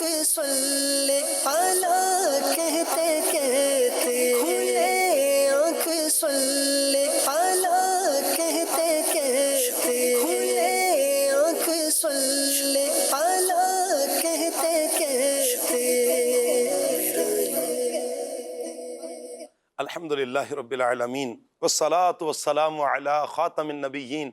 آنکھ صلی علی کہتے کہتے کھلے، آنکھ صلی علی کہتے کہتے کھلے، آنکھ صلی علی کہتے کہتے۔ الحمدللہ رب العالمین والصلاة والسلام علی خاتم النبیین،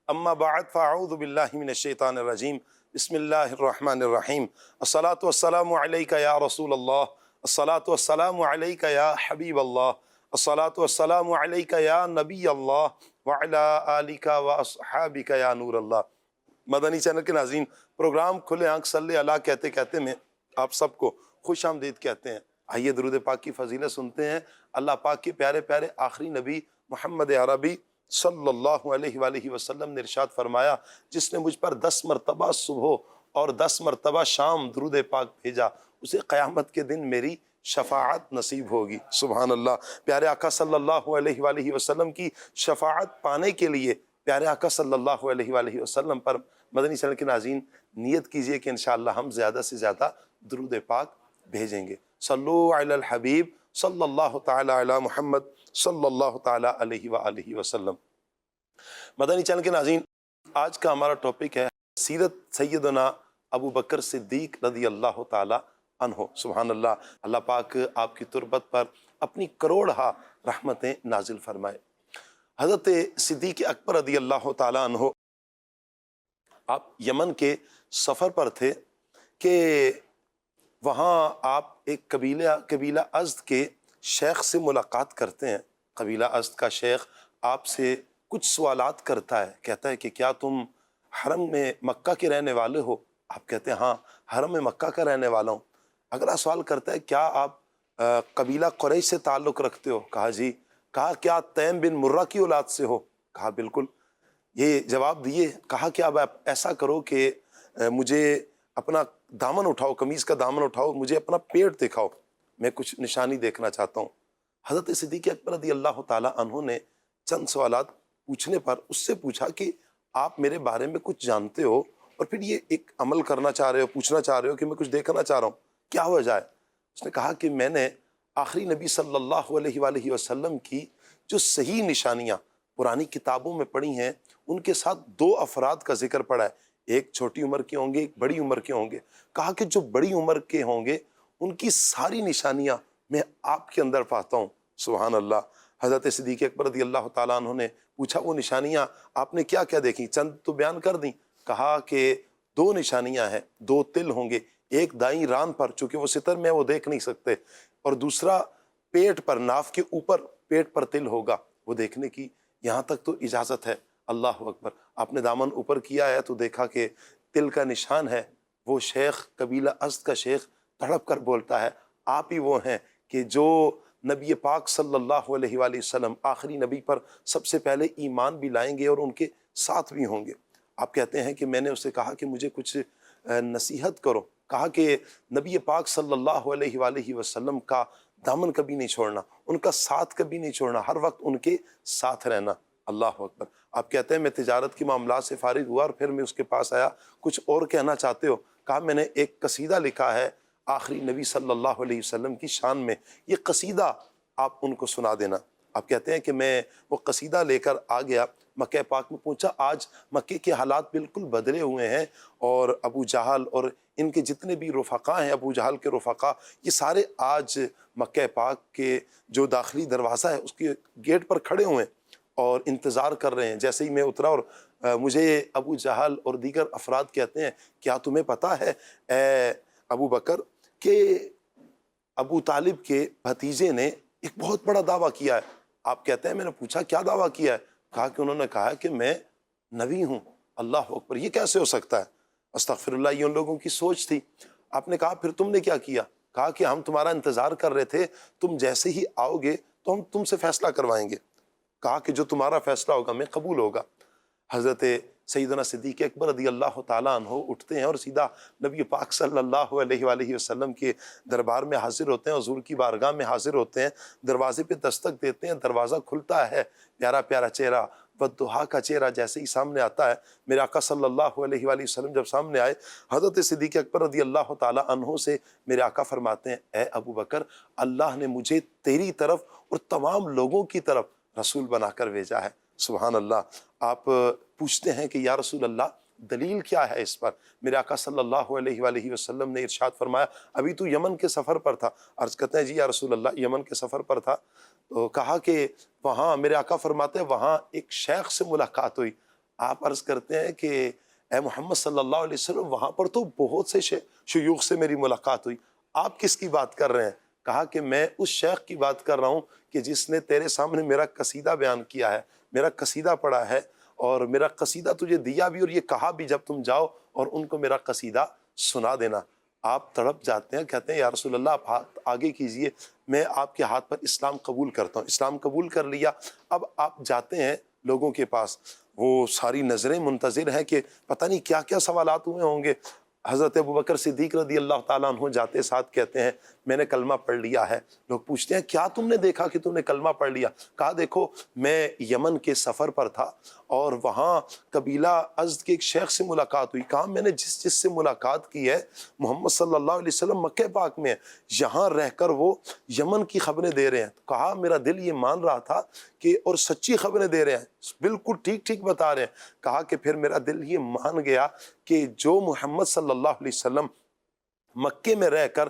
اما بعد فاعوذ باللہ من الشیطان الرجیم، بسم اللہ الرحمن الرحیم۔ الصلاة والسلام علیک یا رسول اللہ، الصلاة والسلام علیک یا حبیب اللہ، الصلاة والسلام علیک یا نبی اللہ وعلی آلک واصحابک یا نور اللہ۔ مدنی چینل کے ناظرین، پروگرام کھلے آنکھ صلی اللہ کہتے کہتے میں آپ سب کو خوش آمدید کہتے ہیں۔ آئیے درود پاک کی فضیلت سنتے ہیں۔ اللہ پاک کے پیارے پیارے آخری نبی محمد عربی صلی اللہ علیہ وآلہ وسلم نے ارشاد فرمایا، جس نے مجھ پر 10 مرتبہ صبح اور 10 مرتبہ شام درود پاک بھیجا، اسے قیامت کے دن میری شفاعت نصیب ہوگی۔ سبحان اللہ۔ پیارے آقا صلی اللہ علیہ وآلہ وسلم کی شفاعت پانے کے لیے پیارے آقا صلی اللہ علیہ وآلہ وسلم پر مدنی چینل کے ناظرین نیت کیجئے کہ انشاءاللہ ہم زیادہ سے زیادہ درود پاک بھیجیں گے۔ صلو علی الحبیب صلی اللہ تعالی علی محمد صلی اللہ تعالی علیہ وآلہ وسلم۔ مدنی چینل کے ناظرین، آج کا ہمارا ٹاپک ہے سیرت سیدنا ابو بکر صدیق رضی اللہ تعالی عنہ۔ سبحان اللہ۔ اللہ پاک آپ کی تربت پر اپنی کروڑہا رحمتیں نازل فرمائے۔ حضرت صدیق اکبر رضی اللہ تعالی عنہ آپ یمن کے سفر پر تھے کہ وہاں آپ ایک قبیلہ ازد کے شیخ سے ملاقات کرتے ہیں۔ قبیلہ ازد کا شیخ آپ سے کچھ سوالات کرتا ہے، کہتا ہے کہ کیا تم حرم میں مکہ کے رہنے والے ہو؟ آپ کہتے ہیں ہاں، حرم میں مکہ کا رہنے والا ہوں۔ اگلا سوال کرتا ہے کیا آپ قبیلہ قریش سے تعلق رکھتے ہو؟ کہا جی۔ کہا کیا تیم بن مرہ کی اولاد سے ہو؟ کہا بالکل۔ یہ جواب دیے۔ کہا کہ اب آپ ایسا کرو کہ مجھے اپنا دامن اٹھاؤ، قمیض کا دامن اٹھاؤ، مجھے اپنا پیٹ دکھاؤ، میں کچھ نشانی دیکھنا چاہتا ہوں۔ حضرت صدیق اکبر رضی اللہ تعالی عنہ نے چند سوالات پوچھنے پر اس سے پوچھا کہ آپ میرے بارے میں کچھ جانتے ہو اور پھر یہ ایک عمل کرنا چاہ رہے ہو، پوچھنا چاہ رہے ہو کہ میں کچھ دیکھنا چاہ رہا ہوں، کیا وجہ ہے؟ اس نے کہا کہ میں نے آخری نبی صلی اللہ علیہ وآلہ وسلم کی جو صحیح نشانیاں پرانی کتابوں میں پڑھی ہیں ان کے ساتھ 2 افراد کا ذکر پڑا ہے، ایک چھوٹی عمر کے ہوں گے، ایک بڑی عمر کے ہوں گے۔ کہا کہ جو بڑی عمر کے ہوں گے ان کی ساری نشانیاں میں آپ کے اندر پاتا ہوں۔ سبحان اللہ۔ حضرت صدیق اکبر رضی اللہ تعالیٰ عنہ نے پوچھا وہ نشانیاں آپ نے کیا کیا دیکھی؟ چند تو بیان کر دیں۔ کہا کہ 2 نشانیاں ہیں، 2 تل ہوں گے، ایک دائیں ران پر چونکہ وہ ستر میں وہ دیکھ نہیں سکتے، اور دوسرا پیٹ پر، ناف کے اوپر پیٹ پر تل ہوگا، وہ دیکھنے کی یہاں تک تو اجازت ہے۔ اللہ اکبر۔ آپ نے دامن اوپر کیا ہے تو دیکھا کہ تل کا نشان ہے۔ وہ شیخ، قبیلہ ازد کا شیخ تڑپ کر بولتا ہے آپ ہی وہ ہیں کہ جو نبی پاک صلی اللہ علیہ وآلہ وسلم آخری نبی پر سب سے پہلے ایمان بھی لائیں گے اور ان کے ساتھ بھی ہوں گے۔ آپ کہتے ہیں کہ میں نے اسے کہا کہ مجھے کچھ نصیحت کرو۔ کہا کہ نبی پاک صلی اللہ علیہ وآلہ وسلم کا دامن کبھی نہیں چھوڑنا، ان کا ساتھ کبھی نہیں چھوڑنا، ہر وقت ان کے ساتھ رہنا۔ اللہ اکبر۔ آپ کہتے ہیں میں تجارت کی معاملات سے فارغ ہوا اور پھر میں اس کے پاس آیا، کچھ اور کہنا چاہتے ہو؟ کہا میں نے ایک قصیدہ لکھا ہے آخری نبی صلی اللہ علیہ وسلم کی شان میں، یہ قصیدہ آپ ان کو سنا دینا۔ آپ کہتے ہیں کہ میں وہ قصیدہ لے کر آ گیا، مکہ پاک میں پہنچا۔ آج مکے کے حالات بالکل بدلے ہوئے ہیں اور ابو جہل اور ان کے جتنے بھی رفقا ہیں، ابو جہل کے رفقا، یہ سارے آج مکہ پاک کے جو داخلی دروازہ ہے اس کے گیٹ پر کھڑے ہوئے ہیں اور انتظار کر رہے ہیں۔ جیسے ہی میں اترا اور مجھے ابو جہل اور دیگر افراد کہتے ہیں کیا تمہیں پتہ ہے اے ابو بکر کہ ابو طالب کے بھتیجے نے ایک بہت بڑا دعویٰ کیا ہے؟ آپ کہتے ہیں میں نے پوچھا کیا دعویٰ کیا ہے؟ کہا کہ انہوں نے کہا کہ میں نبی ہوں۔ اللہ اکبر۔ یہ کیسے ہو سکتا ہے؟ استغفر اللہ، یہ ان لوگوں کی سوچ تھی۔ آپ نے کہا پھر تم نے کیا کیا؟ کہا کہ ہم تمہارا انتظار کر رہے تھے، تم جیسے ہی آؤ گے تو ہم تم سے فیصلہ کروائیں گے۔ کہا کہ جو تمہارا فیصلہ ہوگا میں قبول ہوگا۔ حضرت سیدنا صدیق اکبر رضی اللہ تعالیٰ عنہ اٹھتے ہیں اور سیدھا نبی پاک صلی اللہ علیہ وآلہ وسلم کے دربار میں حاضر ہوتے ہیں، حضور کی بارگاہ میں حاضر ہوتے ہیں، دروازے پہ دستک دیتے ہیں، دروازہ کھلتا ہے، پیارا پیارا چہرہ والضحیٰ کا چہرہ جیسے ہی سامنے آتا ہے، میرے آقا صلی اللہ علیہ وآلہ وسلم جب سامنے آئے، حضرت صدیق اکبر رضی اللہ تعالیٰ عنہ سے میرے آقا فرماتے ہیں، اے ابو بکر، اللہ نے مجھے تیری طرف اور تمام لوگوں کی طرف رسول بنا کر بھیجا ہے۔ سبحان اللہ۔ آپ پوچھتے ہیں کہ یا رسول اللہ دلیل کیا ہے اس پر؟ میرے آقا صلی اللہ علیہ وآلہ وسلم نے ارشاد فرمایا، ابھی تو یمن کے سفر پر تھا۔ عرض کرتے ہیں جی یا رسول اللہ یمن کے سفر پر تھا، تو کہا کہ وہاں میرے آقا فرماتے ہیں وہاں ایک شیخ سے ملاقات ہوئی۔ آپ عرض کرتے ہیں کہ اے محمد صلی اللہ علیہ وسلم وہاں پر تو بہت سے شیوخ سے میری ملاقات ہوئی، آپ کس کی بات کر رہے ہیں؟ کہا کہ میں اس شیخ کی بات کر رہا ہوں کہ جس نے تیرے سامنے میرا قصیدہ بیان کیا ہے، میرا قصیدہ پڑھا ہے، اور میرا قصیدہ تجھے دیا بھی اور یہ کہا بھی جب تم جاؤ اور ان کو میرا قصیدہ سنا دینا۔ آپ تڑپ جاتے ہیں، کہتے ہیں یا رسول اللہ آپ ہاتھ آگے کیجئے، میں آپ کے ہاتھ پر اسلام قبول کرتا ہوں۔ اسلام قبول کر لیا۔ اب آپ جاتے ہیں لوگوں کے پاس، وہ ساری نظریں منتظر ہیں کہ پتہ نہیں کیا کیا سوالات ہوئے ہوں گے۔ حضرت ابوبکر صدیق رضی اللہ تعالیٰ عنہ جاتے ساتھ کہتے ہیں میں نے کلمہ پڑھ لیا ہے۔ لوگ پوچھتے ہیں کیا تم نے دیکھا کہ تم نے کلمہ پڑھ لیا؟ کہا دیکھو میں یمن کے سفر پر تھا اور وہاں قبیلہ ازد کے ایک شیخ سے ملاقات ہوئی۔ کہا میں نے جس سے ملاقات کی ہے محمد صلی اللہ علیہ وسلم مکہ پاک میں ہے، یہاں رہ کر وہ یمن کی خبریں دے رہے ہیں۔ کہا میرا دل یہ مان رہا تھا کہ اور سچی خبریں دے رہے ہیں، بالکل ٹھیک ٹھیک بتا رہے ہیں۔ کہا کہ پھر میرا دل یہ مان گیا کہ جو محمد صلی اللہ علیہ وسلم مکے میں رہ کر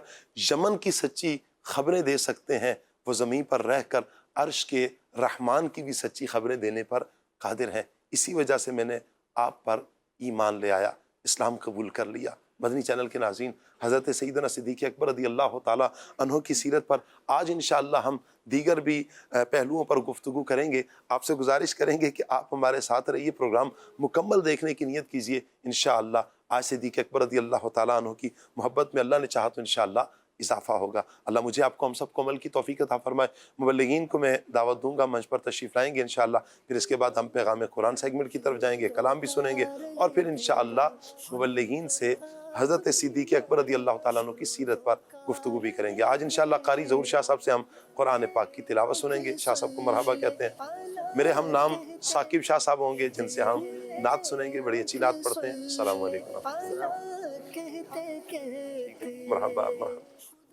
یمن کی سچی خبریں دے سکتے ہیں، وہ زمین پر رہ کر عرش کے رحمان کی بھی سچی خبریں دینے پر قادر ہیں۔ اسی وجہ سے میں نے آپ پر ایمان لے آیا، اسلام قبول کر لیا۔ مدنی چینل کے ناظرین، حضرت سیدنا صدیق اکبر رضی اللہ تعالیٰ عنہ کی سیرت پر آج انشاءاللہ ہم دیگر بھی پہلوؤں پر گفتگو کریں گے۔ آپ سے گزارش کریں گے کہ آپ ہمارے ساتھ رہیے، پروگرام مکمل دیکھنے کی نیت کیجیے۔ انشاءاللہ آج صدیق اکبر رضی اللہ تعالیٰ عنہ کی محبت میں اللہ نے چاہا تو انشاءاللہ اضافہ ہوگا۔ اللہ مجھے آپ کو ہم سب کو عمل کی توفیق عطا فرمائے۔ مبلغین کو میں دعوت دوں گا، منچ پر تشریف لائیں گے انشاءاللہ، پھر اس کے بعد ہم پیغام قرآن سیگمنٹ کی طرف جائیں گے، کلام بھی سنیں گے، اور پھر انشاءاللہ مبلغین سے حضرت صدیق اکبر رضی اللہ تعالیٰ عنہ کی سیرت پر گفتگو بھی کریں گے۔ آج انشاءاللہ قاری ظہور شاہ صاحب سے ہم قرآن پاک کی تلاوت سنیں گے۔ شاہ صاحب کو مرحبا کہتے ہیں۔ میرے ہم نام ثاقب شاہ صاحب ہوں گے جن سے ہم نعت سنیں گے، بڑی اچھی نعت پڑھتے ہیں۔ السلام علیکم۔ مرحبا مرحبا۔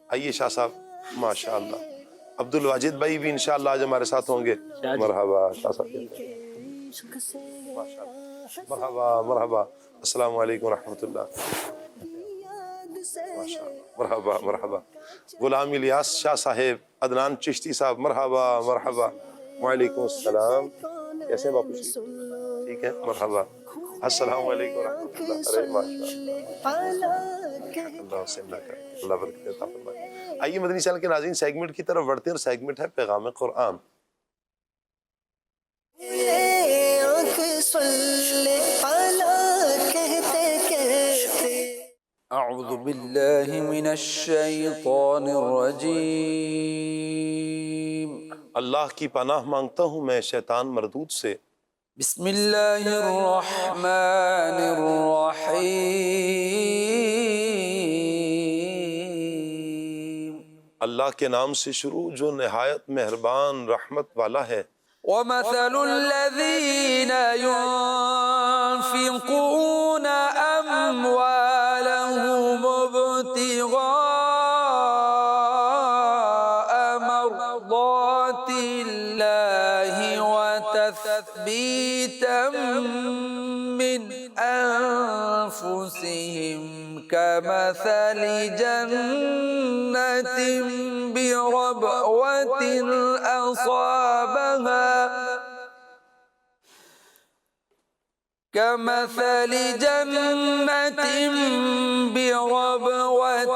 آئیے شاہ صاحب، ماشاءاللہ۔ عبد الواجد بھائی بھی انشاءاللہ آج ہمارے ساتھ ہوں گے۔ مرحبا شاہ صاحب، ماشاءاللہ، مرحبا مرحبا۔ السلام علیکم ورحمۃ اللہ۔ مرحبا مرحبا۔ غلام الیاس شاہ صاحب، عدنان چشتی صاحب، مرحبا مرحبا۔ وعلیکم السلام، کیسے ہیں باپو جی؟ ٹھیک ہے، مرحبا۔ السلام علیکم ورحمۃ اللہ۔ ارے ماشاءاللہ، اللہ سے اللہ برکت عطا فرمائے۔ آئیے مدنی چینل کے ناظرین سیگمنٹ کی طرف بڑھتے ہیں، اور سیگمنٹ ہے پیغام قرآن۔ اعوذ باللہ من الشیطان الرجیم، اللہ کی پناہ مانگتا ہوں میں شیطان مردود سے۔ بسم اللہ الرحمن الرحیم، اللہ کے نام سے شروع جو نہایت مہربان رحمت والا ہے۔ ومثل الذین ينفقون اموالهم ابتغاء مرضات اللہ وتثبیتا من انفسهم كمثل جنة بربوة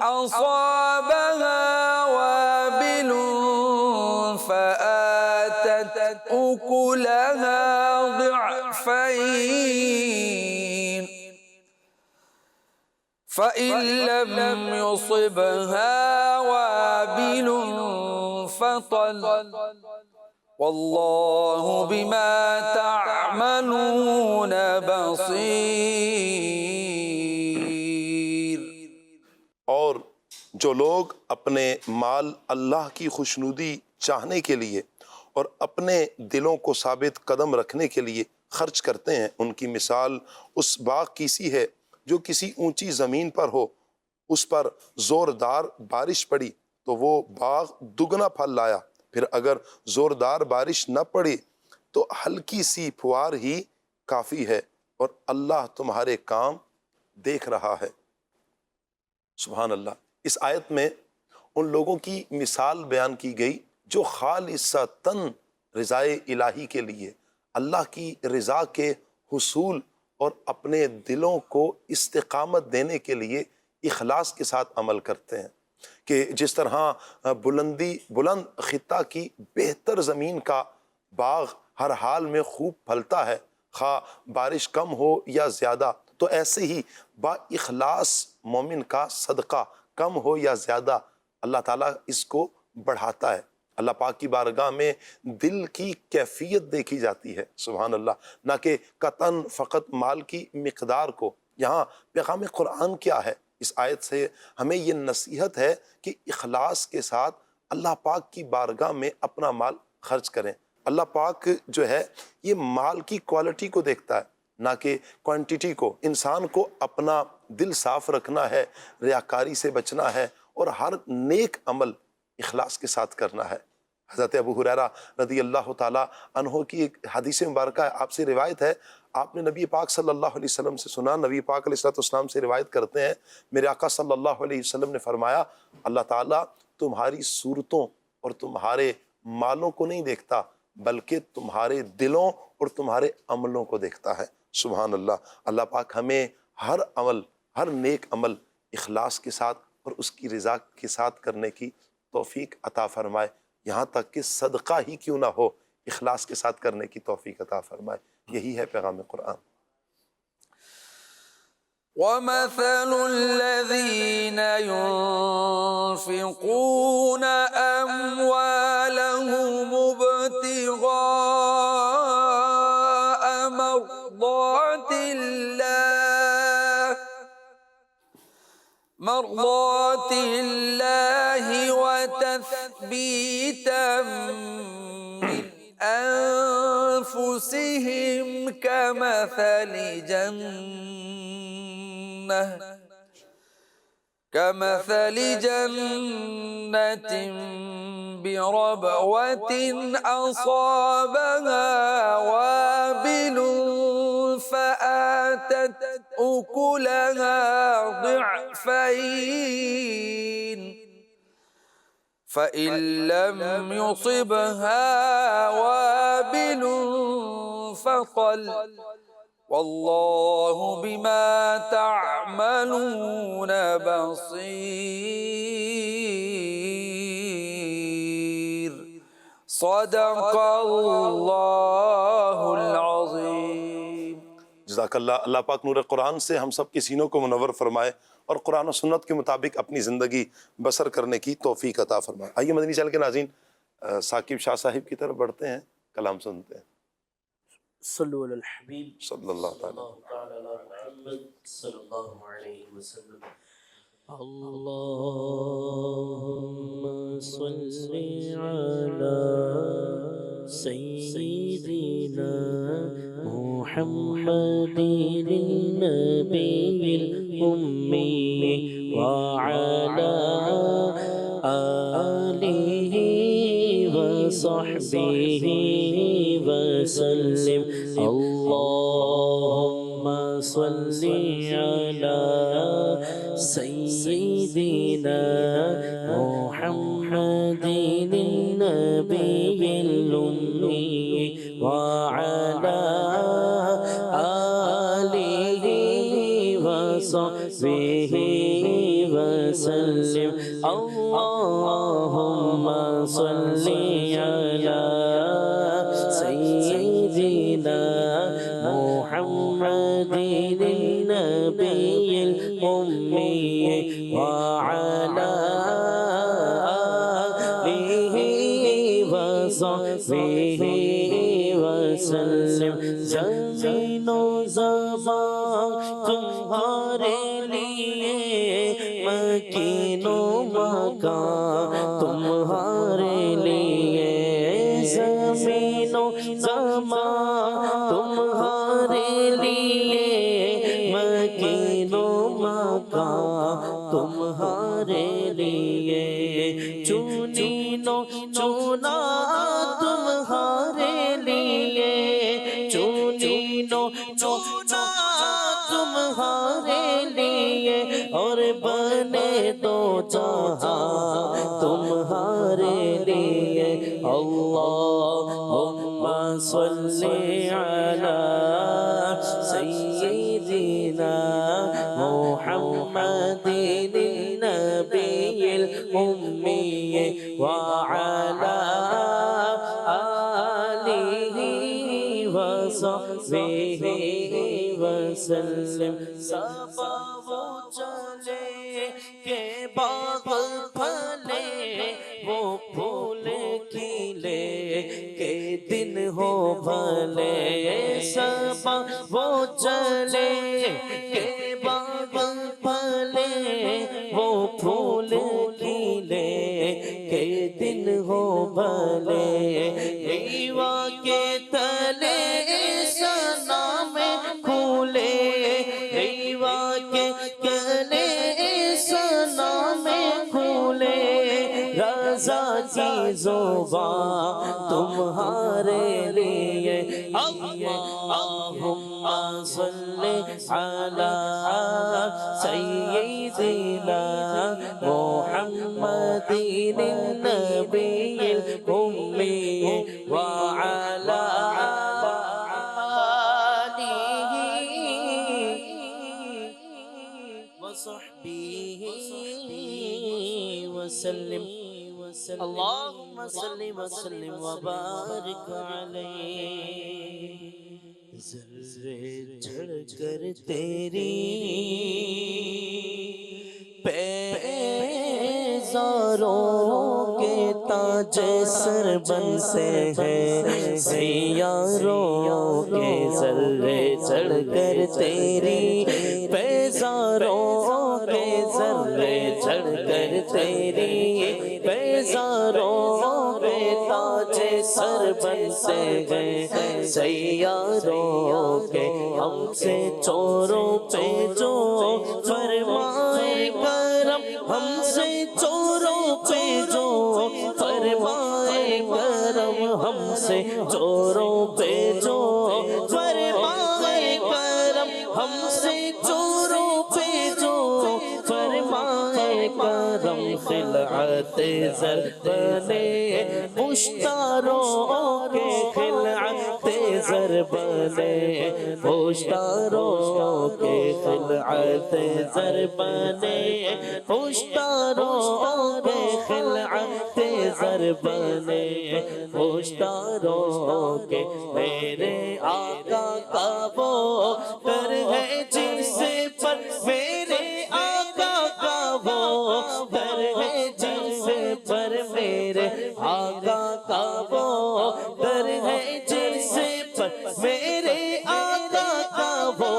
أصابها وابل فآتت أكلها ضعفين فإن لم يصبها وابل فطل واللہ بما تعملون بصیر۔ اور جو لوگ اپنے مال اللہ کی خوشنودی چاہنے کے لیے اور اپنے دلوں کو ثابت قدم رکھنے کے لیے خرچ کرتے ہیں، ان کی مثال اس باغ کی سی ہے جو کسی اونچی زمین پر ہو، اس پر زوردار بارش پڑی تو وہ باغ دگنا پھل لایا، پھر اگر زوردار بارش نہ پڑی تو ہلکی سی پھوار ہی کافی ہے، اور اللہ تمہارے کام دیکھ رہا ہے۔ سبحان اللہ۔ اس آیت میں ان لوگوں کی مثال بیان کی گئی جو خالصتاً رضائے الہی کے لیے، اللہ کی رضا کے حصول اور اپنے دلوں کو استقامت دینے کے لیے اخلاص کے ساتھ عمل کرتے ہیں، کہ جس طرح بلند خطہ کی بہتر زمین کا باغ ہر حال میں خوب پھلتا ہے، خواہ بارش کم ہو یا زیادہ، تو ایسے ہی با اخلاص مومن کا صدقہ کم ہو یا زیادہ اللہ تعالیٰ اس کو بڑھاتا ہے۔ اللہ پاک کی بارگاہ میں دل کی کیفیت دیکھی جاتی ہے، سبحان اللہ، نہ کہ قطعاً فقط مال کی مقدار کو۔ یہاں پیغام قرآن کیا ہے؟ اس آیت سے ہمیں یہ نصیحت ہے کہ اخلاص کے ساتھ اللہ پاک کی بارگاہ میں اپنا مال خرچ کریں۔ اللہ پاک جو ہے یہ مال کی کوالٹی کو دیکھتا ہے، نہ کہ کوانٹیٹی کو۔ انسان کو اپنا دل صاف رکھنا ہے، ریاکاری سے بچنا ہے، اور ہر نیک عمل اخلاص کے ساتھ کرنا ہے۔ حضرت ابو ہریرہ رضی اللہ تعالیٰ عنہ کی ایک حدیث مبارکہ ہے، آپ سے روایت ہے، آپ نے نبی پاک صلی اللہ علیہ وسلم سے سنا، نبی پاک علیہ السلام سے روایت کرتے ہیں، میرے آقا صلی اللہ علیہ وسلم نے فرمایا، اللہ تعالیٰ تمہاری صورتوں اور تمہارے مالوں کو نہیں دیکھتا، بلکہ تمہارے دلوں اور تمہارے عملوں کو دیکھتا ہے۔ سبحان اللہ۔ اللہ پاک ہمیں ہر عمل، ہر نیک عمل اخلاص کے ساتھ اور اس کی رضا کے ساتھ کرنے کی توفیق عطا فرمائے، یہاں تک کہ صدقہ ہی کیوں نہ ہو، اخلاص کے ساتھ کرنے کی توفیق عطا فرمائے۔ یہی ہے پیغام قرآن۔ وَمَثَلُ الَّذِينَ يُنفِقُونَ أَمْوَالَهُمُ ابْتِغَاءَ مرضات الله وتثبيتا من أنفسهم كمثل جنة بربوة أصابها وابل فآتت أكلها ضعفين فإن لم يصبها وابل فطل والله بما تعملون بصير صدق اللہ العظیم۔ جزاک اللہ۔ اللہ پاک نور قرآن سے ہم سب کے سینوں کو منور فرمائے اور قرآن و سنت کے مطابق اپنی زندگی بسر کرنے کی توفیق عطا فرمائے۔ آئیے مدنی چینل کے ناظرین ثاقب شاہ صاحب کی طرف بڑھتے ہیں، کلام سنتے ہیں۔ صلو علی الحبیب صلی اللہ تعالی محمد صلی اللہ علیہ وسلم۔ اللہم صلی علی سیدنا محمد النبی الأمی وعلی آلہ وصحبہ وسلم۔ اللہم صلی علی سیدنا محمد النبی الأمی وعلی آلہ وصحبہ وسلم۔ اللہم صلی علی سیدنا محمد النبی الأمی وعلی آلہ وصحبہ مکین و مکان تمہارے لیے، زمین و زمان تمہارے لیے، مکین و مکان تمہارے لیے، چنین و چنا تمہارے لیے، چنین و چنا تمہارے لیے، اور بنے دو جہاں تمہارے لیے۔ اللہم صلی علی سیدنا محمد النبی الأمی وعلی آلہ وصحبہ وسلم۔ صبا وہ چلے کہ باغ پھلے، وہ پھول کھلے کہ دن ہو بھلے، صبا وہ چلے کہ باغ پھلے، وہ پھول کھلے کہ دن ہو بھلے، ایوا کے تلے سنا میں کھولے، ایوا کے تلے سنا میں کھولے، رضا کی زبان تمہارے لیے۔ اللہم صلی علی سیدنا محمد النبی الأمی وعلی آلہ وصحبہ وسلم۔ اللہم صلی وسلم وبارک علیہ۔ ذرے جھڑ کر تیری پیزاروں کے تاج سر بن سے ہیں، سیاروں کے ذرے چڑھ کر تیری پیزاروں کے ذرے چڑھ کر تیری پیزاروں کے تاج سر بن سے ہیں، سیاروں کے ہم سے چوروں پہ جو فرمائے کرم، ہم سے چوروں پہ جو فرمائے کرم، ہم سے چوروں پہ جو فرمائے کرم، ہم سے چوروں پہ جو فرمائے کرم، خلعت زر بنے پشتاروں کے، خلعت زر بنے پشتاروں کے، خلعت زر بنے پشتاروں کے، خلعت زر بنے پشتاروں کے، میرے آقا کا وہ در ہے جن سے پر، میرے آقا کا وہ در ہے جن سے پر، میرے آقا کا وہ در ہے جن سے پر، میرے آقا کا وہ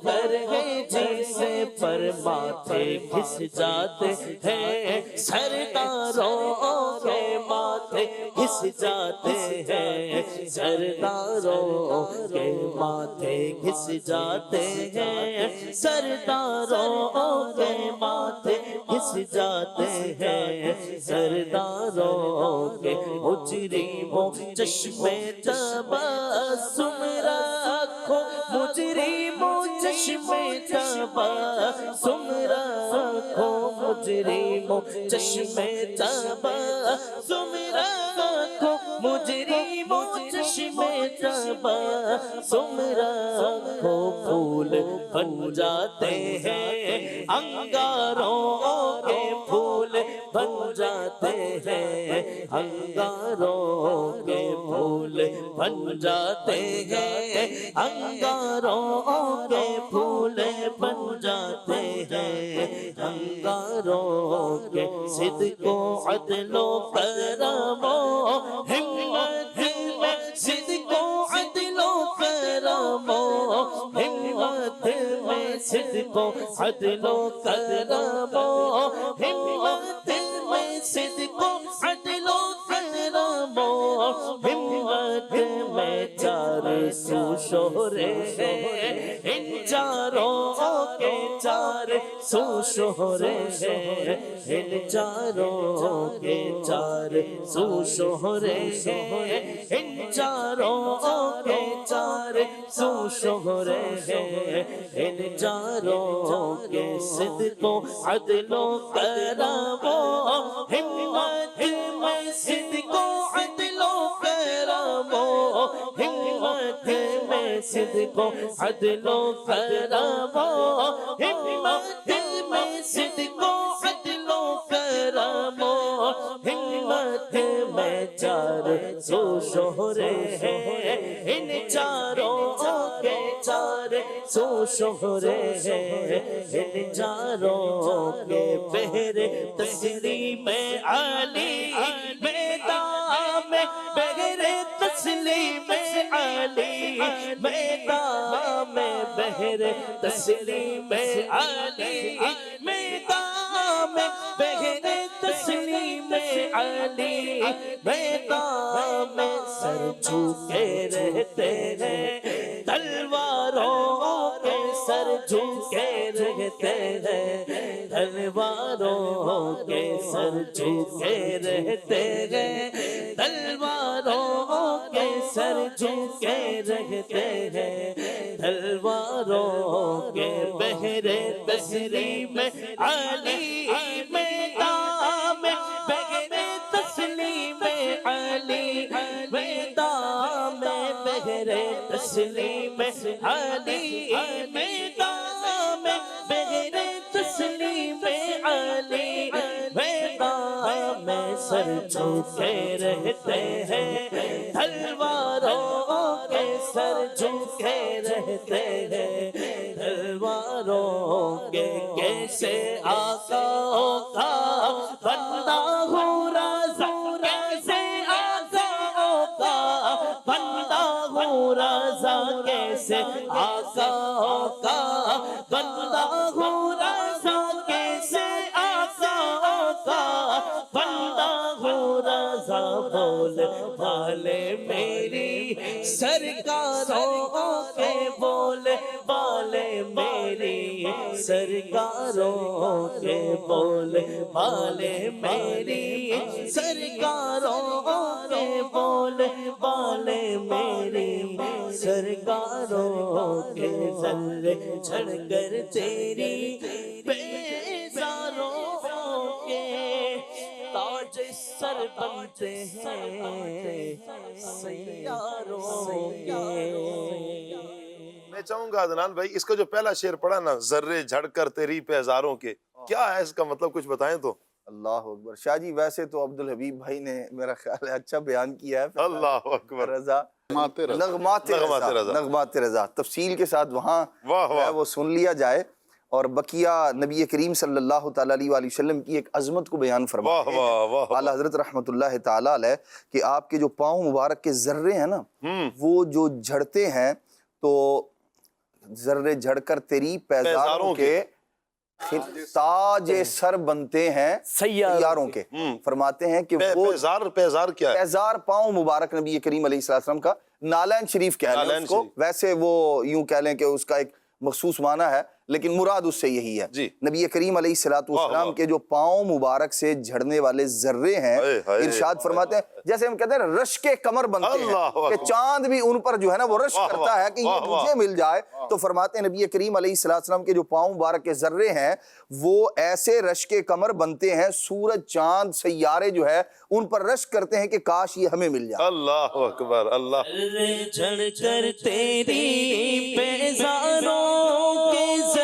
در ہے جن سے پر، ماتھے گھس جاتے ہیں سرداروں کے، ماتھے گھس جاتے ہیں سرداروں کے، ماتھے گھس جاتے ہیں سرداروں کے، ماتھے گھس جاتے ہیں سرداروں کے، مجرموں چشمے تبسم رکھو، مجرموں چشمے تبسم رکھو، مجرموں چشمے تبسم رکھو، مجرموں چشمے تبسم رکھو، پھول بن جاتے ہیں انگاروں کے، پھول بن جاتے ہیں انگاروں کے، پھول بن جاتے ہیں انگاروں کے، پھول بن جاتے ہیں انگاروں کے، صدق و عدل و کرم و ہمت میں، صدق و عدل و کرم و ہمت میں، صدق و عدل و کرم و ہمت میں صدق و عدل و کرم و ہمت میں چار سو شہرے ہیں ان چاروں کے چار سو شہرے ہیں ان چاروں کے چار سو شہرے ہیں ان چاروں کے چار سو شہرے ہیں ان چاروں کے صدق و عدل و کرم و ہمت میں صدق و عدل و کرم و ہمت میں صدق و عدل و کرم و ہمت میں صدق و عدل و کرم و ہمت میں چار سو شہرے ہیں ان چاروں کے چار سو شہرے ہیں ان چاروں کے بہر تسلیم علی میدان میں بہر تسلیم علی میدان میں بہر تسلیم علی میدان میں بہر تسلیم علی میدان میں سر جھکے رہتے ہیں تلواروں کے سر جھکے رہتے ہیں تلواروں کے سر جھکے رہتے ہیں تلواروں کے سر جھکے رہتے ہیں تلواروں کے بہرے تسلیم علی میدان میں بہرے تسلیم علی میدان میں بہرے تسلیم علی میدان میں بہرے تسلیم علی میدان میں سر جھکے رہتے ہیں تلواروں کے سر جھکے رہتے ہیں تلواروں کے کیسے آقاؤں کا بندہ ہوں رضا کیسے آقاؤں کا بندہ ہوں رضا کیسے آقاؤں کا بندہ ہوں رضا کیسے آقاؤں کا بندہ ہوں رضا بول والے میری سرکاروں کے بولے والے میری سرکاروں کے بولے والے میری سرکاروں کے بولے والے میری سرکاروں کے ذرے جھڑ کر تیری بیزاروں کے تاج سر بنتے ہیں سیاروں کے۔ میں چاہوں گا عدنان بھائی اس کا جو پہلا شعر پڑھا نا ذرے جھڑ کر تیری پہ ہزاروں کے، کیا ہے اس کا مطلب کچھ بتائیں تو؟ اللہ اکبر شاہ جی، ویسے تو عبدالحبیب بھائی نے میرا خیال ہے اچھا بیان کیا ہے۔ اللہ اکبر، رضا نغمات رضا تفصیل کے ساتھ وہاں وہ سن لیا جائے، اور بقیہ نبی کریم صلی اللہ تعالیٰ علیہ وآلہ وسلم کی ایک عظمت کو بیان فرماتے ہیں اعلیٰ حضرت رحمت اللہ تعالیٰ علیہ کہ آپ کے جو پاؤں مبارک کے ذرے ہیں نا وہ جو جھڑتے ہیں تو ذرے جھڑ کر تیری پیزاروں کے تاج سر بنتے ہیں سیاروں کے۔ فرماتے ہیں کہ وہ پیزار کیا ہے؟ پیزار پاؤں مبارک نبی کریم علیہ السلام کا نالین شریف کہہ لیں اس کو، ویسے وہ یوں کہہ لیں کہ اس کا ایک مخصوص معنی ہے لیکن مراد اس سے یہی ہے۔ نبی کریم علیہ السلام کے جو پاؤں مبارک سے جھڑنے والے ذرے ہیں، ارشاد فرماتے ہیں جیسے ہم کہتے ہیں رشک کمر بنتے ہیں کہ چاند بھی ان پر جو ہے نا وہ رشک کرتا ہے کہ یہ مجھے مل جائے، تو فرماتے ہیں نبی کریم علیہ السلام کے جو پاؤں مبارک کے ذرے ہیں وہ ایسے رشک کمر بنتے ہیں، سورج چاند سیارے جو ہے ان پر رشک کرتے ہیں کہ کاش یہ ہمیں مل جائے۔ اللہ اکبر، اللہ جھڑ کر تیری پیزاروں کے ذرے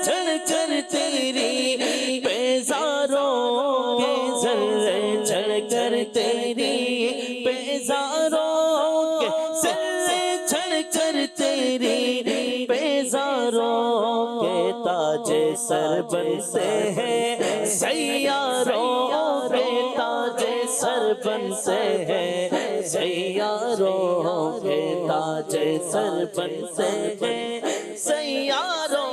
جھڑ کر تیری پیزاروں کے ذرے جھڑ کر تیری پیزاروں کے ذرے جھڑ کر تیری پیزاروں کے تاج سر بنتے ہیں سیاروں کے تاج سر بنتے ہیں سیاروں کے تاج سر بنتے ہیں سیاروں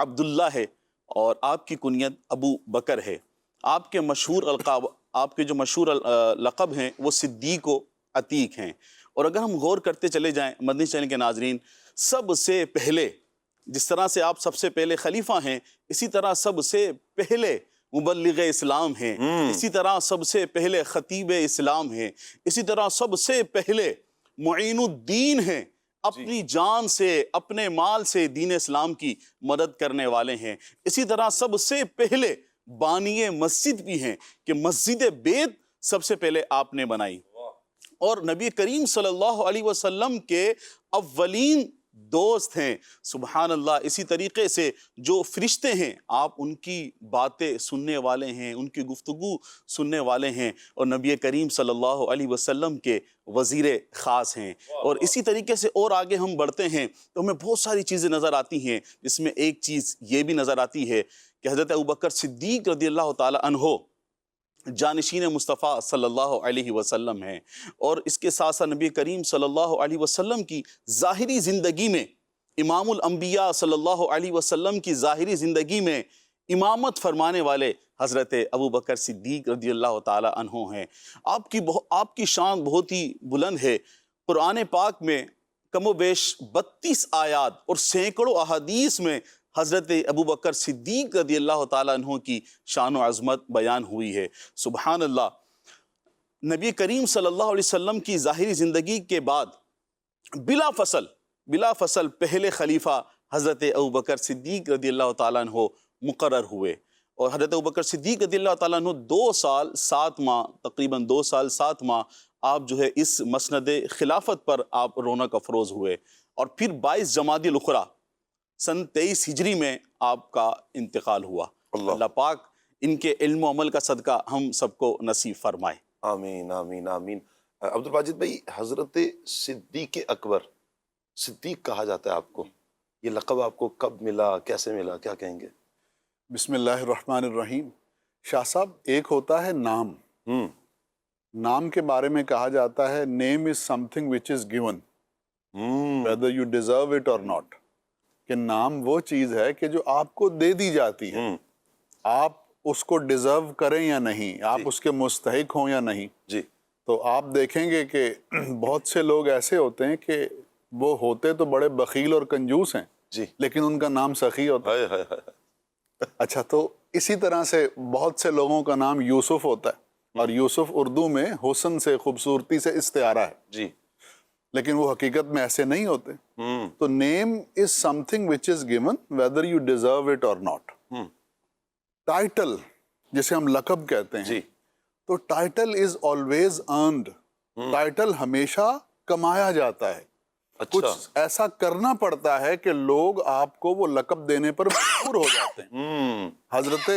عبداللہ ہے اور آپ کی کنیت ابو بکر ہے. آپ کے مشہور القاب، آپ کے جو مشہور لقب ہیں وہ صدیق و عتیق ہیں. اور اگر ہم غور کرتے چلے جائیں مدنی چینل کے ناظرین، سب سے پہلے جس طرح سے آپ سب سے پہلے خلیفہ ہیں، اسی طرح سب سے پہلے مبلغ اسلام ہیں، اسی طرح سب سے پہلے خطیب اسلام ہیں، اسی طرح سب سے پہلے معین الدین ہیں. اپنی جان سے، اپنے مال سے دین اسلام کی مدد کرنے والے ہیں. اسی طرح سب سے پہلے بانی مسجد بھی ہیں کہ مسجد بیت سب سے پہلے آپ نے بنائی. اور نبی کریم صلی اللہ علیہ وسلم کے اولین دوست ہیں. سبحان اللہ. اسی طریقے سے جو فرشتے ہیں آپ ان کی باتیں سننے والے ہیں، ان کی گفتگو سننے والے ہیں، اور نبی کریم صلی اللہ علیہ وسلم کے وزیر خاص ہیں. اور اسی طریقے سے اور آگے ہم بڑھتے ہیں تو ہمیں بہت ساری چیزیں نظر آتی ہیں، جس میں ایک چیز یہ بھی نظر آتی ہے کہ حضرت ابوبکر صدیق رضی اللہ تعالی عنہ جانشین مصطفیٰ صلی اللہ علیہ وسلم ہیں. اور اس کے ساتھ ساتھ نبی کریم صلی اللہ علیہ وسلم کی ظاہری زندگی میں، امام الانبیاء صلی اللہ علیہ وسلم کی ظاہری زندگی میں امامت فرمانے والے حضرت ابوبکر صدیق رضی اللہ تعالی عنہ ہیں. آپ کی شان بہت ہی بلند ہے. قرآن پاک میں کم و بیش 32 آیات اور سینکڑوں احادیث میں حضرت ابوبکر صدیق رضی اللہ تعالیٰ عنہ کی شان و عظمت بیان ہوئی ہے. سبحان اللہ. نبی کریم صلی اللہ علیہ وسلم کی ظاہری زندگی کے بعد بلا فصل پہلے خلیفہ حضرت ابوبکر صدیق رضی اللہ تعالیٰ عنہ مقرر ہوئے. اور حضرت ابوبکر صدیق رضی اللہ تعالیٰ عنہ 2 سال 7 ماہ، تقریباً 2 سال 7 ماہ آپ جو ہے اس مسند خلافت پر آپ رونق افروز ہوئے. اور پھر 22 جمادی الاخری سن 23 ہجری میں آپ کا انتقال ہوا. اللہ پاک ان کے علم و عمل کا صدقہ ہم سب کو نصیب فرمائے. آمین آمین آمین. عبدالواجد بھائی، حضرت صدیق اکبر، صدیق کہا جاتا ہے آپ کو، یہ لقب آپ کو کب ملا، کیسے ملا، کیا کہیں گے؟ بسم اللہ الرحمن الرحیم. شاہ صاحب، ایک ہوتا ہے نام. نام کے بارے میں کہا جاتا ہے name is something which is given whether you deserve it or not. کہ نام وہ چیز ہے کہ جو آپ کو دے دی جاتی ہے، آپ اس کو ڈیزرو کریں یا نہیں، آپ اس کے مستحق ہوں یا نہیں. جی. تو آپ دیکھیں گے کہ بہت سے لوگ ایسے ہوتے ہیں کہ وہ ہوتے تو بڑے بخیل اور کنجوس ہیں، جی، لیکن ان کا نام سخی ہوتا ہے. اچھا، تو اسی طرح سے بہت سے لوگوں کا نام یوسف ہوتا ہے، اور یوسف اردو میں حسن سے، خوبصورتی سے استعارہ ہے. جی. لیکن وہ حقیقت میں ایسے نہیں ہوتے. تو name is something which is given whether you deserve it or not. Title جسے ہم لقب کہتے ہیں، جی، تو title is always earned. Title ہمیشہ کمایا جاتا ہے. کچھ ایسا کرنا پڑتا ہے کہ لوگ آپ کو وہ لقب دینے پر مجبور ہو جاتے ہیں. حضرت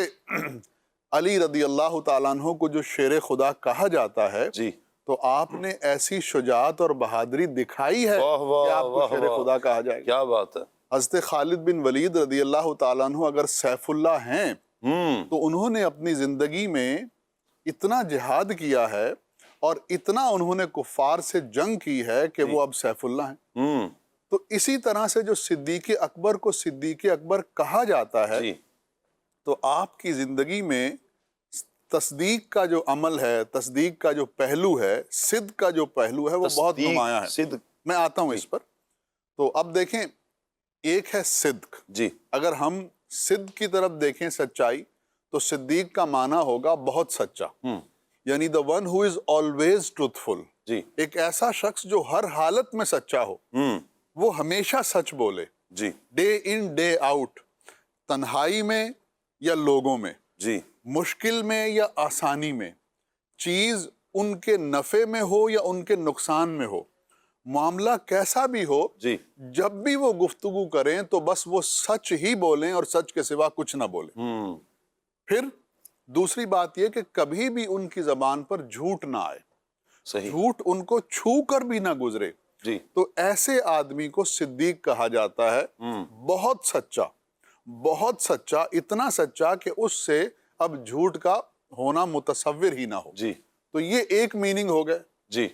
علی رضی اللہ تعالیٰ عنہ کو جو شیر خدا کہا جاتا ہے، جی، تو آپ نے ایسی شجاعت اور بہادری دکھائی ہے کہ آپ کو شیر خدا کہا جائے گا. کیا بات ہے. حضرت خالد بن ولید رضی اللہ تعالیٰ عنہ اگر سیف اللہ ہیں تو انہوں نے اپنی زندگی میں اتنا جہاد کیا ہے اور اتنا انہوں نے کفار سے جنگ کی ہے کہ وہ اب سیف اللہ ہیں. تو اسی طرح سے جو صدیق اکبر کو صدیق اکبر کہا جاتا ہے، تو آپ کی زندگی میں تصدیق کا جو عمل ہے، تصدیق کا جو پہلو ہے، صدق کا جو پہلو ہے، وہ بہت نمایاں ہے. میں آتا ہوں اس پر. تو اب دیکھیں، ایک ہے صدق. جی. اگر ہم صدق کی طرف دیکھیں، سچائی، تو صدیق کا معنی ہوگا بہت سچا، یعنی the one who is always truthful. جی. ایک ایسا شخص جو ہر حالت میں سچا ہو، وہ ہمیشہ سچ بولے. جی. ڈے ان ڈے آؤٹ، تنہائی میں یا لوگوں میں، جی، مشکل میں یا آسانی میں، چیز ان کے نفع میں ہو یا ان کے نقصان میں ہو، معاملہ کیسا بھی ہو، جی، جب بھی وہ گفتگو کریں تو بس وہ سچ ہی بولیں اور سچ کے سوا کچھ نہ بولیں. پھر دوسری بات یہ کہ کبھی بھی ان کی زبان پر جھوٹ نہ آئے. صحیح. جھوٹ ان کو چھو کر بھی نہ گزرے. جی. تو ایسے آدمی کو صدیق کہا جاتا ہے. بہت سچا، بہت سچا، اتنا سچا کہ اس سے اب جھوٹ کا ہونا متصور ہی نہ ہو. جی. تو یہ ایک میننگ ہو گئے. جی.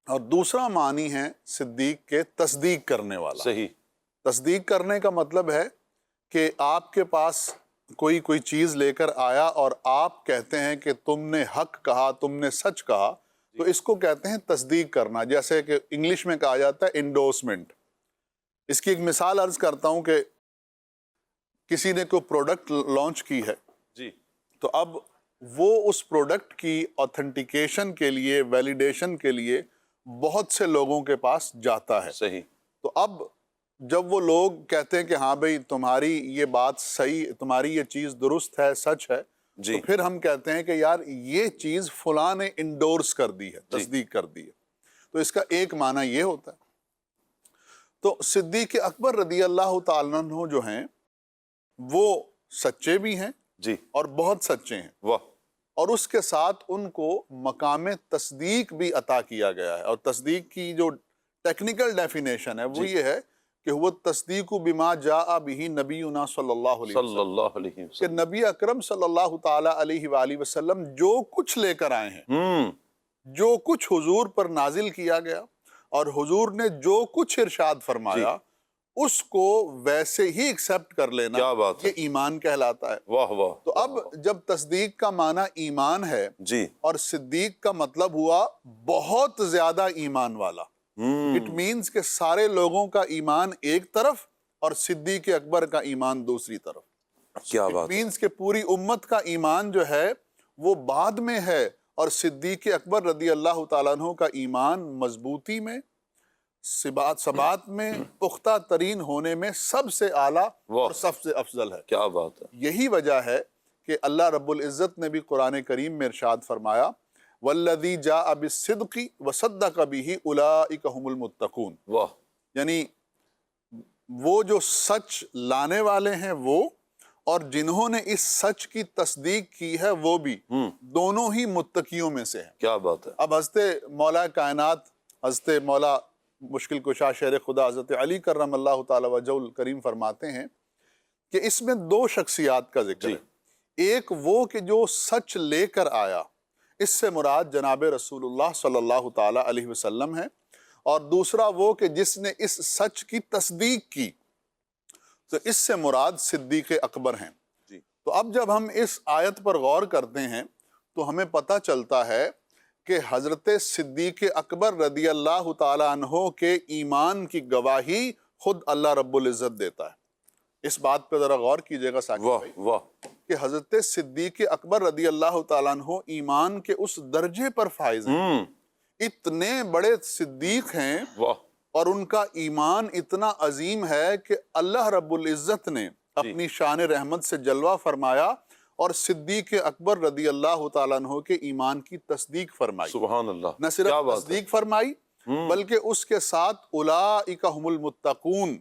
اور دوسرا معنی ہے صدیق کے تصدیق کرنے والا. صحیح. تصدیق کرنے کا مطلب ہے کہ آپ کے پاس کوئی چیز لے کر آیا اور آپ کہتے ہیں کہ تم نے حق کہا، تم نے سچ کہا، تو اس کو کہتے ہیں تصدیق کرنا، جیسے کہ انگلش میں کہا جاتا ہے انڈورسمنٹ۔ اس کی ایک مثال عرض کرتا ہوں کہ کسی نے کوئی پروڈکٹ لانچ کی ہے جی، تو اب وہ اس پروڈکٹ کی آتھینٹیکیشن کے لیے، ویلیڈیشن کے لیے بہت سے لوگوں کے پاس جاتا ہے۔ صحیح۔ تو اب جب وہ لوگ کہتے ہیں کہ ہاں بھئی تمہاری یہ بات صحیح، تمہاری یہ چیز درست ہے، سچ ہے، جی، تو پھر ہم کہتے ہیں کہ یار یہ چیز فلاں نے انڈورس کر دی ہے، تصدیق کر دی ہے۔ تو اس کا ایک معنی یہ ہوتا ہے۔ تو صدیق اکبر رضی اللہ تعالیٰ عنہ جو ہیں وہ سچے بھی ہیں جی، اور بہت سچے ہیں، واہ، اور اس کے ساتھ ان کو مقام تصدیق بھی عطا کیا گیا ہے۔ اور تصدیق کی جو ٹیکنیکل ڈیفینیشن ہے وہ یہ ہے کہ وہ تصدیق بما جاء بہ نبینا صلی اللہ علیہ صلی وسلم، اللہ علیہ کہ وسلم۔ نبی اکرم صلی اللہ تعالی علیہ وآلہ وسلم جو کچھ لے کر آئے ہیں، جو کچھ حضور پر نازل کیا گیا اور حضور نے جو کچھ ارشاد فرمایا اس کو ویسے ہی ایکسپٹ کر لینا، کیا بات ہے، یہ ایمان کہلاتا ہے۔ واہ واہ۔ تو اب جب تصدیق کا معنی ایمان ہے جی، اور صدیق کا مطلب ہوا بہت زیادہ ایمان والا، اٹ مینز کہ سارے لوگوں کا ایمان ایک طرف اور صدیق اکبر کا ایمان دوسری طرف۔ کیا اٹ بات ہے، مینز کہ پوری امت کا ایمان جو ہے وہ بعد میں ہے، اور صدیق اکبر رضی اللہ تعالیٰ عنہ کا ایمان مضبوطی میں، ثبات میں، پختہ ترین ہونے میں سب سے اعلیٰ اور سب سے افضل ہے۔ کیا بات ہے، یہی وجہ ہے کہ اللہ رب العزت نے بھی قرآن کریم میں ارشاد فرمایا وَالَّذِي جَاءَ بِالصِّدْقِ وَصَدَّقَ بِهِ أُولَئِكَ هُمُ الْمُتَّقُونَ، واہ، یعنی وہ جو سچ لانے والے ہیں وہ، اور جنہوں نے اس سچ کی تصدیق کی ہے وہ بھی، دونوں ہی متقیوں میں سے ہیں۔ کیا بات ہے، اب حضرت مولا کائنات، حضرت مولا مشکل کشا شیر خدا حضرت علی کرم اللہ تعالی وجہ الکریم فرماتے ہیں کہ اس میں دو شخصیات کا ذکر ہے۔ ایک وہ کہ جو سچ لے کر آیا، اس سے مراد جناب رسول اللہ صلی اللہ تعالی علیہ وسلم ہے، اور دوسرا وہ کہ جس نے اس سچ کی تصدیق کی، تو اس سے مراد صدیق اکبر ہیں۔ تو اب جب ہم اس آیت پر غور کرتے ہیں تو ہمیں پتہ چلتا ہے کہ حضرت صدیق اکبر رضی اللہ تعالیٰ عنہ کے ایمان کی گواہی خود اللہ رب العزت دیتا ہے۔ اس بات پہ ذرا غور کیجئے گا ساکر واہ بھائی واہ، کہ حضرت صدیق اکبر رضی اللہ تعالیٰ عنہ ایمان کے اس درجے پر فائز ہیں، اتنے بڑے صدیق ہیں، واہ، اور ان کا ایمان اتنا عظیم ہے کہ اللہ رب العزت نے اپنی شان رحمت سے جلوہ فرمایا اور صدیق اکبر رضی اللہ تعالیٰ عنہ کے ایمان کی تصدیق فرمائی۔ سبحان اللہ، نہ صرف تصدیق فرمائی بلکہ اس کے ساتھ اولئک هم المتقون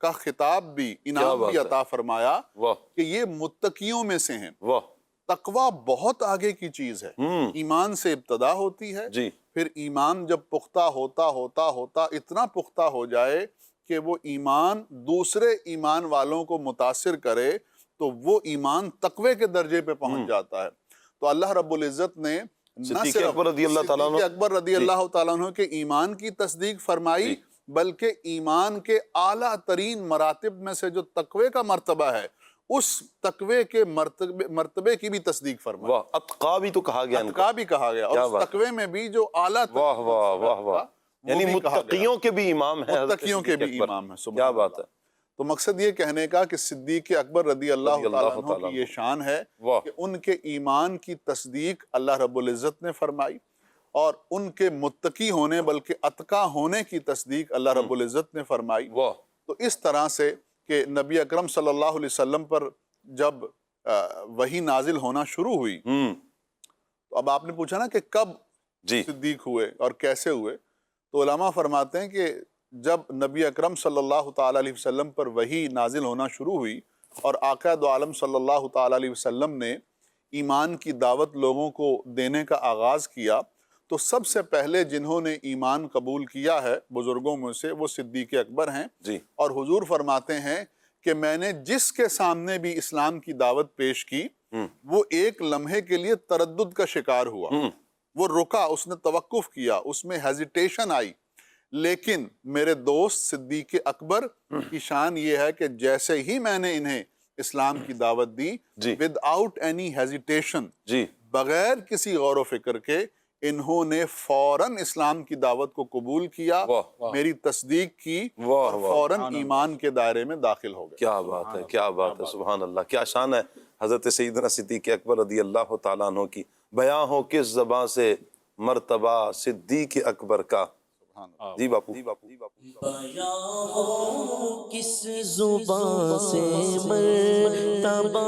کا خطاب بھی، انعام بھی عطا فرمایا واہ کہ یہ متقیوں میں سے ہیں۔ واہ، تقوی بہت آگے کی چیز ہے، ایمان سے ابتدا ہوتی ہے، جی، پھر ایمان جب پختہ ہوتا ہوتا ہوتا اتنا پختہ ہو جائے کہ وہ ایمان دوسرے ایمان والوں کو متاثر کرے تو وہ ایمان تقوی کے درجے پہ پہنچ جاتا ہے۔ تو اللہ رب العزت نے نہ صدیق صرف اکبر رضی اللہ تعالیٰ عنہ، صدیق اکبر رضی اللہ تعالیٰ عنہ کے ایمان کی تصدیق فرمائی، بلکہ ایمان کے اعلیٰ ترین مراتب میں سے جو تقوی کا مرتبہ ہے، اس تقوی کے مرتبے کی بھی تصدیق فرمائی۔ واہ، اتقا بھی تو کہا گیا ان کو، اتقا بھی کہا گیا، اور اس تقوی میں بھی جو اعلیٰ واہ واہ واہ واہ، یعنی متقیوں کے بھی امام ہیں، متقیوں کے بھی امام ہیں۔ کیا بات ہے، تو مقصد یہ کہنے کا کہ صدیق اکبر رضی اللہ تعالیٰ عنہ کی یہ شان ہے کہ ان کے ایمان کی تصدیق اللہ رب العزت نے فرمائی، اور ان کے متقی ہونے بلکہ اتقا ہونے کی تصدیق اللہ رب العزت نے فرمائی۔ تو اس طرح سے کہ نبی اکرم صلی اللہ علیہ وسلم پر جب وحی نازل ہونا شروع ہوئی، تو اب آپ نے پوچھا نا کہ کب صدیق ہوئے اور کیسے ہوئے، تو علماء فرماتے ہیں کہ جب نبی اکرم صلی اللہ تعالیٰ علیہ وسلم پر وحی نازل ہونا شروع ہوئی اور آقا دو عالم صلی اللہ تعالیٰ علیہ وسلم نے ایمان کی دعوت لوگوں کو دینے کا آغاز کیا، تو سب سے پہلے جنہوں نے ایمان قبول کیا ہے بزرگوں میں سے وہ صدیق اکبر ہیں۔ اور حضور فرماتے ہیں کہ میں نے جس کے سامنے بھی اسلام کی دعوت پیش کی وہ ایک لمحے کے لیے تردد کا شکار ہوا، وہ رکا، اس نے توقف کیا، اس میں ہیزیٹیشن آئی، لیکن میرے دوست صدیق اکبر کی شان یہ ہے کہ جیسے ہی میں نے انہیں اسلام کی دعوت the with out any hesitation, بغیر کسی غور و فکر کے انہوں نے فوراً اسلام کی دعوت کو قبول کیا، میری تصدیق کی اور فوراً ایمان کے دائرے میں داخل ہو گئے۔ کیا بات ہے، کیا بات ہے، سبحان اللہ، کیا شان ہے حضرت سیدنا صدیق اکبر رضی اللہ تعالیٰ عنہ کی۔ بیاں ہو کس زبان سے مرتبہ صدیق اکبر کا۔ جی باپو۔ بیاں ہو کس زبان سے مرتبہ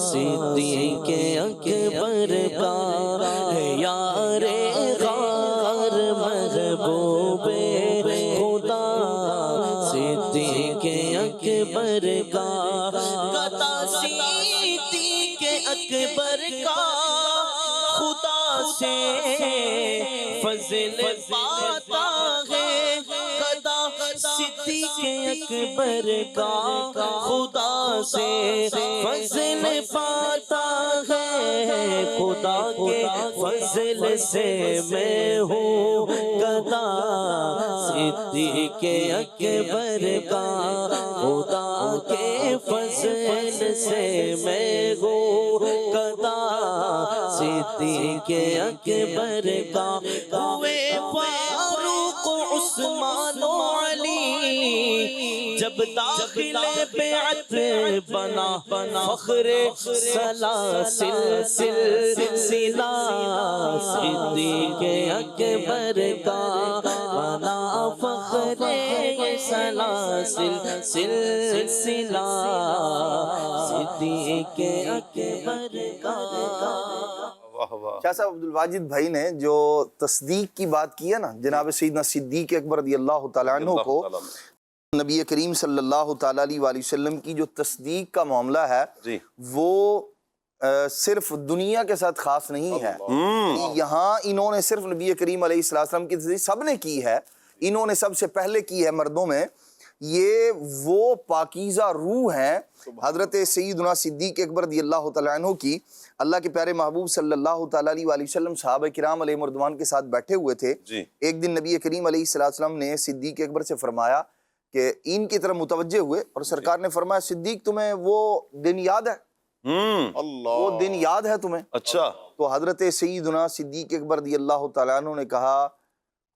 صدیق اکبر کا، ہے یار غار محبوب خدا صدیق اکبر کا، گدا صدیق اکبر کا، خدا سے فضل پاتا ہے، گدا صدیق اکبر کا، خدا سے فضل پاتا ہے، خدا کے فضل سے میں ہوں گدا صدیق اکبر کا، خدا کے فضل سے میں ہوں گدا صدیق اکبر کا، ہوئے فاروق عثمان و علی جب داخل بیعت بنا، فخر سلاسل سلسلہ صدیق اکبر کا بنا، فخر سلاسل سلسلہ صدیق اکبر کا۔ شاہ صاحب عبدالواجد بھائی نے جو تصدیق کی بات کی ہے نا جناب سیدنا صدیق اکبر رضی اللہ تعالیٰ عنہ کو، نبی کریم صلی اللہ تعالیٰ علیہ وآلہ وسلم کی جو تصدیق کا معاملہ ہے وہ صرف دنیا کے ساتھ خاص نہیں ہے، یہاں انہوں نے صرف نبی کریم علیہ السلام کی تصدیق سب نے کی ہے، انہوں نے سب سے پہلے کی ہے مردوں میں۔ یہ وہ پاکیزہ روح ہیں حضرت سیدنا صدیق اکبر رضی اللہ تعالیٰ عنہ کی۔ اللہ کے پیارے محبوب صلی اللہ تعالیٰ علیہ وآلہ وسلم صحابہ کرام علیہ رضوان کے ساتھ بیٹھے ہوئے تھے۔ ایک دن نبی کریم علیہ السلام نے صدیق اکبر سے فرمایا کہ ان کی طرف متوجہ ہوئے اور سرکار نے فرمایا صدیق تمہیں وہ دن یاد ہے؟ وہ دن یاد ہے تمہیں؟ اچھا۔ تو حضرت سیدنا صدیق اکبر رضی اللہ تعالیٰ عنہ نے کہا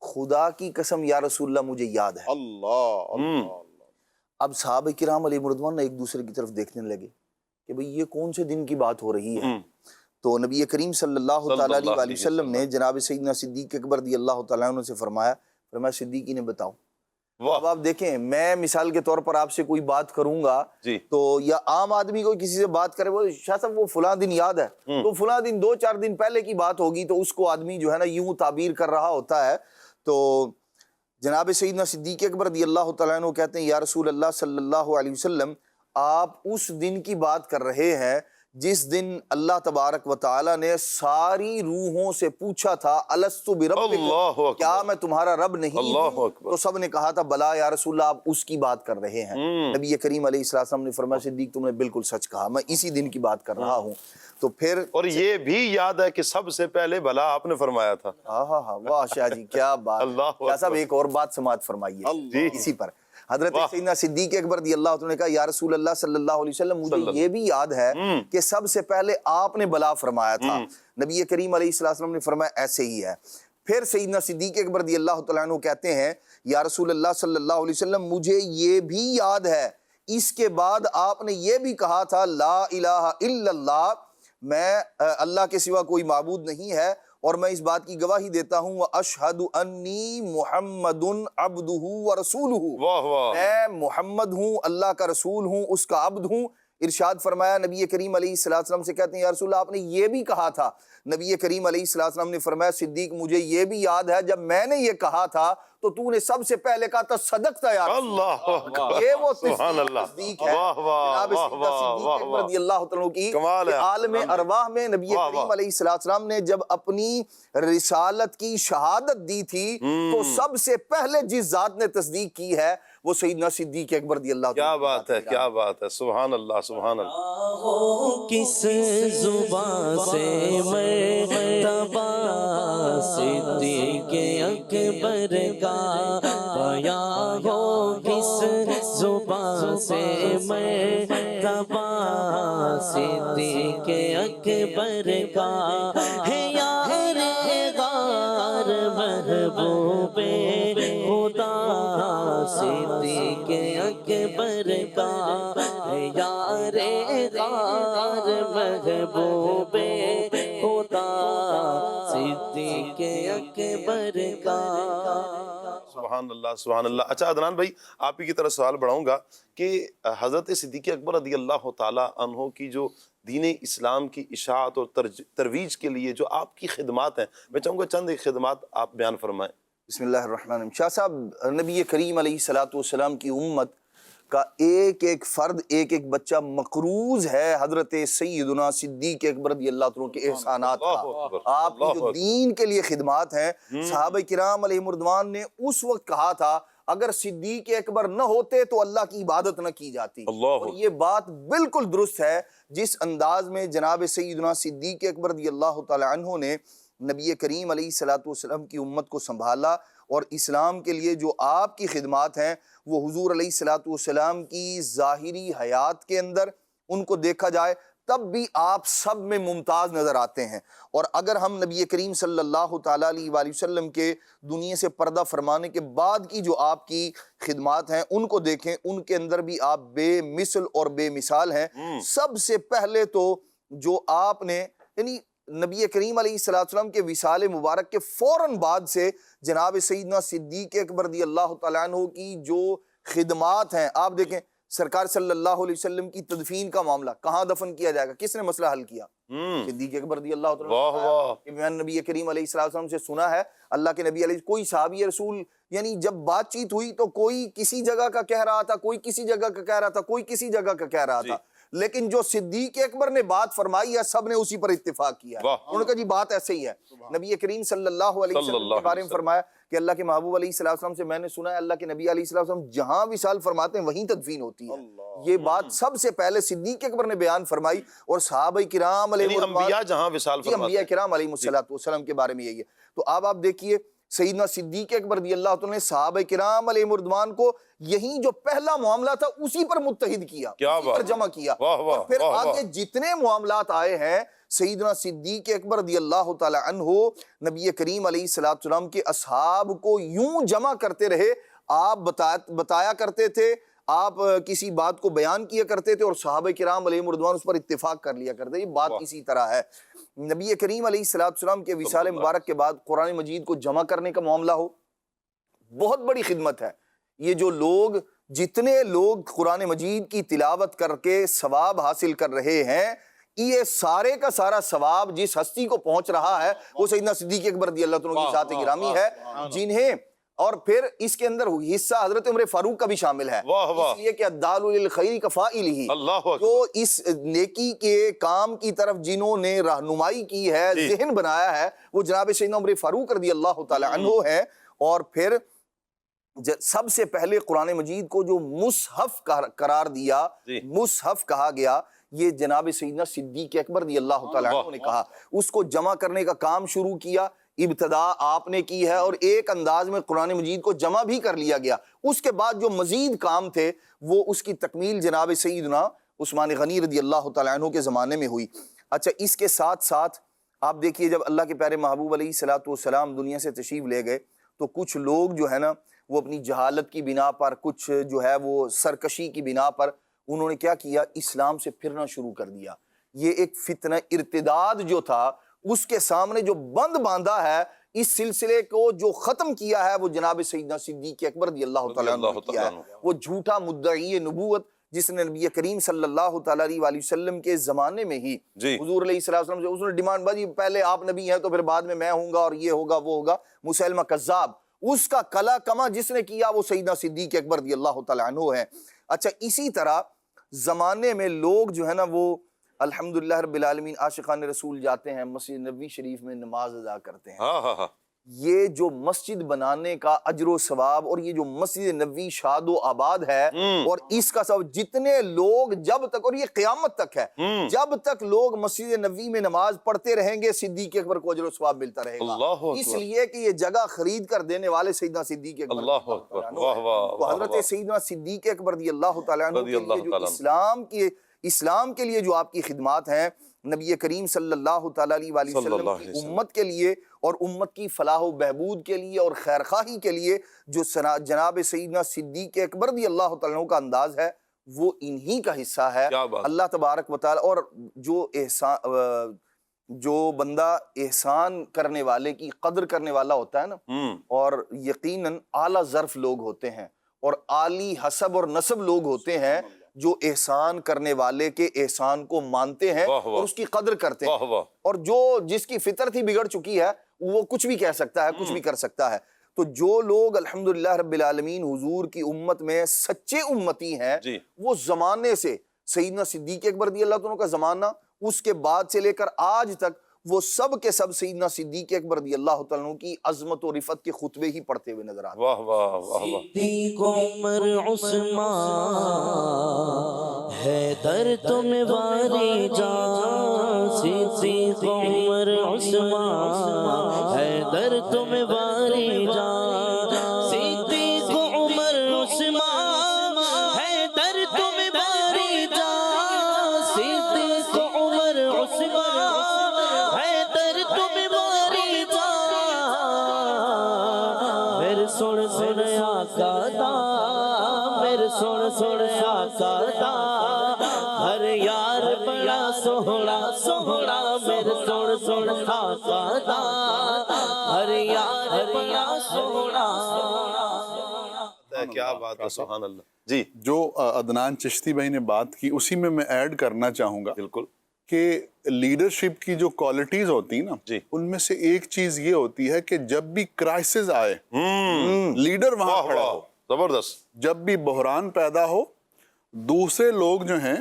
خدا کی قسم یا رسول اللہ مجھے یاد ہے۔ اب صحابہ کرام علیہ رضوان ایک دوسرے کی طرف دیکھنے لگے کہ بھئی یہ کون سے دن کی بات ہو رہی ہے؟ تو نبی کریم صلی اللہ تعالیٰ علیہ وسلم نے جناب سیدنا صدیق اکبر رضی اللہ تعالیٰ عنہ سے فرمایا صدیقی نے بتاؤ۔ اب آپ دیکھیں میں مثال کے طور پر آپ سے کوئی بات کروں گا تو یا عام آدمی کوئی کسی سے بات کرے وہ شاہ صاحب وہ فلاں دن یاد ہے، تو فلاں دن 2-4 دن پہلے کی بات ہوگی تو اس کو آدمی جو ہے نا یوں تعبیر کر رہا ہوتا ہے۔ تو جناب سیدنا صدیق اکبر رضی اللہ تعالیٰ عنہ کہتے ہیں یا رسول اللہ صلی اللہ علیہ وسلم آپ اس دن کی بات کر رہے ہیں جس دن اللہ تبارک و تعالیٰ نے ساری روحوں سے پوچھا تھا الستو بربکم، کیا میں تمہارا رب نہیں ہوں؟ تو سب نے کہا تھا بلا یا رسول اللہ آپ اس کی بات کر رہے ہیں۔ نبی کریم علیہ السلام نے فرمایا صدیق تم نے بالکل سچ کہا، میں اسی دن کی بات کر رہا ہوں۔ تو پھر اور یہ بھی یاد ہے کہ سب سے پہلے بلا آپ نے فرمایا تھا۔ ہاں واہ شاہ جی کیا بات۔ شاہ صاحب ایک اور بات سماعت فرمائیے اسی پر۔ حضرت سیدنا صدیق اکبر رضی اللہ عنہ نے کہا یا رسول اللہ صلی اللہ علیہ وسلم مجھے یہ بھی یاد ہے کہ سب سے پہلے آپ نے بلا فرمایا تھا۔ نبی کریم علیہ السلام نے فرمایا ایسے ہی ہے۔ پھر سیدنا صدیق اکبر رضی اللہ تعالیٰ عنہ کہتے ہیں یا رسول اللہ صلی اللہ علیہ وسلم مجھے یہ بھی یاد ہے اس کے بعد آپ نے یہ بھی کہا تھا لا الہ الا اللہ، میں اللہ کے سوا کوئی معبود نہیں ہے اور میں اس بات کی گواہی دیتا ہوں وَأَشْهَدُ أَنِّي مُحَمَّدٌ عَبْدُهُ وَرَسُولُهُ، میں محمد ہوں اللہ کا رسول ہوں اس کا عبد ہوں۔ ارشاد فرمایا نبی کریم علیہ السلام سے کہتے ہیں یا رسول اللہ آپ نے یہ بھی کہا تھا۔ نبی کریم علیہ السلام نے فرمایا صدیق مجھے یہ بھی یاد ہے جب میں نے یہ کہا تھا تو تو نے سب سے پہلے کہا تھا صدقتا یا رسول اللہ۔ یہ وہ تصدیق ہے جناب سیدنا صدیق اکبر رضی اللہ عنہ کی عالم ارواح میں نبی کریم علیہ السلام نے جب اپنی رسالت کی شہادت دی تھی تو سب سے پہلے جس ذات نے تصدیق کی ہے وہ سیدنا صدیق اکبر رضی اللہ کیا بات ہے، کیا بات ہے، سبحان اللہ سبحان اللہ۔ کس زبان سے مرتبہ صدیق اکبر کا بیان ہو، کس زبان سے مرتبہ صدیق اکبر کا ہے یار غار محبوب خدا صدیق اکبر کا ہے یار غار محبوب خدا صدیق اکبر کا۔ سبحان اللہ سبحان اللہ۔ اچھا عدنان بھائی، آپ ہی کی طرف سوال بڑھاؤں گا کہ حضرت صدیق اکبر رضی اللہ تعالیٰ عنہ کی جو دین اسلام کی اشاعت اور ترویج کے لیے جو آپ کی خدمات ہیں، میں چاہوں گا چند ایک خدمات آپ بیان فرمائیں۔ بسم اللہ الرحمن الرحیم۔ شاہ صاحب، نبی کریم علیہ الصلوۃ والسلام کی امت کا ایک ایک فرد، ایک ایک بچہ مقروض ہے حضرت سیدنا صدیق اکبر رضی اللہ عنہ کے احسانات کا۔ آپ کی جو دین کے لیے خدمات ہیں، صحابہ کرام علیہم رضوان نے اس وقت کہا تھا اگر صدیق اکبر نہ ہوتے تو اللہ کی عبادت نہ کی جاتی، اور یہ بات بالکل درست ہے۔ جس انداز میں جناب سیدنا صدیق اکبر رضی اللہ تعالی عنہ نے نبی کریم علیہ الصلوۃ والسلام کی امت کو سنبھالا، اور اسلام کے لیے جو آپ کی خدمات ہیں وہ حضور علیہ الصلوۃ والسلام کی ظاہری حیات کے اندر ان کو دیکھا جائے تب بھی آپ سب میں ممتاز نظر آتے ہیں۔ اور اگر ہم نبی کریم صلی اللہ تعالیٰ علیہ وآلہ وسلم کے دنیا سے پردہ فرمانے کے بعد کی جو آپ کی خدمات ہیں ان کو دیکھیں، ان کے اندر بھی آپ بے مثل اور بے مثال ہیں۔ سب سے پہلے تو جو آپ نے یعنی نبی کریم علیہ السلام کے وصال مبارک کے فوراً بعد سے جناب سیدنا صدیق اکبر رضی اللہ تعالیٰ عنہ کی جو خدمات ہیں، آپ دیکھیں سرکار صلی اللہ علیہ وسلم کی تدفین کا معاملہ، کہاں دفن کیا جائے گا، کس نے مسئلہ حل کیا؟ صدیق اکبر رضی اللہ تعالیٰ عنہ۔ میں نے نبی کریم علیہ السلام سے سنا ہے، اللہ کے نبی علیہ کوئی صحابی رسول یعنی جب بات چیت ہوئی تو کوئی کسی جگہ کا کہہ رہا تھا، کوئی کسی جگہ کا کہہ رہا تھا، کوئی کسی جگہ کا کہہ رہا تھا، لیکن جو صدیق اکبر نے بات فرمائی ہے سب نے اسی پر اتفاق کیا ہے۔ انہوں نے کہا جی بات ایسے ہی ہے۔ نبی کریم صلی اللہ علیہ وسلم کے بارے میں فرمایا کہ اللہ کے محبوب علیہ السلام سے میں نے سنا ہے اللہ کے نبی علیہ السلام جہاں وصال فرماتے ہیں وہیں تدفین ہوتی ہے۔ یہ بات سب سے پہلے صدیق اکبر نے بیان فرمائی، اور صحابہ کرام علیہ انبیاء جہاں وصال فرماتے ہیں، انبیاء کرام علیہ السلام کے بارے میں یہی ہے۔ تو اب آپ دیکھیے سیدنا صدیق اکبر رضی اللہ عنہ نے صحابہ کرام علیہ رضوان کو یہی جو پہلا معاملہ تھا اسی پر متحد کیا، اسی پر جمع کیا، اور پھر آگے جتنے معاملات آئے ہیں سیدنا صدیق اکبر رضی اللہ تعالی عنہ نبی کریم علیہ السلام کے اصحاب کو یوں جمع کرتے رہے۔ آپ بتایا کرتے تھے، آپ کسی بات کو بیان کیا کرتے تھے، اور صحابہ کرام علیہ رضوان اس پر اتفاق کر لیا کرتے۔ یہ بات اسی طرح ہے۔ نبی کریم علیہ السلام کے وصال مبارک کے بعد قرآن مجید کو جمع کرنے کا معاملہ ہو، بہت بڑی خدمت ہے۔ یہ جو لوگ جتنے لوگ قرآن مجید کی تلاوت کر کے ثواب حاصل کر رہے ہیں، یہ سارے کا سارا ثواب جس ہستی کو پہنچ رہا ہے وہ سیدنا صدیق اکبر رضی اللہ عنہ کی ذات گرامی ہے، جنہیں اور پھر اس کے اندر حصہ حضرت عمر فاروق کا بھی شامل ہے، اس لیے کہ الدال للخیر کفائلہ، جو اس نیکی کے کام کی طرف جنہوں نے رہنمائی کی ہے، ذہن بنایا ہے، وہ جناب سیدنا عمر فاروق رضی اللہ تعالی عنہ ہے۔ اور پھر سب سے پہلے قرآن مجید کو جو مصحف قرار دیا، مصحف کہا گیا، یہ جناب سیدنا صدیق اکبر رضی اللہ تعالی عنہ نے کہا۔ اس کو جمع کرنے کا کام شروع کیا، ابتدا آپ نے کی ہے، اور ایک انداز میں قرآن مجید کو جمع بھی کر لیا گیا۔ اس کے بعد جو مزید کام تھے وہ اس کی تکمیل جناب سیدنا عثمان غنی رضی اللہ تعالیٰ عنہ کے زمانے میں ہوئی۔ اچھا، اس کے ساتھ ساتھ آپ دیکھیے جب اللہ کے پیارے محبوب علیہ الصلوۃ والسلام دنیا سے تشریف لے گئے تو کچھ لوگ جو ہے نا وہ اپنی جہالت کی بنا پر، کچھ جو ہے وہ سرکشی کی بنا پر انہوں نے کیا کیا، اسلام سے پھرنا شروع کر دیا۔ یہ ایک فتنہ ارتداد جو تھا اس کے سامنے جو بند باندھا ہے، اس سلسلے کو جو ختم کیا ہے وہ جناب سیدنا صدیق اکبر رضی اللہ تعالیٰ عنہ نے کیا ہے۔ وہ جھوٹا مدعی نبوت جس نے نبی کریم صلی اللہ تعالیٰ علیہ وآلہ وسلم کے زمانے میں ہی حضور علیہ السلام سے اس نے ڈیمانڈ بھائی پہلے آپ نبی ہیں تو پھر بعد میں ہوں گا اور یہ ہوگا وہ ہوگا، مسیلمہ کذاب، اس کا کلا کما جس نے کیا وہ سیدنا صدیق اکبر رضی اللہ تعالیٰ عنہ ہے۔ اچھا، اسی طرح زمانے میں لوگ جو ہے نا وہ الحمدللہ رب العالمین عاشقان رسول جاتے ہیں، مسجد نبوی شریف میں نماز ادا کرتے ہیں، یہ جو مسجد بنانے کا اجر و ثواب اور یہ جو مسجد نبوی شاد و آباد ہے اور اس کا سب جتنے لوگ جب تک، اور یہ قیامت تک ہے، جب تک لوگ مسجد نبوی میں نماز پڑھتے رہیں گے صدیق اکبر کو اجر و ثواب ملتا رہے گا، اس لیے کہ یہ جگہ خرید کر دینے والے سیدنا صدیق اکبر، اللہ اکبر، واہ واہ، تو حضرت سیدنا صدیق اکبر رضی اللہ تعالیٰ عنہ کے لیے جو اسلام کے لیے جو آپ کی خدمات ہیں، نبی کریم صلی اللہ تعالیٰ علیہ وآلہ وسلم کی امت کے لیے اور امت کی فلاح و بہبود کے لیے اور خیرخواہی کے لیے جو جناب سیدنا صدیق اکبر رضی اللہ تعالیٰ عنہ کا انداز ہے، وہ انہی کا حصہ ہے۔ اللہ تبارک و تعالیٰ، اور جو بندہ احسان کرنے والے کی قدر کرنے والا ہوتا ہے نا، اور یقیناً اعلیٰ ظرف لوگ ہوتے ہیں اور عالی حسب اور نسب لوگ ہوتے ہیں جو احسان کرنے والے کے احسان کو مانتے ہیں اور اس کی قدر کرتے ہیں، اور جس کی فطرت ہی بگڑ چکی ہے وہ کچھ بھی کہہ سکتا ہے، کچھ بھی کر سکتا ہے۔ تو جو لوگ الحمدللہ رب العالمین حضور کی امت میں سچے امتی ہیں، وہ زمانے سے سیدنا صدیق اکبر رضی اللہ عنہ کا زمانہ، اس کے بعد سے لے کر آج تک، وہ سب کے سب سیدنا صدیق اکبر رضی اللہ تعالیٰ عنہ کی عظمت و رفعت کے خطبے ہی پڑھتے ہوئے نظر آتے ہیں۔ واہ واہ واہ واہ، صدیق عمر عثمان حیدر تم باری جان، صدیق عمر عثمان حیدر تم باری جان، صدیق عمر عثمان حیدر تم باری جان، صدیق عمر عثمان حیدر تم باری جان، میرے سن سن آقا دا، میرے سن سن آقا دا، ہر یار بڑا سوہنا سوہنا، میرے سن سن آقا دا، ہر یار بڑا سوہنا۔ کیا بات ہے، سبحان اللہ۔ جی، جو عدنان چشتی بھائی نے بات کی اسی میں ایڈ کرنا چاہوں گا بالکل، کہ لیڈرشپ کی جو کوالٹیز ہوتی نا، ان میں سے ایک چیز یہ ہوتی ہے کہ جب بھی کرائسس آئے لیڈر وہاں کھڑا ہو، زبردست، جب بھی بحران پیدا ہو، دوسرے لوگ جو ہیں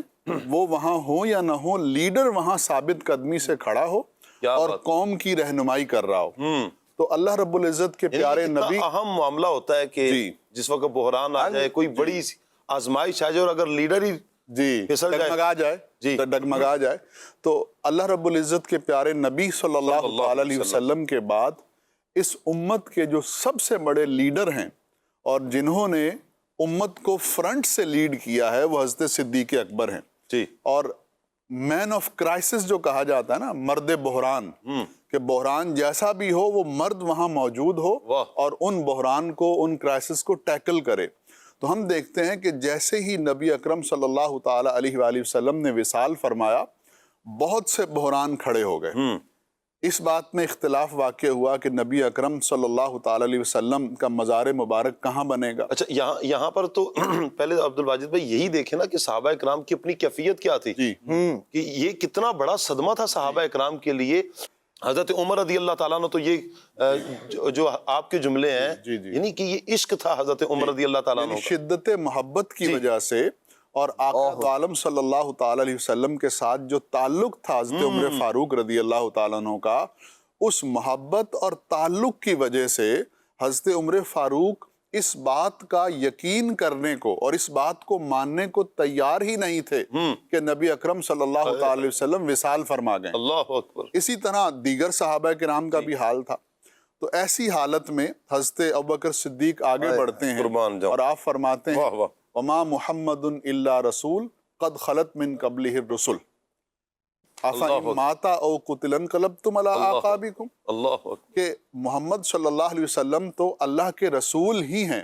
وہ وہاں ہوں یا نہ ہوں، لیڈر وہاں ثابت قدمی سے کھڑا ہو اور قوم کی رہنمائی کر رہا ہو۔ تو اللہ رب العزت کے پیارے نبی، اہم معاملہ ہوتا ہے کہ جس وقت بحران آ جائے، کوئی بڑی آزمائش آ جائے، اور اگر لیڈر ہی ڈگمگا جائے، تو اللہ رب العزت کے پیارے نبی صلی اللہ علیہ وسلم کے بعد اس امت کے جو سب سے بڑے لیڈر ہیں اور جنہوں نے امت کو فرنٹ سے لیڈ کیا ہے، وہ حضرت صدیق اکبر ہیں۔ اور مین آف کرائسس جو کہا جاتا ہے نا، مرد بحران، کہ بحران جیسا بھی ہو وہ مرد وہاں موجود ہو اور ان بحران کو، ان کرائسس کو ٹیکل کرے۔ تو ہم دیکھتے ہیں کہ جیسے ہی نبی اکرم صلی اللہ تعالی علیہ وآلہ وسلم نے وصال فرمایا، بہت سے بحران کھڑے ہو گئے۔ اس بات میں اختلاف واقع ہوا کہ نبی اکرم صلی اللہ تعالی علیہ وسلم کا مزار مبارک کہاں بنے گا۔ اچھا، یہاں پر تو پہلے عبدالواجد بھائی یہی دیکھیں نا کہ صحابہ اکرام کی اپنی کیفیت کیا تھی، کہ یہ کتنا بڑا صدمہ تھا صحابہ اکرام کے لیے۔ حضرت عمر رضی اللہ تعالیٰ نے تو یہ جو آپ کے جملے ہیں، یعنی کہ یہ عشق تھا حضرت عمر رضی اللہ تعالیٰ نے، شدت محبت کی وجہ سے، اور آقا عالم صلی اللہ تعالی علیہ وسلم کے ساتھ جو تعلق تھا حضرت عمر فاروق رضی اللہ تعالیٰ عنہ کا، اس محبت اور تعلق کی وجہ سے حضرت عمر فاروق اس بات کا یقین کرنے کو اور اس بات کو ماننے کو تیار ہی نہیں تھے کہ نبی اکرم صلی اللہ تعالی علیہ وسلم وصال فرما گئے۔ اللہ اکبر۔ اسی طرح دیگر صحابہ کرام کا بھی حال تھا۔ تو ایسی حالت میں حضرت ابوبکر صدیق آگے بڑھتے ہیں اور آپ فرماتے ہیں، وما محمد الا رسول قد خلت من قبلہ الرسل افإن مات او قتل انقلبتم علی اعقابکم، کہ محمد صلی اللہ علیہ وسلم تو اللہ کے رسول ہی ہیں،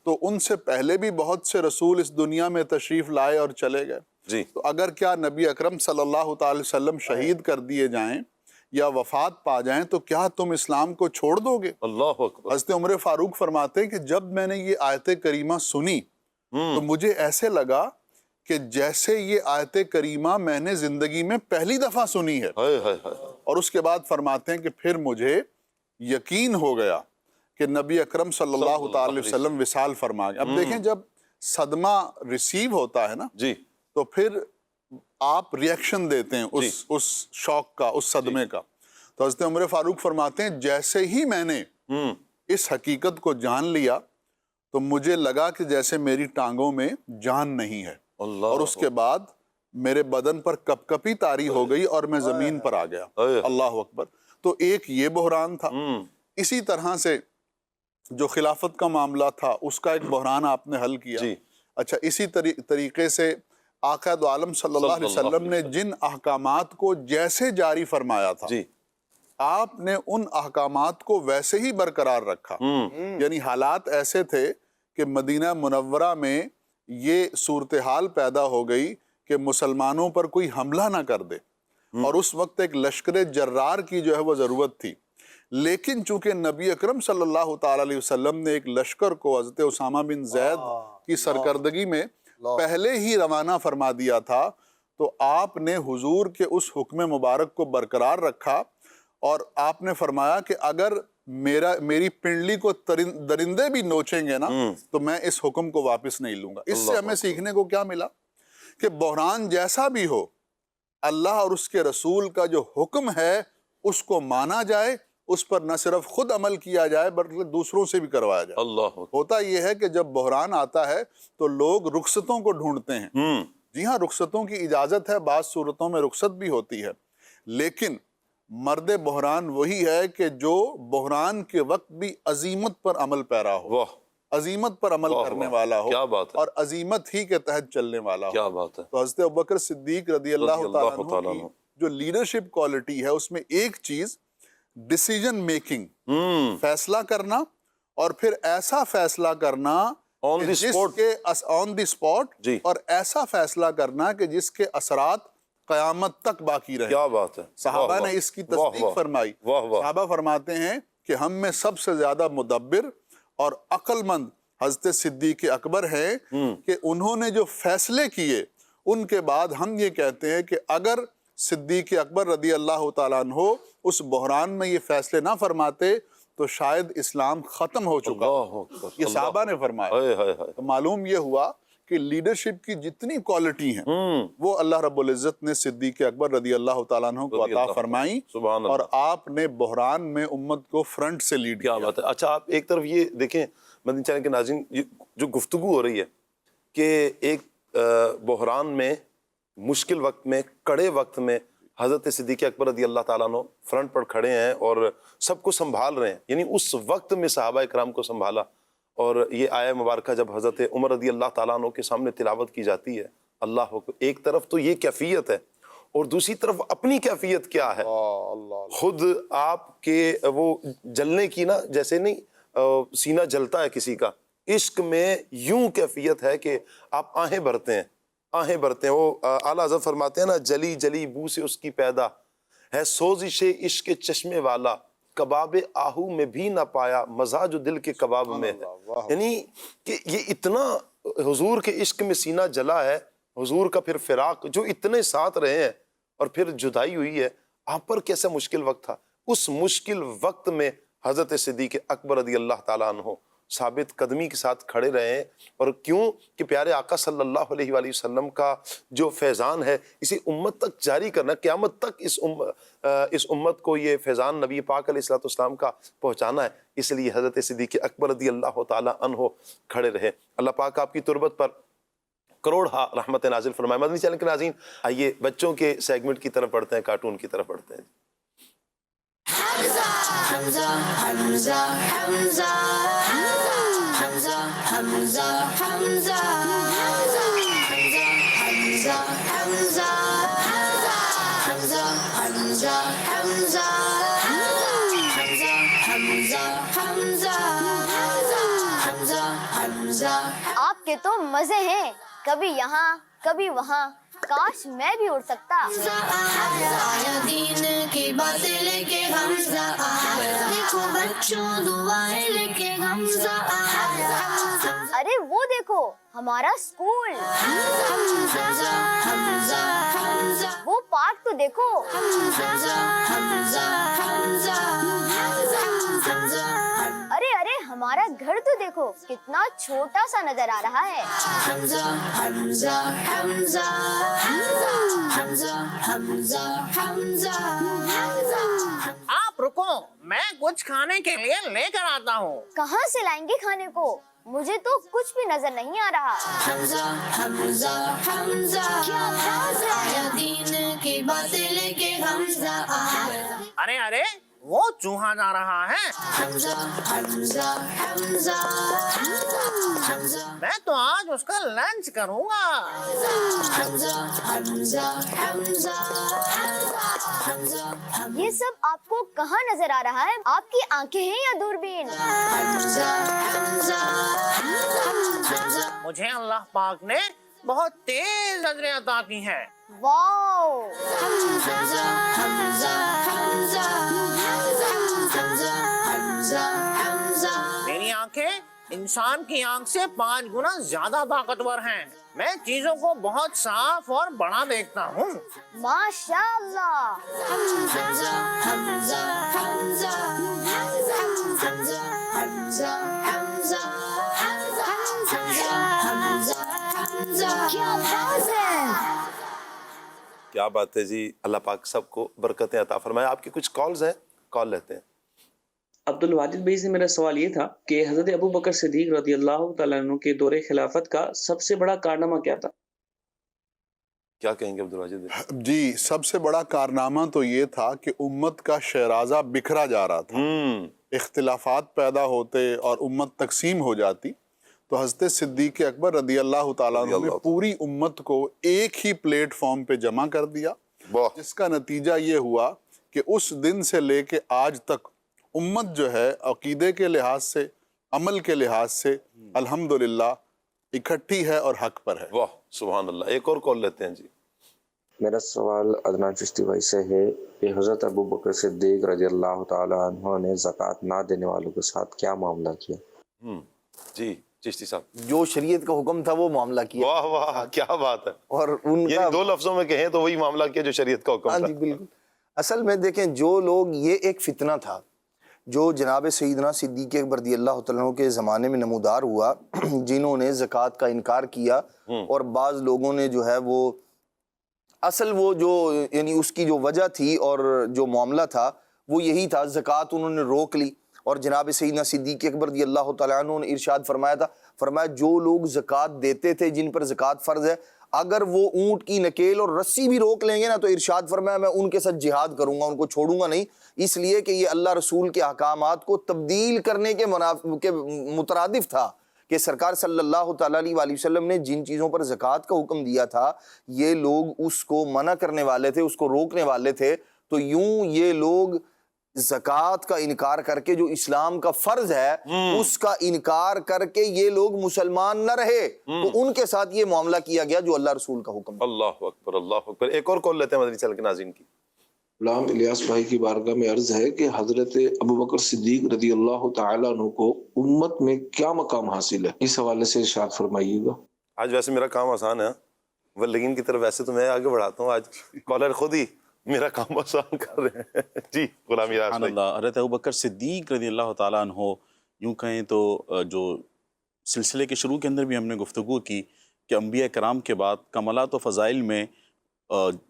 تو ان سے پہلے بھی بہت سے رسول اس دنیا میں تشریف لائے اور چلے گئے، تو اگر کیا نبی اکرم صلی اللہ تعالی وسلم شہید کر دیے جائیں یا وفات پا جائیں تو کیا تم اسلام کو چھوڑ دو گے؟ اللہ اکبر۔ حضرت عمر فاروق فرماتے ہیں کہ جب میں نے یہ آیت کریمہ سنی تو مجھے ایسے لگا کہ جیسے یہ آیت کریمہ میں نے زندگی میں پہلی دفعہ سنی ہے، اور اس کے بعد فرماتے ہیں کہ پھر مجھے یقین ہو گیا کہ نبی اکرم صلی اللہ تعالی علیہ وسلم وصال فرما گئے۔ اب دیکھیں، جب صدمہ ریسیو ہوتا ہے نا، تو پھر آپ ریاکشن دیتے ہیں اس شوق کا، اس صدمے کا۔ تو حضرت عمر فاروق فرماتے ہیں جیسے ہی میں نے اس حقیقت کو جان لیا تو مجھے لگا کہ جیسے میری ٹانگوں میں جان نہیں ہے، اور اس کے بعد میرے بدن پر کپ کپی طاری ہو گئی اور میں زمین پر آ گیا۔ اللہ اکبر۔ تو ایک یہ بحران تھا۔ اسی طرح سے جو خلافت کا معاملہ تھا اس کا ایک بحران آپ نے حل کیا۔ اچھا، اسی طریقے سے آقا دو عالم صلی اللہ علیہ وسلم نے جن احکامات کو جیسے جاری فرمایا تھا آپ نے ان احکامات کو ویسے ہی برقرار رکھا۔ یعنی حالات ایسے تھے کہ مدینہ منورہ میں یہ صورتحال پیدا ہو گئی کہ مسلمانوں پر کوئی حملہ نہ کر دے، اور اس وقت ایک لشکر جرار کی جو ہے وہ ضرورت تھی، لیکن چونکہ نبی اکرم صلی اللہ تعالی علیہ وسلم نے ایک لشکر کو حضرت اسامہ بن زید کی سرکردگی میں پہلے ہی روانہ فرما دیا تھا، تو آپ نے حضور کے اس حکم مبارک کو برقرار رکھا، اور آپ نے فرمایا کہ اگر میری پنڈلی کو درندے بھی نوچیں گے نا تو میں اس حکم کو واپس نہیں لوں گا۔ اس سے ہمیں سیکھنے کو کیا ملا کہ بحران جیسا بھی ہو، اللہ اور اس کے رسول کا جو حکم ہے اس کو مانا جائے، اس پر نہ صرف خود عمل کیا جائے بلکہ دوسروں سے بھی کروایا جائے۔ ہوتا یہ ہے کہ جب بحران آتا ہے تو لوگ رخصتوں کو ڈھونڈتے ہیں۔ جی ہاں، رخصتوں کی اجازت ہے، بعض صورتوں میں رخصت بھی ہوتی ہے، لیکن مرد بحران وہی ہے کہ جو بحران کے وقت بھی عزیمت پر عمل پیرا ہو، عزیمت پر عمل کرنے والا ہو، اور عزیمت ہی کے تحت چلنے والا ہو۔ تو حضرت ابوبکر صدیق رضی اللہ تعالیٰ عنہ کی جو لیڈرشپ کوالٹی ہے اس میں ایک چیز ڈیسیجن میکنگ، فیصلہ کرنا، اور پھر ایسا فیصلہ کرنا آن دی اسپاٹ، اور ایسا فیصلہ کرنا کہ جس کے اثرات قیامت تک باقی رہے۔ کیا بات ہے! صحابہ نے اس کی تصدیق فرمائی۔ صحابہ فرماتے ہیں کہ ہم میں سب سے زیادہ مدبر اور عقل مند حضرت صدیق اکبر ہیں کہ انہوں نے جو فیصلے کیے ان کے بعد ہم یہ کہتے ہیں کہ اگر صدیق اکبر رضی اللہ تعالیٰ عنہ اس بحران میں یہ فیصلے نہ فرماتے تو شاید اسلام ختم ہو چکا۔ یہ صحابہ نے فرمایا۔ تو معلوم یہ ہوا کہ لیڈرشپ کی جتنی کوالٹی ہیں وہ اللہ رب العزت نے صدیق اکبر رضی اللہ تعالیٰ عنہ کو عطا فرمائی، اور آپ نے بحران میں امت کو فرنٹ سے لیڈ کیا۔ اچھا، آپ ایک طرف یہ دیکھیں مدنی چینل کے ناظرین، جو گفتگو ہو رہی ہے کہ ایک بحران میں، مشکل وقت میں، کڑے وقت میں حضرت صدیق اکبر رضی اللہ تعالیٰ عنہ فرنٹ پر کھڑے ہیں اور سب کو سنبھال رہے ہیں، یعنی اس وقت میں صحابہ اکرام کو سنبھالا۔ اور یہ آیہ مبارکہ جب حضرت عمر رضی اللہ تعالیٰ عنہ کے سامنے تلاوت کی جاتی ہے، اللہ اکبر، ایک طرف تو یہ کیفیت ہے اور دوسری طرف اپنی کیفیت کیا ہے، خود آپ کے وہ جلنے کی نا، جیسے نہیں سینہ جلتا ہے کسی کا، عشق میں یوں کیفیت ہے کہ آپ آہیں بھرتے ہیں، آہیں بھرتے ہیں۔ وہ اعلیٰ حضرت فرماتے ہیں نا، جلی جلی بو سے اس کی پیدا ہے سوزش عشق چشمے والا، کباب آہو میں بھی نہ پایا مزہ جو دل کے کباب میں ہے۔ یعنی کہ یہ اتنا حضور کے عشق میں سینہ جلا ہے، حضور کا پھر فراق، جو اتنے ساتھ رہے ہیں اور پھر جدائی ہوئی ہے، آپ پر کیسا مشکل وقت تھا۔ اس مشکل وقت میں حضرت صدیق اکبر رضی اللہ تعالیٰ عنہ ثابت قدمی کے ساتھ کھڑے رہے ہیں، اور کیوں کہ پیارے آقا صلی اللہ علیہ وآلہ وسلم کا جو فیضان ہے اسے امت تک جاری کرنا، قیامت تک اس امت کو یہ فیضان نبی پاک علیہ السلام کا پہنچانا ہے، اس لیے حضرت صدیق اکبر رضی اللہ تعالیٰ عنہ کھڑے رہے۔ اللہ پاک آپ کی تربت پر کروڑ رحمت نازل فرمائے۔ مدنی چینل کے ناظرین، آئیے بچوں کے سیگمنٹ کی طرف پڑھتے ہیں، کارٹون کی طرف پڑھتے ہیں۔ حمزہ حمزہ حمزہ حمزہ حمزہ حمزہ حمزہ حمزہ حمزہ حمزہ حمزہ حمزہ حمزہ حمزہ حمزہ۔ آپ کے تو مزے ہیں، کبھی یہاں کبھی وہاں، کاش میں بھی اڑ سکتا۔ آیا دین کی باتیں لے کے حمزہ آیا، دیکھو بچوں دعائیں لے کے حمزہ آیا۔ ارے وہ دیکھو ہمارا اسکول، حمزہ حمزہ حمزہ، وہ پارک تو دیکھو۔ حمزہ حمزہ حمزہ حمزہ، ارے ارے ہمارا گھر تو دیکھو کتنا چھوٹا سا نظر آ رہا ہے۔ حمزہ حمزہ حمزہ حمزہ حمزہ حمزہ حمزہ۔ آپ رکو، میں کچھ کھانے کے لیے لے کر آتا ہوں۔ کہاں سے لائیں گے کھانے کو؟ مجھے تو کچھ بھی نظر نہیں آ رہا۔ حمزہ حمزہ حمزہ کیا آیا دین کی باتیں لے کے حمزہ آیا۔ ارے ارے وہ چوہا جا رہا ہے۔ حمزہ حمزہ حمزہ حمزہ میں تو آج اس کا لنچ کروں گا۔ حمزہ حمزہ حمزہ حمزہ یہ سب آپ کو کہاں نظر آ رہا ہے؟ آپ کی آنکھیں ہیں یا دوربین؟ حمزہ حمزہ حمزہ مجھے اللہ پاک نے بہت تیز نظریں عطا کی ہیں۔ واو! حمزہ حمزہ حمزہ حمزہ حمزہ حمزہ میری آنکھیں انسان کی آنکھ سے 5 گنا زیادہ طاقتور ہیں۔ میں چیزوں کو بہت صاف اور بڑا دیکھتا ہوں۔ ماشاء اللہ! حمزہ حمزہ حمزہ حمزہ حمزہ حمزہ کیا بات ہے! کیا بات ہے جی، اللہ پاک سب کو برکتیں عطا فرمائے۔ آپ کی کچھ کالز ہیں، کال لیتے ہیں۔ عبد الواجد بھائی سے میرا سوال یہ تھا کہ حضرت ابو بکر صدیق رضی اللہ تعالیٰ عنہ کے دور خلافت کا سب سے بڑا کارنامہ کیا تھا؟ کیا کہیں گے عبد الواجد بھائی؟ جی، سب سے بڑا کارنامہ تو یہ تھا کہ امت کا شیرازہ بکھرا جا رہا تھا، اختلافات پیدا ہوتے اور امت تقسیم ہو جاتی، تو حضرت صدیق اکبر رضی اللہ تعالیٰ عنہ نے پوری امت کو ایک ہی پلیٹ فارم پہ جمع کر دیا، جس کا نتیجہ یہ ہوا کہ اس دن سے لے کے آج تک امت جو ہے عقیدے کے لحاظ سے، عمل کے لحاظ سے الحمدللہ اکٹھی ہے اور حق پر ہے۔ واہ سبحان اللہ۔ ایک اور کال لیتے ہیں جی۔ میرا سوال عدنان چشتی بھائی سے ہے کہ حضرت ابو بکر صدیق رضی اللہ تعالیٰ عنہ نے زکوٰۃ نہ دینے والوں کے ساتھ کیا معاملہ کیا؟ جی چشتی صاحب، جو شریعت کا حکم تھا وہ معاملہ کیا۔ واہ واہ کیا بات ہے۔ اور ان کا یعنی 2 لفظوں میں کہیں تو وہی معاملہ کیا جو شریعت کا حکم ہاں تھا۔ جی بالکل۔ اصل میں دیکھیں، جو لوگ، یہ ایک فتنہ تھا جو جناب سیدنا صدیق اکبر رضی اللہ تعالیٰ عنہ کے زمانے میں نمودار ہوا، جنہوں نے زکوٰۃ کا انکار کیا، اور بعض لوگوں نے جو ہے وہ اصل وہ جو یعنی اس کی جو وجہ تھی اور جو معاملہ تھا وہ یہی تھا، زکوٰۃ انہوں نے روک لی، اور جناب سیدنا صدیق اکبر رضی اللہ تعالیٰ عنہ نے ارشاد فرمایا تھا، فرمایا جو لوگ زکوٰۃ دیتے تھے، جن پر زکوٰۃ فرض ہے، اگر وہ اونٹ کی نکیل اور رسی بھی روک لیں گے نا تو ارشاد فرمایا میں ان کے ساتھ جہاد کروں گا، ان کو چھوڑوں گا نہیں، اس لیے کہ یہ اللہ رسول کے احکامات کو تبدیل کرنے کے مترادف تھا کہ سرکار صلی اللہ تعالیٰ علیہ وآلہ وسلم نے جن چیزوں پر زکوٰۃ کا حکم دیا تھا یہ لوگ اس کو منع کرنے والے تھے، اس کو روکنے والے تھے، تو یوں یہ لوگ زکوٰۃ کا انکار کر کے جو اسلام کا فرض ہے اس کا انکار کر کے یہ لوگ مسلمان نہ رہے، تو ان کے ساتھ یہ معاملہ کیا گیا جو اللہ رسول کا حکم ہے۔ اللہ اکبر اللہ اکبر۔ ایک اور کال لیتے ہیں مدنی چینل کے ناظرین کی۔ غلام الیاس بھائی کی بارگاہ میں عرض ہے کہ حضرت ابو بکر صدیق رضی اللہ تعالیٰ عنہ کو امت میں کیا مقام حاصل ہے، اس حوالے سے ارشاد فرمائیے گا۔ آج ویسے میرا کام آسان ہے، واللگین کی طرف ویسے تو میں آگے بڑھاتا ہوں، آج کالر خود ہی میرا کام آسان کر رہے ہیں۔ جی غلام الیاس سبحان بھائی۔ اللہ۔ حضرت ابو بکر صدیق رضی اللہ تعالیٰ عنہ، یوں کہیں تو جو سلسلے کے شروع کے اندر بھی ہم نے گفتگو کی کہ انبیاء کرام کے بعد کمالات و فضائل میں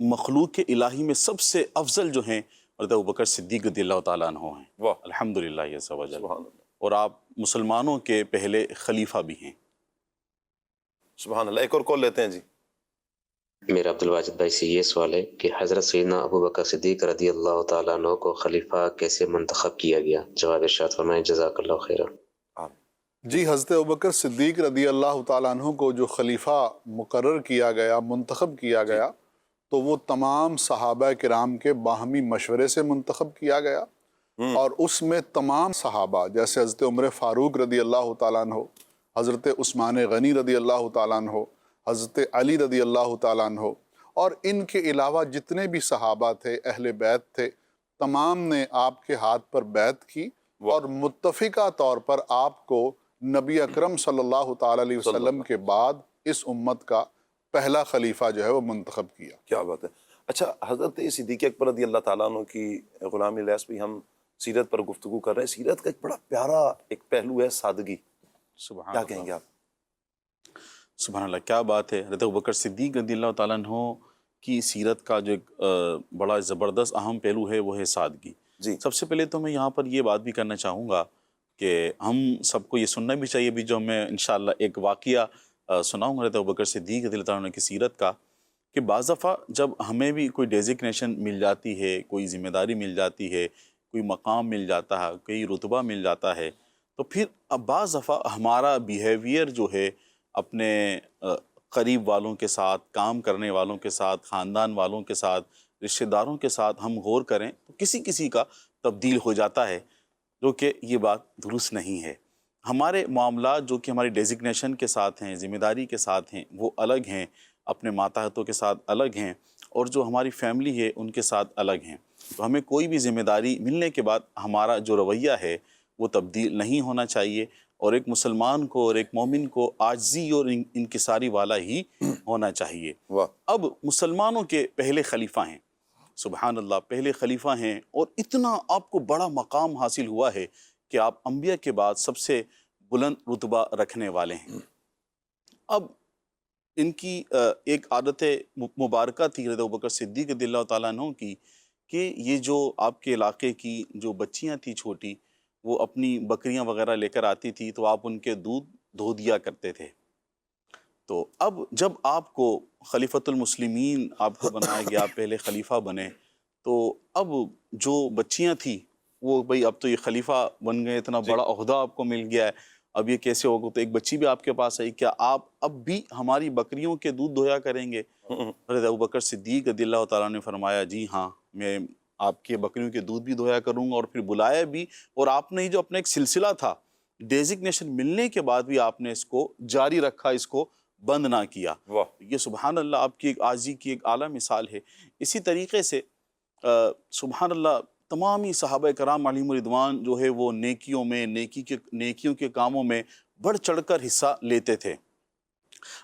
مخلوق کے الہی میں سب سے افضل جو ہیں حضرت ابو بکر صدیق رضی اللہ تعالیٰ عنہ ہیں، الحمدللہ عز و جل، اور آپ مسلمانوں کے پہلے خلیفہ بھی ہیں۔ سبحان اللہ۔ ایک اور کال لیتے ہیں جی۔ میرا عبد الواجد بھائی سے یہ سوال ہے کہ حضرت سیدنا ابو بکر صدیق رضی اللہ تعالیٰ عنہ کو خلیفہ کیسے منتخب کیا گیا؟ جواب ارشاد فرمائیں جزاک اللہ خیرا۔ جی، حضرت ابوبکر صدیق رضی اللہ تعالیٰ عنہ کو جو خلیفہ مقرر کیا گیا، منتخب کیا گیا، تو وہ تمام صحابہ کرام کے باہمی مشورے سے منتخب کیا گیا، اور اس میں تمام صحابہ جیسے حضرت عمر فاروق رضی اللہ تعالیٰ عنہ، حضرت عثمان غنی رضی اللہ تعالیٰ عنہ، حضرت علی رضی اللہ تعالیٰ عنہ، اور ان کے علاوہ جتنے بھی صحابہ تھے، اہل بیت تھے، تمام نے آپ کے ہاتھ پر بیعت کی، اور متفقہ طور پر آپ کو نبی اکرم صلی اللہ تعالیٰ علیہ وسلم کے بعد اس امت کا پہلا خلیفہ جو ہے وہ منتخب کیا۔ کیا بات ہے۔ اچھا، حضرت صدیق اکبر رضی اللہ تعالیٰ عنہ کی، غلام الیاس بھی ہم سیرت پر گفتگو کر رہے ہیں، سیرت کا ایک بڑا پیارا ایک پہلو ہے سادگی، کیا کہیں گے آپ؟ سبحان اللہ، کیا بات ہے۔ حضرت ابوبکر صدیق رضی اللہ تعالیٰ عنہ کی سیرت کا جو ایک بڑا زبردست اہم پہلو ہے وہ ہے سادگی۔ جی سب سے پہلے تو میں یہاں پر یہ بات بھی کرنا چاہوں گا کہ ہم سب کو یہ سننا بھی چاہیے بھی، جو میں انشاءاللہ ایک واقعہ سناؤں گا حضرت ابوبکر صدیق رضی اللہ عنہ کی سیرت کا، کہ بعض دفعہ جب ہمیں بھی کوئی ڈیزگنیشن مل جاتی ہے، کوئی ذمہ داری مل جاتی ہے، کوئی مقام مل جاتا ہے، کوئی رتبہ مل جاتا ہے، تو پھر اب بعض دفعہ ہمارا بیہیویئر جو ہے اپنے قریب والوں کے ساتھ، کام کرنے والوں کے ساتھ، خاندان والوں کے ساتھ، رشتہ داروں کے ساتھ ہم غور کریں تو کسی کسی کا تبدیل ہو جاتا ہے، جو کہ یہ بات درست نہیں ہے۔ ہمارے معاملات جو کہ ہماری ڈیزگنیشن کے ساتھ ہیں، ذمہ داری کے ساتھ ہیں، وہ الگ ہیں، اپنے ماتحتوں کے ساتھ الگ ہیں، اور جو ہماری فیملی ہے ان کے ساتھ الگ ہیں۔ تو ہمیں کوئی بھی ذمہ داری ملنے کے بعد ہمارا جو رویہ ہے وہ تبدیل نہیں ہونا چاہیے، اور ایک مسلمان کو اور ایک مومن کو عاجزی اور انکساری والا ہی ہونا چاہیے۔ اب مسلمانوں کے پہلے خلیفہ ہیں، سبحان اللہ، پہلے خلیفہ ہیں، اور اتنا آپ کو بڑا مقام حاصل ہوا ہے کہ آپ انبیاء کے بعد سب سے بلند رتبہ رکھنے والے ہیں۔ اب ان کی ایک عادت مبارکہ تھی حضرت ابوبکر صدیق رضی اللہ تعالیٰ عنہ کی، کہ یہ جو آپ کے علاقے کی جو بچیاں تھیں چھوٹی، وہ اپنی بکریاں وغیرہ لے کر آتی تھی تو آپ ان کے دودھ دھو دیا کرتے تھے۔ تو اب جب آپ کو خلیفۃ المسلمین آپ کو بنایا گیا، پہلے خلیفہ بنے، تو اب جو بچیاں تھیں وہ بھئی اب تو یہ خلیفہ بن گئے، اتنا بڑا عہدہ آپ کو مل گیا ہے، اب یہ کیسے ہوگا؟ تو ایک بچی بھی آپ کے پاس آئی، کیا آپ اب بھی ہماری بکریوں کے دودھ دھویا کریں گے؟ حضرت ابوبکر صدیق رضی اللہ تعالیٰ نے فرمایا جی ہاں، میں آپ کے بکریوں کے دودھ بھی دھویا کروں گا، اور پھر بلایا بھی، اور آپ نے جو اپنا ایک سلسلہ تھا ڈیزگنیشن ملنے کے بعد بھی آپ نے اس کو جاری رکھا، اس کو بند نہ کیا۔ یہ سبحان اللہ آپ کی ایک عاجزی کی ایک اعلیٰ مثال ہے۔ اسی طریقے سے سبحان اللہ تمامی صحابہ کرام علیہم رضوان جو ہے وہ نیکیوں میں، نیکیوں کے کاموں میں بڑھ چڑھ کر حصہ لیتے تھے۔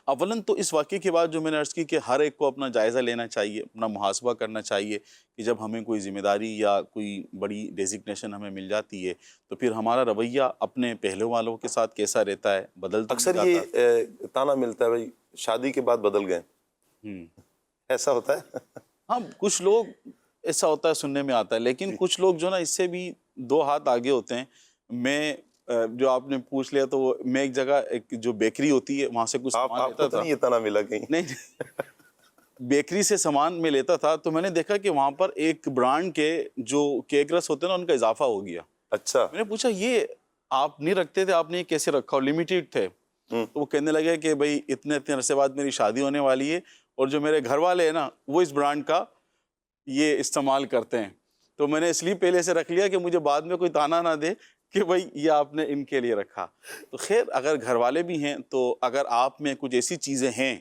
اولاً تو اس واقعے کے بعد جو میں نے عرض کی کہ ہر ایک کو اپنا جائزہ لینا چاہیے، اپنا محاسبہ کرنا چاہیے کہ جب ہمیں کوئی ذمہ داری یا کوئی بڑی ڈیزگنیشن ہمیں مل جاتی ہے تو پھر ہمارا رویہ اپنے پہلے والوں کے ساتھ کیسا رہتا ہے، بدلتا اکثر یہ تانا ملتا ہے بھائی شادی کے بعد بدل گئے، ایسا ہوتا ہے؟ ہاں کچھ لوگ ایسا ہوتا ہے، سننے میں آتا ہے، لیکن کچھ لوگ جو نا اس سے بھی دو ہاتھ آگے ہوتے ہیں۔ میں جو آپ نے پوچھ لیا تو میں ایک جگہ ایک جو بیکری ہوتی ہے وہاں سے کچھ سامان لیتا تھا، یہ تانا ملا کہیں؟ نہیں، بیکری سے سامان میں لیتا تھا تو میں نے دیکھا کہ وہاں پر ایک برانڈ کے جو کیک رس ہوتے ہیں نا ان کا اضافہ ہو گیا۔ اچھا، میں نے پوچھا یہ آپ نہیں رکھتے تھے، آپ نے یہ کیسے رکھا؟ اور لمیٹڈ تھے۔ تو وہ کہنے لگے کہ بھائی اتنے عرصے بعد میری شادی ہونے والی ہے اور جو میرے گھر والے ہیں نا وہ اس برانڈ کا یہ استعمال کرتے ہیں، تو میں نے اس لیے پہلے سے رکھ لیا کہ مجھے بعد میں کوئی تانا نہ دے کہ بھائی یہ آپ نے ان کے لیے رکھا۔ تو خیر اگر گھر والے بھی ہیں تو اگر آپ میں کچھ ایسی چیزیں ہیں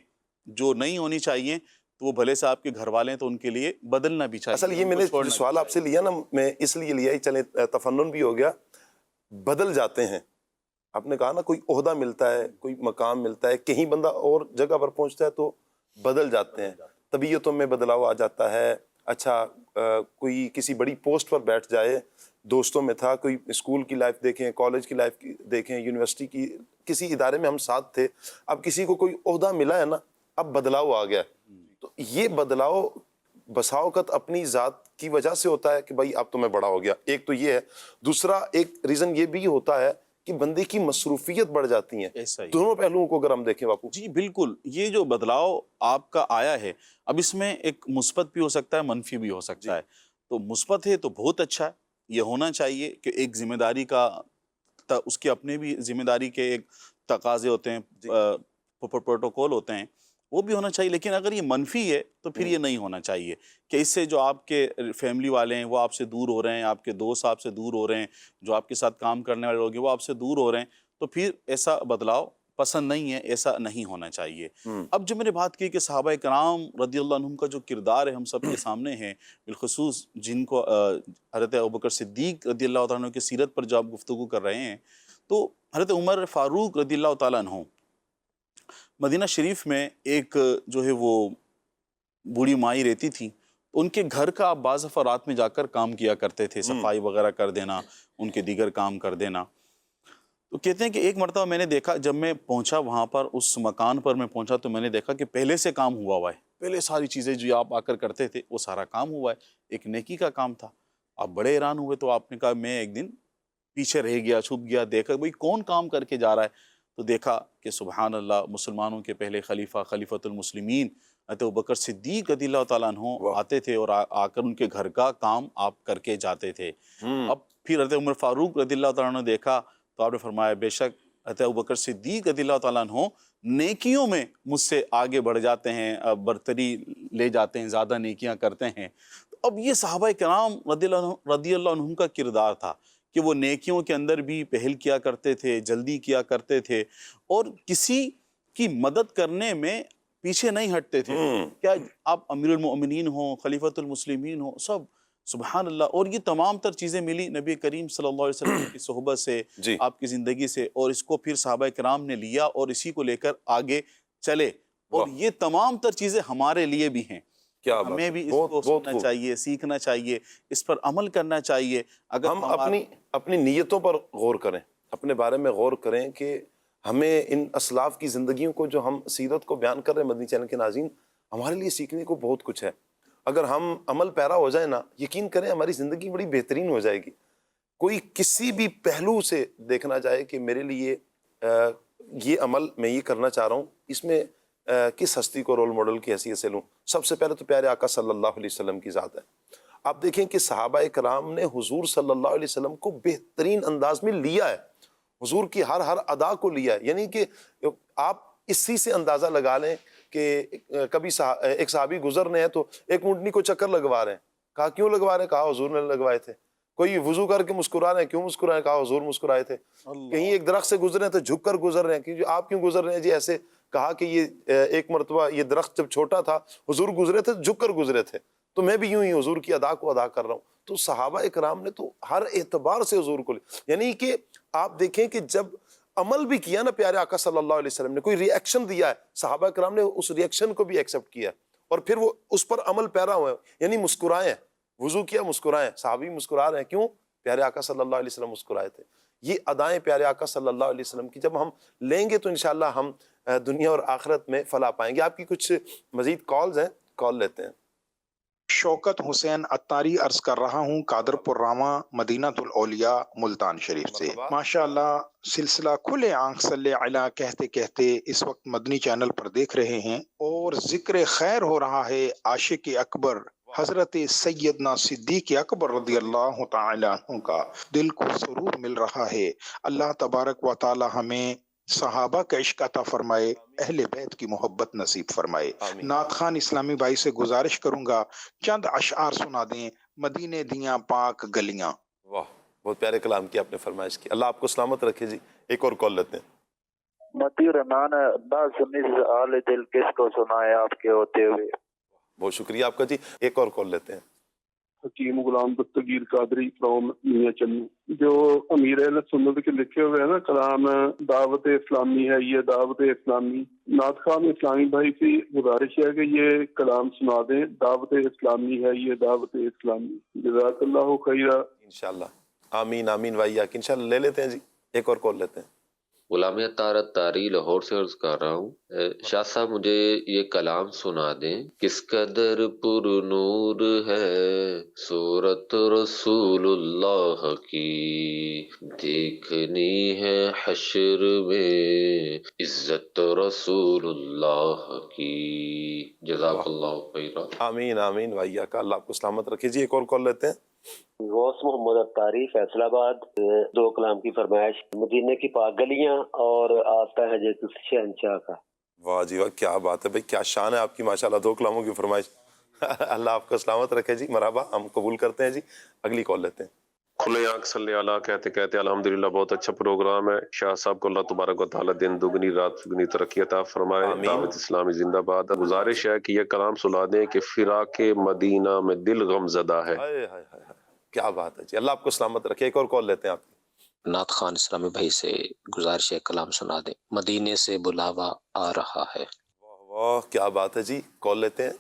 جو نہیں ہونی چاہیے تو وہ بھلے سے آپ کے گھر والے ہیں تو ان کے لیے بدلنا بھی چاہیے۔ اصل یہ میں نے جو سوال آپ سے لیا نا میں اس لیے لیا ہی، چلے تفنن بھی ہو گیا، بدل جاتے ہیں۔ آپ نے کہا نا کوئی عہدہ ملتا ہے، کوئی مقام ملتا ہے، کہیں بندہ اور جگہ پر پہنچتا ہے تو بدل جاتے ہیں، طبیعتوں میں بدلاؤ آ جاتا ہے۔ اچھا کوئی کسی بڑی پوسٹ پر بیٹھ جائے، دوستوں میں تھا، کوئی اسکول کی لائف دیکھیں، کالج کی لائف دیکھیں، یونیورسٹی کی کسی ادارے میں ہم ساتھ تھے، اب کسی کو کوئی عہدہ ملا ہے نا، اب بدلاؤ آ گیا۔ تو یہ بدلاؤ بسا اوقات اپنی ذات کی وجہ سے ہوتا ہے کہ بھائی اب تو میں بڑا ہو گیا، ایک تو یہ ہے۔ دوسرا ایک ریزن یہ بھی ہوتا ہے کہ بندے کی مصروفیت بڑھ جاتی ہیں۔ دونوں پہلوؤں کو اگر ہم دیکھیں باپو جی بالکل، یہ جو بدلاؤ آپ کا آیا ہے اب اس میں ایک مثبت بھی ہو سکتا ہے، منفی بھی ہو سکتا ہے۔ تو مثبت ہے تو بہت اچھا ہے، یہ ہونا چاہیے کہ ایک ذمہ داری کا اس کے اپنے بھی ذمہ داری کے ایک تقاضے ہوتے ہیں، پروٹوکول ہوتے ہیں، وہ بھی ہونا چاہیے۔ لیکن اگر یہ منفی ہے تو پھر یہ نہیں ہونا چاہیے کہ اس سے جو آپ کے فیملی والے ہیں وہ آپ سے دور ہو رہے ہیں، آپ کے دوست آپ سے دور ہو رہے ہیں، جو آپ کے ساتھ کام کرنے والے لوگ ہیں وہ آپ سے دور ہو رہے ہیں، تو پھر ایسا بدلاؤ پسند نہیں ہے، ایسا نہیں ہونا چاہیے۔ اب جو میں نے بات کی کہ صحابہ کرام رضی اللہ عنہم کا جو کردار ہے ہم سب کے سامنے ہے، بالخصوص جن کو حضرت ابوبکر صدیق رضی اللہ تعالیٰ عنہ کی سیرت پر جو آپ گفتگو کر رہے ہیں، تو حضرت عمر فاروق رضی اللہ تعالیٰ عنہ مدینہ شریف میں ایک جو ہے وہ بوڑھی مائی رہتی تھی، ان کے گھر کا آپ بعض دفعہ رات میں جا کر کام کیا کرتے تھے، صفائی وغیرہ کر دینا، ان کے دیگر کام کر دینا۔ تو کہتے ہیں کہ ایک مرتبہ میں نے دیکھا، جب میں پہنچا وہاں پر اس مکان پر میں پہنچا تو میں نے دیکھا کہ پہلے سے کام ہوا ہے، پہلے ساری چیزیں جو آپ آ کر کرتے تھے وہ سارا کام ہوا ہے، ایک نیکی کا کام تھا۔ آپ بڑے حیران ہوئے تو آپ نے کہا میں ایک دن پیچھے رہ گیا، چھپ گیا، دیکھا بھئی کون کام کر کے جا رہا ہے، تو دیکھا کہ سبحان اللہ مسلمانوں کے پہلے خلیفہ خلیفۃ المسلمین حضرت ابوبکر صدیق رضی اللہ تعالیٰ عنہ آتے تھے اور آ کر ان کے گھر کا کام آپ کر کے جاتے تھے۔ اب پھر حضرت عمر فاروق رضی اللہ تعالیٰ عنہ نے دیکھا تو آپ نے فرمایا بے شک حضرت ابوبکر صدیق رضی اللہ تعالیٰ عنہ نیکیوں میں مجھ سے آگے بڑھ جاتے ہیں، برتری لے جاتے ہیں، زیادہ نیکیاں کرتے ہیں۔ اب یہ صحابہ کرام رضی اللہ عنہم کا کردار تھا کہ وہ نیکیوں کے اندر بھی پہل کیا کرتے تھے، جلدی کیا کرتے تھے، اور کسی کی مدد کرنے میں پیچھے نہیں ہٹتے تھے۔ کیا آپ امیر المؤمنین ہوں، خلیفۃ المسلمین ہوں، سب سبحان اللہ، اور یہ تمام تر چیزیں ملی نبی کریم صلی اللہ علیہ وسلم کی صحبت سے، آپ کی زندگی سے، اور اس کو پھر صحابہ کرام نے لیا اور اسی کو لے کر آگے چلے، اور یہ تمام تر چیزیں ہمارے لیے بھی ہیں۔ ہمیں بھی اس کو سننا چاہیے، سیکھنا چاہیے، اس پر عمل کرنا چاہیے۔ اگر ہم اپنی نیتوں پر غور کریں، اپنے بارے میں غور کریں کہ ہمیں ان اسلاف کی زندگیوں کو جو ہم سیرت کو بیان کر رہے ہیں مدنی چینل کے ناظرین، ہمارے لیے سیکھنے کو بہت کچھ ہے۔ اگر ہم عمل پیرا ہو جائیں نا، یقین کریں ہماری زندگی بڑی بہترین ہو جائے گی۔ کوئی کسی بھی پہلو سے دیکھنا چاہے کہ میرے لیے یہ عمل میں یہ کرنا چاہ رہا ہوں، اس میں کس ہستی کو رول ماڈل کی حیثیت سے لوں، سب سے پہلے تو پیارے آقا صلی اللہ علیہ وسلم کی ذات ہے۔ آپ دیکھیں کہ صحابہ کرام نے حضور صلی اللہ علیہ وسلم کو بہترین انداز میں لیا ہے، حضور کی ہر ادا کو لیا ہے۔ یعنی کہ آپ اسی سے اندازہ لگا لیں کہ کبھی ایک صحابی گزر رہے ہیں تو ایک اونٹنی کو چکر لگوا رہے ہیں، کہا کیوں لگوا رہے ہیں؟ کہا حضور نے لگوائے تھے۔ کوئی وضو کر کے مسکرا رہے ہیں، کیوں مسکرائے؟ کہا حضور مسکرائے تھے۔ کہیں ایک درخت سے گزرے ہیں تو جھک کر گزر رہے ہیں، کہ آپ کیوں گزر رہے ہیں جی ایسے؟ کہا کہ یہ ایک مرتبہ یہ درخت جب چھوٹا تھا حضور گزرے تھے جھک کر گزرے تھے، تو میں بھی یوں ہی حضور کی ادا کو ادا کر رہا ہوں۔ تو صحابہ اکرام نے تو ہر اعتبار سے حضور کو یعنی کہ آپ دیکھیں کہ جب عمل بھی کیا نا پیارے آقا صلی اللہ علیہ وسلم نے، کوئی ری ایکشن دیا ہے، صحابہ کرام نے اس ری ایکشن کو بھی ایکسیپٹ کیا اور پھر وہ اس پر عمل پیرا ہوئے، یعنی مسکرائے ہیں، وضو کیا مسکرائے، صحابی مسکرا رہے ہیں، کیوں؟ پیارے آقا صلی اللہ علیہ وسلم مسکرائے تھے۔ یہ ادائیں پیارے آقا صلی اللہ علیہ وسلم کی جب ہم لیں گے تو انشاءاللہ ہم دنیا اور آخرت میں فلاح پائیں گے۔ آپ کی کچھ مزید کالز ہیں، کال لیتے ہیں۔ شوکت حسین اتاری عرض کر رہا ہوں قادر پور راما مدینہ الاولیاء ملتان شریف سے۔ ماشاءاللہ سلسلہ کھلے آنکھ صلی علی کہتے کہتے اس وقت مدنی چینل پر دیکھ رہے ہیں، اور ذکر خیر ہو رہا ہے عاشق اکبر حضرت سیدنا صدیق اکبر رضی اللہ تعالی عنہ کا۔ دل کو سرور مل رہا ہے۔ اللہ تبارک و تعالی ہمیں صحابہ کا عشق عطا فرمائے، اہل بیت کی محبت نصیب فرمائے۔ نعت خان اسلامی بھائی سے گزارش کروں گا چند اشعار سنا دیں، مدینے دیاں پاک گلیاں۔ واہ، بہت پیارے کلام کی آپ نے فرمائش کی، اللہ آپ کو سلامت رکھے جی۔ ایک اور کال لیتے ہیں۔ متی رحمان آل دل کس کو سنائے آپ کے ہوتے ہوئے۔ بہت شکریہ آپ کا جی۔ ایک اور کال لیتے ہیں۔ حکیم غلام دستگیر قادری فرام میاں چنو، جو امیر اہل سنت کے لکھے ہوئے ہیں نا کلام دعوت اسلامی ہے، یہ دعوت اسلامی، نعت خان اسلامی بھائی کی گزارش ہے کہ یہ کلام سنا دیں، دعوت اسلامی ہے یہ دعوت اسلامی۔ جزاک اللہ خیرہ۔ انشاءاللہ، آمین آمین وائیاک، انشاءاللہ لے لیتے ہیں جی۔ ایک اور کال لیتے ہیں۔ غلام اتار اتاری لاہور سے عرض کر رہا ہوں، شاہ صاحب مجھے یہ کلام سنا دیں، کس قدر پر نور ہے صورت رسول اللہ کی، دیکھنی ہے حشر میں عزت رسول اللہ کی۔ جزاک اللہ خیرہ۔ آمین آمین وائیاک، اللہ آپ کو سلامت رکھے جی۔ ایک اور کال لیتے ہیں۔ غوث محمد اتاری فیصل آباد، دو کلام کی فرمائش، مدینے کی پاک گلیاں اور آتا ہے جیسے شہنشاہ کا۔ واہ جی واہ، کیا بات ہے بھائی، کیا شان ہے آپ کی ماشاءاللہ، دو کلاموں کی فرمائش۔ اللہ آپ کو سلامت رکھے جی، مرحبا، ہم قبول کرتے ہیں جی۔ اگلی کال لیتے ہیں۔ کھلے آنکھ صلی اللہ کہتے کہتے الحمدللہ بہت اچھا پروگرام ہے۔ شاہ صاحب کو اللہ تبارک و تعالیٰ دن دگنی رات دگنی ترقی عطا فرمائے۔ دعوت اسلامی زندہ باد۔ گزارش ہے کہ یہ کلام سنا دیں کہ فراق مدینہ میں دل غم زدہ ہے۔ کیا بات ہے جی، اللہ آپ کو سلامت رکھے۔ ایک اور کال لیتے ہیں آپ کی۔ نعت خان اسلامی بھائی سے گزارش ہے کلام سنا دیں، مدینے سے بلاوا آ رہا ہے۔ واہ کیا بات ہے جی، کال لیتے ہیں۔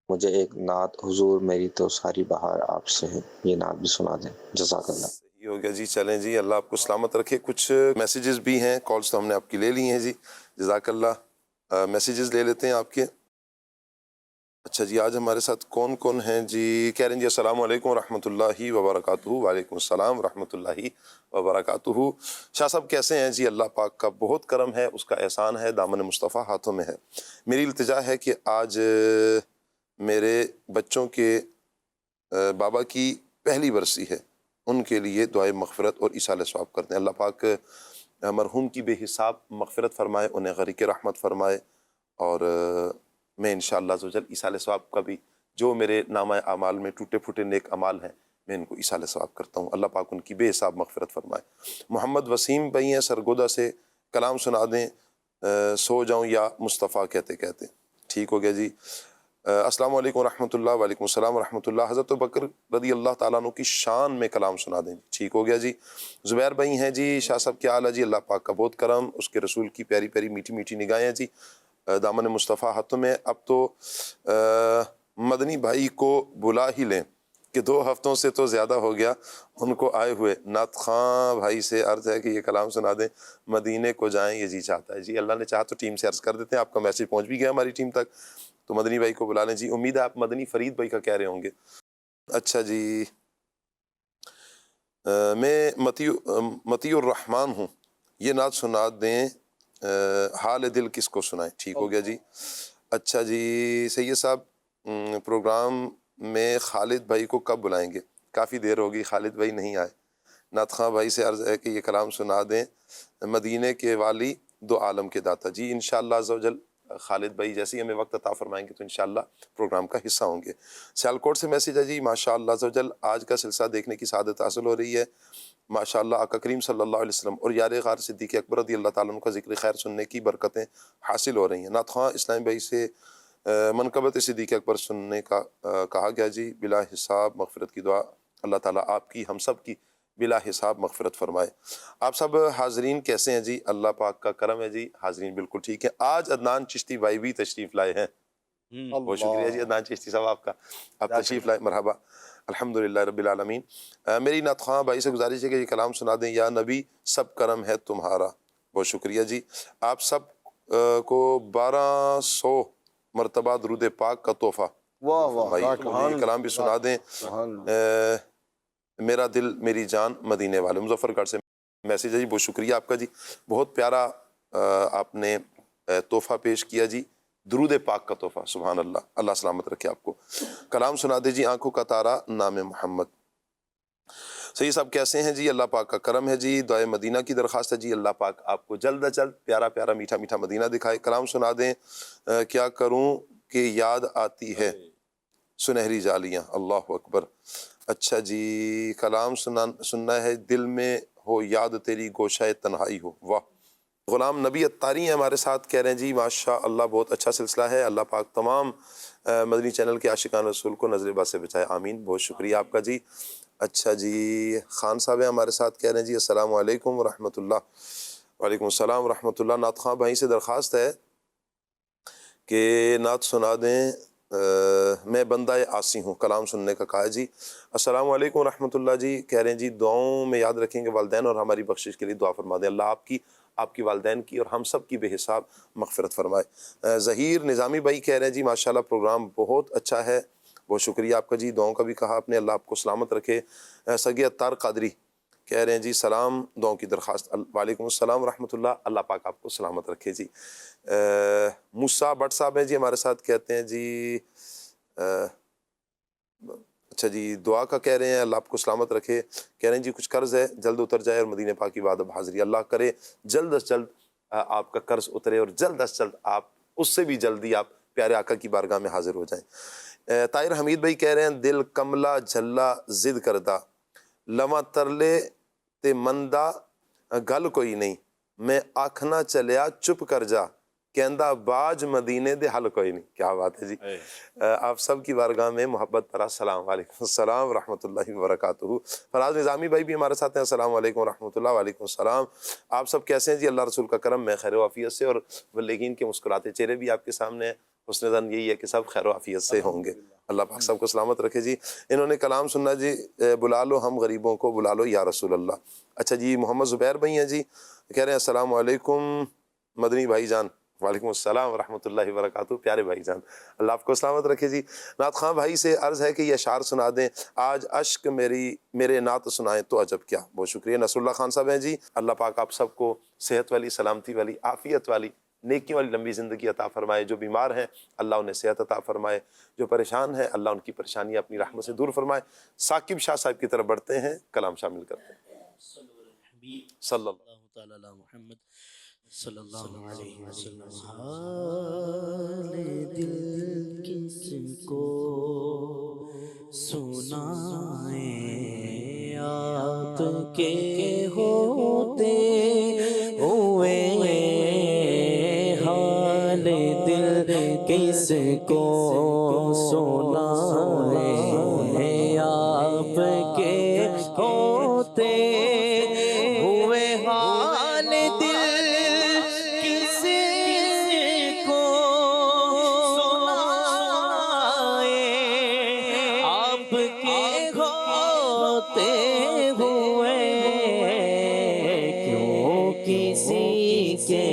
مجھے ایک نعت حضور میری تو ساری بہار آپ سے ہے، یہ نعت بھی سنا دیں، جزاک اللہ۔ صحیح ہو گیا جی، چلیں جی، اللہ آپ کو سلامت رکھے۔ کچھ میسیجز بھی ہیں، کالز تو ہم نے آپ کی لے لی ہیں جی، جزاک اللہ۔ میسیجز لے لیتے ہیں آپ کے۔ اچھا جی، آج ہمارے ساتھ کون کون ہیں جی؟ کہہ رہے ہیں جی السلام علیکم ورحمۃ اللہ وبرکاتہ۔ وعلیکم السلام ورحمۃ اللہ وبرکاتہ۔ شاہ صاحب کیسے ہیں جی؟ اللہ پاک کا بہت کرم ہے، اس کا احسان ہے، دامن مصطفیٰ ہاتھوں میں ہے۔ میری التجا ہے کہ آج میرے بچوں کے بابا کی پہلی برسی ہے، ان کے لیے دعائے مغفرت اور ایصال ثواب کرتے ہیں۔ اللہ پاک مرحوم کی بے حساب مغفرت فرمائے، انہیں غریق رحمت فرمائے، اور میں انشاءاللہ عز و جل ایصال ثواب کا بھی جو میرے نامہ اعمال میں ٹوٹے پھوٹے نیک اعمال ہیں میں ان کو ایصال ثواب کرتا ہوں۔ اللہ پاک ان کی بے حساب مغفرت فرمائے۔ محمد وسیم بھائی ہیں سرگودا سے، کلام سنا دیں سو جاؤں یا مصطفیٰ کہتے کہتے۔ ٹھیک ہو گیا جی۔ السلام علیکم ورحمۃ اللہ۔ وعلیکم السلام ورحمۃ اللہ۔ حضرت بکر رضی اللہ تعالیٰ عنہ کی شان میں کلام سنا دیں۔ ٹھیک ہو گیا جی۔ زبیر بھائی ہیں جی، شاہ صاحب کیا حال ہے جی؟ اللہ پاک کا بہت کرم، اس کے رسول کی پیاری پیاری میٹھی میٹھی نگاہیں ہیں جی، دامن مصطفیٰ ہاتھوں میں۔ اب تو مدنی بھائی کو بلا ہی لیں کہ 2 ہفتوں سے تو زیادہ ہو گیا ان کو آئے ہوئے۔ نعت خواں بھائی سے عرض ہے کہ یہ کلام سنا دیں، مدینے کو جائیں یہ جی چاہتا ہے۔ جی اللہ نے چاہا تو ٹیم سے عرض کر دیتے ہیں، آپ کا میسیج پہنچ بھی گیا ہماری ٹیم تک، تو مدنی بھائی کو بلا لیں جی۔ امید ہے آپ مدنی فرید بھائی کا کہہ رہے ہوں گے۔ اچھا جی، میں مطیع الرحمن ہوں، یہ نعت سنا دیں، حال دل کس کو سنائیں۔ ٹھیک ہو گیا جی۔ اچھا جی، سید صاحب پروگرام میں خالد بھائی کو کب بلائیں گے؟ کافی دیر ہوگی، خالد بھائی نہیں آئے۔ نعت خواں بھائی سے عرض ہے کہ یہ کلام سنا دیں، مدینے کے والی 2 عالم کے داتا۔ جی انشاءاللہ عز و جل خالد بھائی جیسے ہی ہمیں وقت عطا فرمائیں گے تو انشاءاللہ پروگرام کا حصہ ہوں گے۔ سیالکوٹ سے میسیج ہے جی، ماشاءاللہ عز و جل آج کا سلسلہ دیکھنے کی سعادت حاصل ہو رہی ہے ماشاءاللہ۔ آقا کریم صلی اللہ علیہ وسلم اور یار غار صدیق اکبر رضی اللہ تعالیٰ عنہ کا ذکر خیر سننے کی برکتیں حاصل ہو رہی ہیں۔ نعت خواں اسلام بھائی سے منقبت صدیق اکبر سننے کا کہا گیا جی، بلا حساب مغفرت کی دعا اللہ تعالیٰ آپ کی ہم سب کی بلا حساب مغفرت فرمائے۔ آپ سب حاضرین کیسے ہیں جی؟ اللہ پاک کا کرم ہے جی، حاضرین بالکل ٹھیک ہے۔ آج عدنان چشتی بھائی بھی تشریف لائے ہیں، بہت شکریہ جی عدنان چشتی صاحب آپ کا، آپ تشریف لائے، مرحبا، الحمدللہ رب العالمین۔ میری نعت خواں بھائی سے گزارش ہے کہ یہ کلام سنا دیں، یا نبی سب کرم ہے تمہارا۔ بہت شکریہ جی۔ آپ سب کو 1200 مرتبہ درود پاک کا تحفہ یہ کلام بھی سنا دیں، میرا دل میری جان مدینے والے۔ مظفر گڑھ سے میسیج ہے جی، بہت شکریہ آپ کا جی، بہت پیارا آپ نے تحفہ پیش کیا جی، درود پاک کا تحفہ، سبحان اللہ، اللہ سلامت رکھے آپ کو۔ کلام سنا دے جی، آنکھوں کا تارا نام محمد۔ سید صاحب کیسے ہیں جی؟ اللہ پاک کا کرم ہے جی، دعائے مدینہ کی درخواست ہے جی، اللہ پاک آپ کو جلد از جلد پیارا پیارا میٹھا میٹھا مدینہ دکھائے۔ کلام سنا دیں، کیا کروں کہ یاد آتی ہے سنہری جالیاں، اللہ اکبر۔ اچھا جی، کلام سننا ہے، دل میں ہو یاد تیری گوشہ تنہائی ہو۔ واہ، غلام نبی اتاری ہیں ہمارے ساتھ، کہہ رہے ہیں جی ماشاء اللہ بہت اچھا سلسلہ ہے، اللہ پاک تمام مدنی چینل کے عاشقان رسول کو نظر بد سے بچائے، آمین۔ بہت شکریہ آپ کا جی۔ اچھا جی، خان صاحب ہیں ہمارے ساتھ، کہہ رہے ہیں جی السلام علیکم ورحمۃ اللہ۔ وعلیکم السلام ورحمۃ اللہ۔ نعت خواں بھائی سے درخواست ہے کہ نعت سنا دیں، میں بندہ عاصی ہوں، کلام سننے کا کہا ہے جی۔ السلام علیکم ورحمۃ اللہ جی، کہہ رہے ہیں جی دعاؤں میں یاد رکھیں گے والدین اور ہماری بخشش کے لیے دعا فرما دیں، اللہ آپ کی والدین کی اور ہم سب کی بے حساب مغفرت فرمائے۔ ظہیر نظامی بھائی کہہ رہے ہیں جی ماشاءاللہ پروگرام بہت اچھا ہے، بہت شکریہ آپ کا جی، دعاؤں کا بھی کہا آپ نے، اللہ آپ کو سلامت رکھے۔ سگی اتار قادری کہہ رہے ہیں جی سلام، دعاؤں کی درخواست۔ وعلیکم السلام ورحمۃ اللہ، اللہ پاک آپ کو سلامت رکھے جی۔ موسیٰ بٹ صاحب ہیں جی ہمارے ساتھ، کہتے ہیں جی اچھا جی دعا کا کہہ رہے ہیں، اللہ آپ کو سلامت رکھے، کہہ رہے ہیں جی کچھ قرض ہے جلد اتر جائے اور مدینہ پاک کی وعدہ حاضری، اللہ کرے جلد از جلد آپ کا قرض اترے اور جلد از جلد آپ اس سے بھی جلدی آپ پیارے آقا کی بارگاہ میں حاضر ہو جائیں۔ طاہر حمید بھائی کہہ رہے ہیں دل کملا جھلا ضد کردہ، لواں ترلے تے مندہ گل کوئی نہیں، میں آکھنا چلیا چپ کر جا، کہندہ باج مدینے دے حل کوئی نہیں۔ کیا بات ہے جی، آپ سب کی بارگاہ میں محبت بھرا سلام، وعلیکم السلام ورحمۃ اللہ وبرکاتہ۔ فراز نظامی بھائی بھی ہمارے ساتھ ہیں، السلام علیکم ورحمۃ اللہ۔ وعلیکم السلام، آپ سب کیسے ہیں جی؟ اللہ رسول کا کرم، میں خیر و عافیت سے، اور لیکن کے مسکراتے چہرے بھی آپ کے سامنے ہیں، حسن ظن یہی ہے کہ سب خیر و عافیت سے ہوں گے، اللہ پاک سب کو سلامت رکھے جی۔ انہوں نے کلام سننا جی، بلا لو ہم غریبوں کو، بلا لو یا رسول اللہ۔ اچھا جی، محمد زبیر بھائی ہیں جی، کہہ رہے ہیں السلام علیکم مدنی بھائی جان، وعلیکم السلام ورحمۃ اللہ وبرکاتہ. پیارے بھائی جان اللہ آپ کو سلامت رکھے جی. نعت خواں بھائی سے عرض ہے کہ یہ اشعار سنا دیں. آج اشک میرے نعت سنائیں تو عجب کیا. بہت شکریہ. نصر اللہ خان صاحب ہیں جی. اللہ پاک آپ سب کو صحت والی, سلامتی والی, عافیت والی, نیکی والی لمبی زندگی عطا فرمائے. جو بیمار ہیں اللہ انہیں صحت عطا فرمائے. جو پریشان ہیں اللہ ان کی پریشانیاں اپنی رحمت سے دور فرمائے. ثاقب شاہ صاحب کی طرف بڑھتے ہیں, کلام شامل کرتے ہیں. صلی اللہ تعالی علی محمد صلی اللہ علیہ وسلم. حال دل کس کو سنائیں آپ کے ہوتے ہوئے, حال دل کس کو سنائیں آپ کے ہوتے ہوئے, حال دل کس کو سنائیں آپ کے ہوتے ہوئے, کیوں کسی کے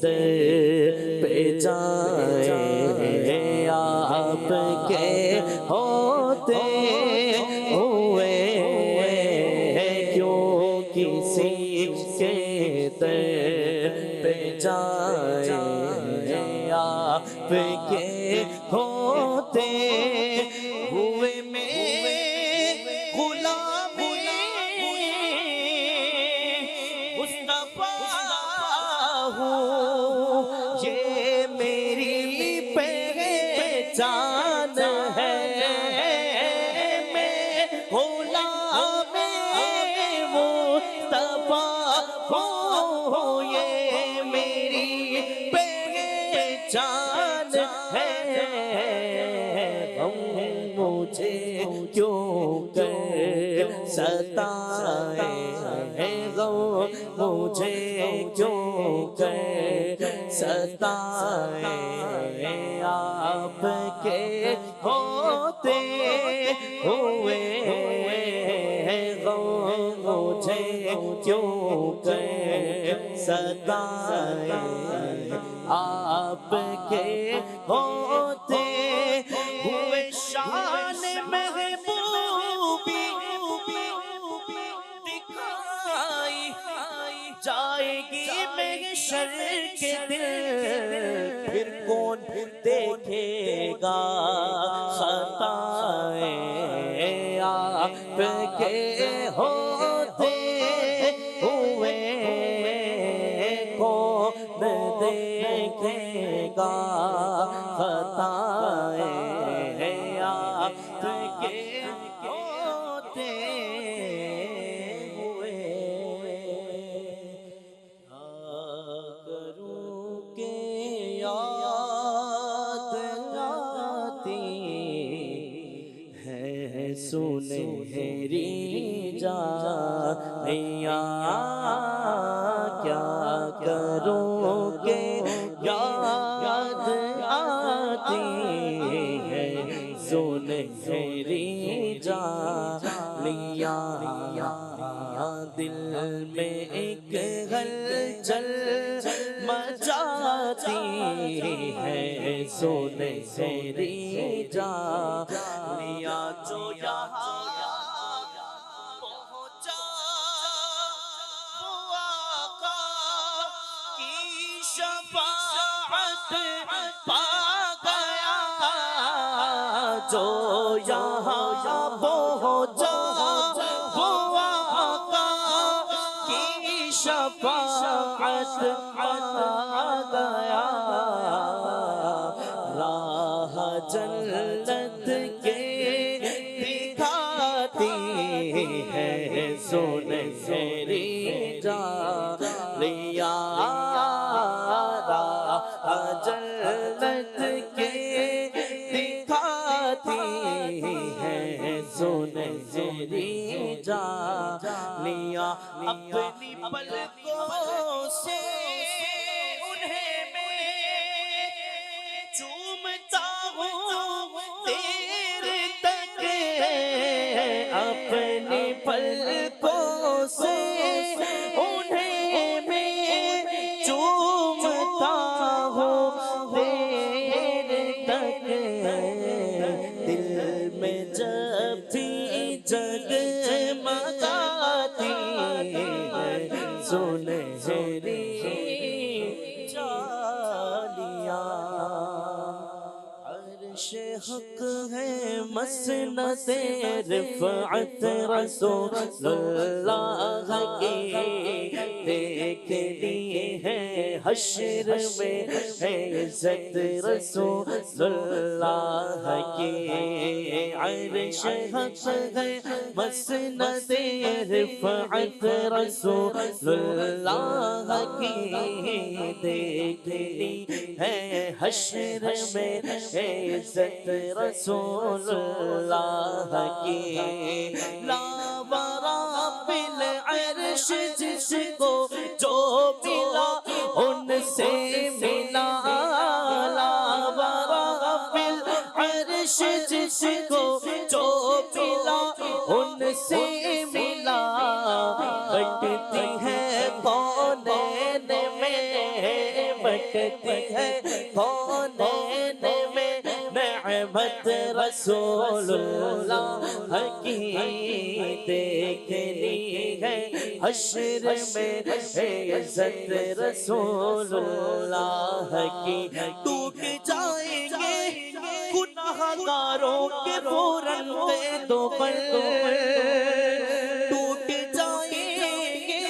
در پہ جائیں آپ کے ہوتے ہوئے, کیوں کسی کے در پہ جائیں آپ کے ہوتے ہوئے. میں غلامی مصطفیٰ ہوں, یہ میری پہچان ہے. میں غلام مصطفیٰ ہوں, یہ میری پہچان ہے. غم مجھے کیوں کر ستائیں, غم مجھے کیوں کر ستائیں آپ کے ہوتے ہوئے, غم مجھے کیوں کر ستائیں آپ کے ہوتے ہوئے. شان محبوبی دکھائی جائے گی محشر کے دن, پھر کون دیکھے گا خطائیں آپ کے ہوتے ہوئے, کون دیکھے گا خطائیں آپ کے ہوتے ہوئے. کروں کہ یاد آتی ہے سنہری جانیاں, کیا کروں کہ یاد آتی ہے سنہری جانیاں. دل میں ایک ہلچل مچاتی ہے سنہری جانیاں. جو یہاں پہنچا وہ آقا کی شفاعت پا گیا, جو یہاں پہنچا وہ آقا کی شفاعت پا گیا. راہ جنت کے دکھاتی ہے سنہری جانیاں, راہ جنت کے دکھاتی ہے سنہری جانیاں. اپنی پلکوں سے انہیں میں چومتا ہوں دیر تک, اپنی پلکوں سے انہیں میں چومتا ہوں مسند رفعت رسول اللہ کی دیکھنی ہے، حشر میں ہے عزت رسول اللہ کی، عرش حق ہے مسند رفعت رسول اللہ کی دیکھنی ہے، حشر میں ہے عزت رسول اللہ کی، لا ورا بالعرش جس کو جو ملا ان سے ملا، لا ورا بالعرش جس کو جو ملا ان سے ملا، بٹتی ہے کونین میں، بٹتی ہے کونین میں نعمت رسول اللہ کی دیکھنی ہے، حشر میں ہے عزت رسول اللہ کی، ٹوٹ جائیں گے گناہگاروں کے فوراً دو پر، ٹوٹ جائیں گے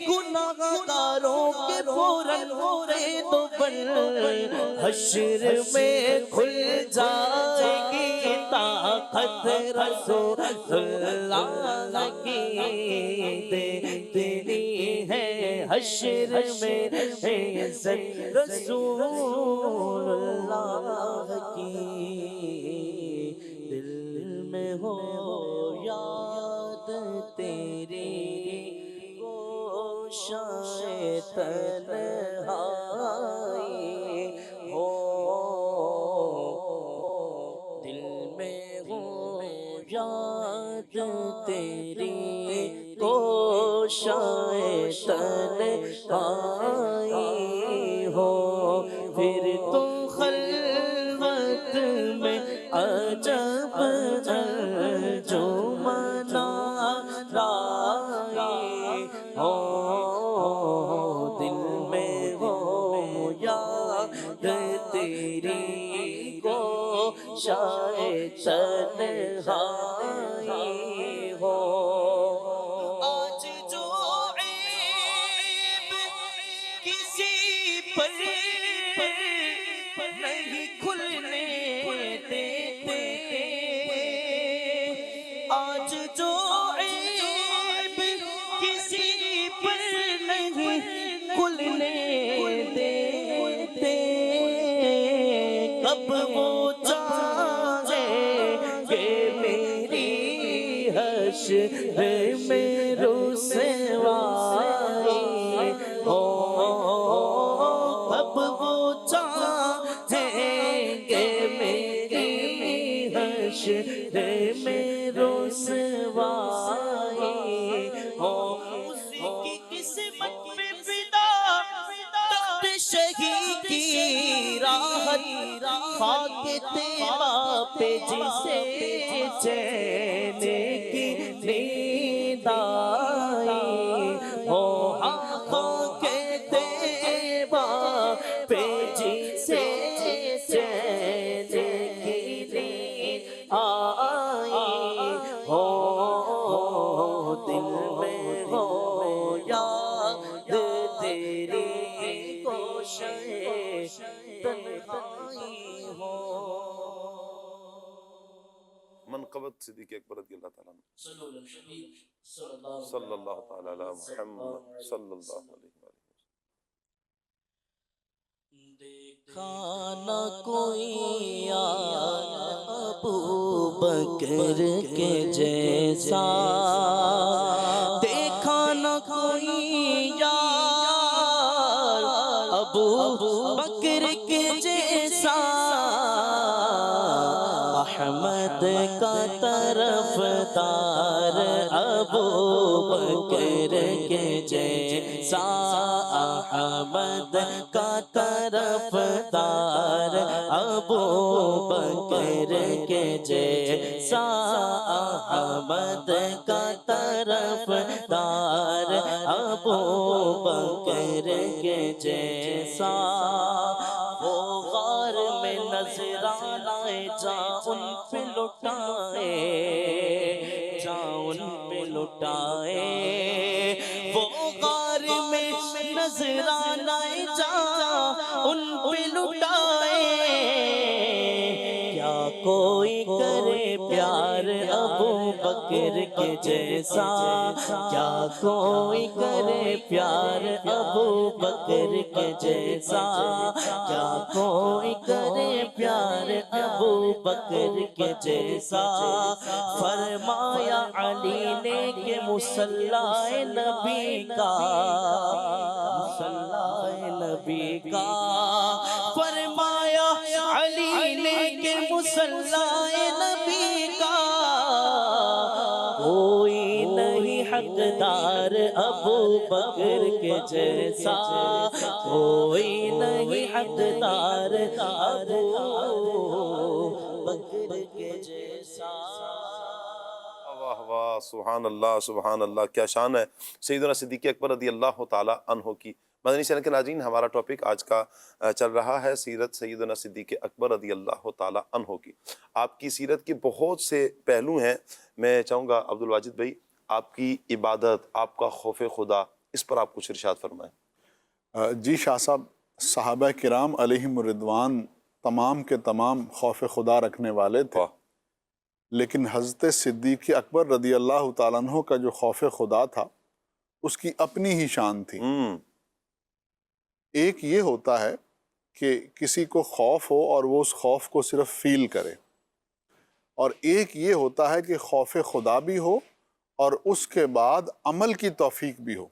گناہگاروں کے فوراً دو پر، حشر میں کھل جائے گی طاقت رسول اللہ کی دیکھنی ہے، حشر میں ہے عزت رسول اللہ کی، دل میں ہو یاد تیری گوشائے تنہائی ہو، دل میں ہو یاد تیری گوشائے تنہائی ہو، پھر تو خلوت میں عجب انجمنا رائی ہو، دل میں ہو یاد تیری گوشائے تنہائی ہو، آج جو عیب کسی پر نہیں کھلنے دیتے، آج جو عیب کسی پر نہیں کھلنے دیتے، کب وہ چاہے کہ میری حشر میں رسوائی ہو، کب وہ چاہیں گے میری حشر میں رسوائی ہو، اسی کی قسمت میں فدا تخت شہی کی راحت، خاک تیرا پہ جسے چین کی نیند آئی ہو، خاک تیرا پہ جسے چین کی نیند آئی ہو، دل میں ہو یاد تیری گوشائے تنہائی ہو۔ منقبت صدیق اکبر رضی اللہ تعالیٰ عنہ، صلی اللہ تعالیٰ علی محمد صلی اللہ علیہ وسلم۔ دیکھا نہ کوئی ابو بکر کے جیسا، دیکھا نہ کوئی یار ابو بکر کے جیسا، احمد کا طرف دار ابو بکر کے جیسا، احمد کا طرف دار ابو بکر کے جیسا، احمد کا طرف دار ابو بکر کے جیسا، وہ غار میں نظرانہ جا ان پہ لٹا جان پہ لٹائے، وہ غار میں نذرانہ جان ان پہ لٹائے، کیا کوئی کرے پیار ابو بکر کے جیسا، کیا کوئی کرے پیار ابو بکر کے جیسا، کیا کوئی کرے پیار ابو بکر کے جیسا، فرمایا علی نے کہ مصلی نبی کا، مصلی نبی کا، فرمایا علی نے کہ مصلی نبی کا، کوئی نہیں حقدار ابو بکر کے جیسا، کوئی نہیں حقدار ابو بکر کے جیسا۔ واہ واہ، سبحان اللہ سبحان اللہ، کیا شان ہے سیدنا صدیق اکبر رضی اللہ تعالی عنہ کی۔ مدنی چینل کے ناظرین، ہمارا ٹاپک آج کا چل رہا ہے سیرت سیدنا صدیق اکبر رضی اللہ تعالی عنہ کی۔ آپ کی سیرت کے بہت سے پہلو ہیں، میں چاہوں گا عبدالواجد بھائی آپ کی عبادت، آپ کا خوف خدا، اس پر آپ کچھ ارشاد فرمائیں۔ جی شاہ صاحب، صحابہ کرام علیہم الرضوان تمام کے تمام خوف خدا رکھنے والے تھے، لیکن حضرت صدیق اکبر رضی اللہ تعالیٰ عنہ کا جو خوف خدا تھا اس کی اپنی ہی شان تھی۔ ایک یہ ہوتا ہے کہ کسی کو خوف ہو اور وہ اس خوف کو صرف فیل کرے، اور ایک یہ ہوتا ہے کہ خوف خدا بھی ہو اور اس کے بعد عمل کی توفیق بھی ہو۔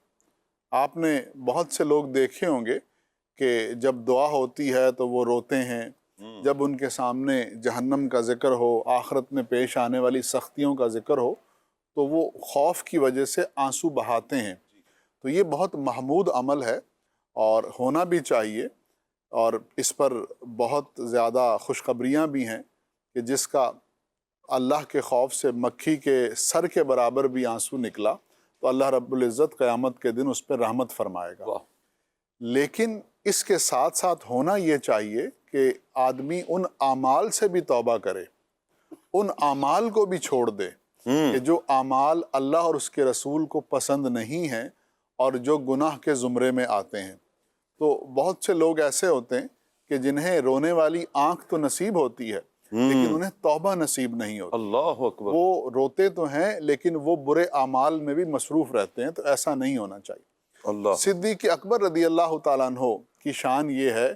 آپ نے بہت سے لوگ دیکھے ہوں گے کہ جب دعا ہوتی ہے تو وہ روتے ہیں، جب ان کے سامنے جہنم کا ذکر ہو، آخرت میں پیش آنے والی سختیوں کا ذکر ہو تو وہ خوف کی وجہ سے آنسو بہاتے ہیں۔ تو یہ بہت محمود عمل ہے اور ہونا بھی چاہیے، اور اس پر بہت زیادہ خوشخبریاں بھی ہیں کہ جس کا اللہ کے خوف سے مکھی کے سر کے برابر بھی آنسو نکلا تو اللہ رب العزت قیامت کے دن اس پہ رحمت فرمائے گا۔ لیکن اس کے ساتھ ساتھ ہونا یہ چاہیے کہ آدمی ان اعمال سے بھی توبہ کرے، ان اعمال کو بھی چھوڑ دے کہ جو اعمال اللہ اور اس کے رسول کو پسند نہیں ہیں اور جو گناہ کے زمرے میں آتے ہیں۔ تو بہت سے لوگ ایسے ہوتے ہیں کہ جنہیں رونے والی آنکھ تو نصیب ہوتی ہے لیکن انہیں توبہ نصیب نہیں ہوتی۔ اللہ اکبر، وہ روتے تو ہیں لیکن وہ برے اعمال میں بھی مصروف رہتے ہیں، تو ایسا نہیں ہونا چاہیے۔ اللہ صدیق اکبر رضی اللہ تعالیٰ عنہ کی شان یہ ہے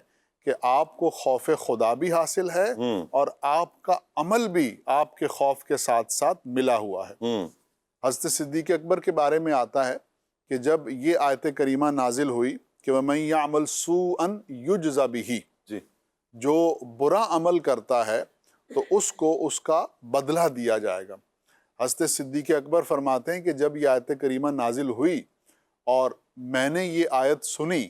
کہ آپ کو خوف خدا بھی حاصل ہے اور آپ کا عمل بھی آپ کے خوف کے ساتھ ساتھ ملا ہوا ہے۔ حضرت صدیق اکبر کے بارے میں آتا ہے کہ جب یہ آیت کریمہ نازل ہوئی کہ وَمَن يَعْمَلْ سُوءًا يُجْزَ بِهِ، جو برا عمل کرتا ہے تو اس کو اس کا بدلہ دیا جائے گا۔ حضرت صدیق اکبر فرماتے ہیں کہ جب یہ آیت کریمہ نازل ہوئی اور میں نے یہ آیت سنی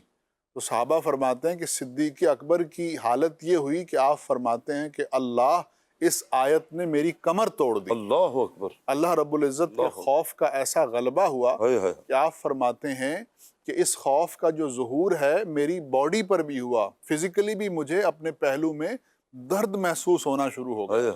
تو صحابہ فرماتے ہیں کہ صدیق اکبر کی حالت یہ ہوئی کہ آپ فرماتے ہیں کہ اللہ اس آیت نے میری کمر توڑ دی۔ اللہ اکبر، اللہ رب العزت کے خوف کا ایسا غلبہ ہوا کہ آپ فرماتے ہیں کہ اس خوف کا جو ظہور ہے میری باڈی پر بھی ہوا، فزیکلی بھی مجھے اپنے پہلو میں درد محسوس ہونا شروع ہو گیا۔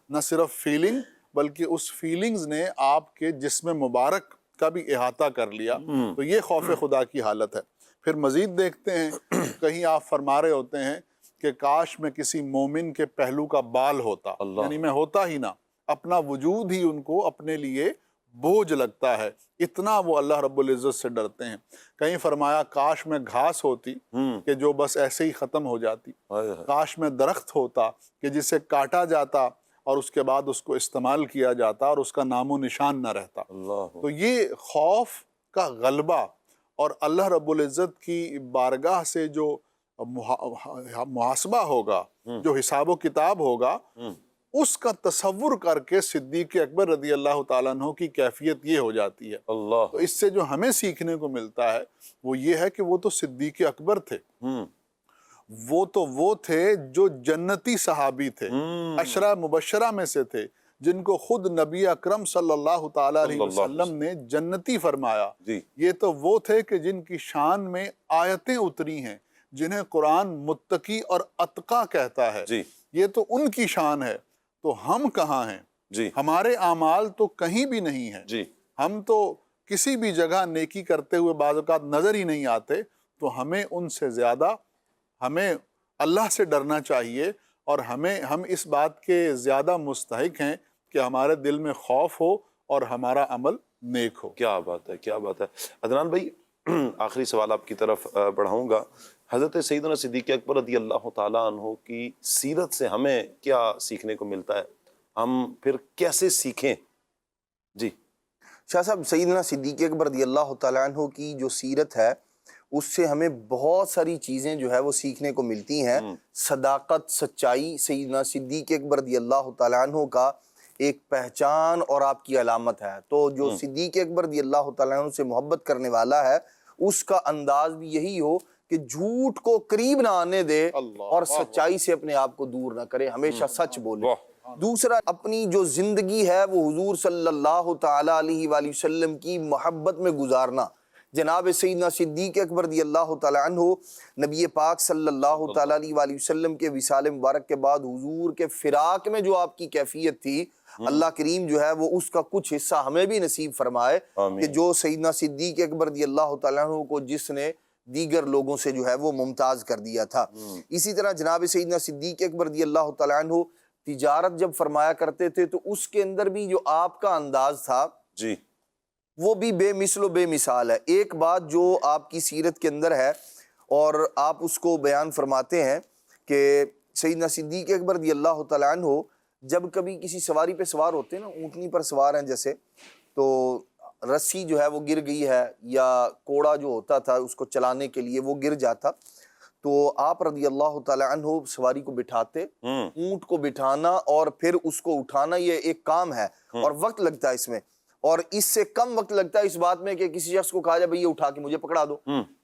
نہ صرف فیلنگ بلکہ اس فیلنگز نے آپ کے جسم مبارک کا بھی احاطہ کر لیا۔ تو یہ خوف خدا کی حالت ہے۔ پھر مزید دیکھتے ہیں کہیں آپ فرما رہے ہوتے ہیں کہ کاش میں کسی مومن کے پہلو کا بال ہوتا، یعنی میں ہوتا ہی نہ، اپنا وجود ہی ان کو اپنے لیے بوجھ لگتا ہے، اتنا وہ اللہ رب العزت سے ڈرتے ہیں۔ کہیں فرمایا کاش میں گھاس ہوتی کہ جو بس ایسے ہی ختم ہو جاتی، کاش میں درخت ہوتا کہ جسے کاٹا جاتا اور اس کے بعد اس کو استعمال کیا جاتا اور اس کا نام و نشان نہ رہتا۔ تو یہ خوف کا غلبہ اور اللہ رب العزت کی بارگاہ سے جو محاسبہ ہوگا، جو حساب و کتاب ہوگا، اس کا تصور کر کے صدیق اکبر رضی اللہ تعالیٰ عنہ کی کیفیت یہ ہو جاتی ہے۔ تو اس سے جو ہمیں سیکھنے کو ملتا ہے وہ یہ ہے کہ وہ تو صدیق اکبر تھے، وہ تھے جو جنتی صحابی تھے، عشرہ مبشرہ میں سے تھے، جن کو خود نبی اکرم صلی اللہ تعالیٰ علیہ وسلم نے جنتی فرمایا۔ یہ تو وہ تھے کہ جن کی شان میں آیتیں اتری ہیں، جنہیں قرآن متقی اور اتقیٰ کہتا ہے، یہ تو ان کی شان ہے۔ تو ہم کہاں ہیں؟ جی ہمارے اعمال تو کہیں بھی نہیں ہیں جی ہم تو کسی بھی جگہ نیکی کرتے ہوئے بعض اوقات نظر ہی نہیں آتے تو ہمیں ان سے زیادہ ہمیں اللہ سے ڈرنا چاہیے اور ہم اس بات کے زیادہ مستحق ہیں کہ ہمارے دل میں خوف ہو اور ہمارا عمل نیک ہو. کیا بات ہے کیا بات ہے. عدنان بھائی آخری سوال آپ کی طرف بڑھاؤں گا. حضرت سیدنا صدیق اکبر رضی اللہ تعالیٰ عنہ کی سیرت سے ہمیں کیا سیکھنے کو ملتا ہے, ہم پھر کیسے سیکھیں؟ جی شاہ صاحب, سیدنا صدیق اکبر رضی اللہ تعالیٰ عنہ کی جو سیرت ہے اس سے ہمیں بہت ساری چیزیں جو ہے وہ سیکھنے کو ملتی ہیں. صداقت, سچائی سیدنا صدیق اکبر رضی اللہ تعالیٰ عنہ کا ایک پہچان اور آپ کی علامت ہے. تو جو صدیق اکبر رضی اللہ تعالیٰ عنہ سے محبت کرنے والا ہے اس کا انداز بھی یہی ہو کہ جھوٹ کو قریب نہ آنے دے اور سچائی سے اپنے آپ کو دور نہ کرے, ہمیشہ سچ بولے. دوسرا, اپنی جو زندگی ہے وہ حضور صلی اللہ تعالیٰ علیہ وآلہ وسلم کی محبت میں گزارنا. جناب سیدنا صدیق اکبر رضی اللہ تعالیٰ عنہ نبی پاک صلی اللہ تعالیٰ علیہ وآلہ وسلم کے وصال مبارک کے بعد حضور کے فراق میں جو آپ کی کیفیت تھی, اللہ کریم جو ہے وہ اس کا کچھ حصہ ہمیں بھی نصیب فرمائے کہ جو سیدنا صدیق اکبر رضی اللہ تعالیٰ عنہ کو جس نے دیگر لوگوں سے جو ہے وہ ممتاز کر دیا تھا. اسی طرح جناب سیدنا صدیق اکبر رضی اللہ تعالیٰ عنہ تجارت جب فرمایا کرتے تھے تو اس کے اندر بھی جو آپ کا انداز تھا جی وہ بھی بے مثل و بے مثال ہے. ایک بات جو آپ کی سیرت کے اندر ہے اور آپ اس کو بیان فرماتے ہیں کہ سیدنا صدیق اکبر رضی اللہ تعالیٰ عنہ جب کبھی کسی سواری پہ سوار ہوتے ہیں نا, اونٹنی پر سوار ہیں جیسے, تو رسی جو ہے وہ گر گئی ہے یا کوڑا جو ہوتا تھا اس کو چلانے کے لیے وہ گر جاتا, تو آپ رضی اللہ تعالیٰ عنہ سواری کو بٹھاتے. اونٹ کو بٹھانا اور پھر اس کو اٹھانا یہ ایک کام ہے اور وقت لگتا ہے اس میں, اور اس سے کم وقت لگتا ہے اس بات میں کہ کسی شخص کو کہا جائے بھئی یہ اٹھا کے مجھے پکڑا دو.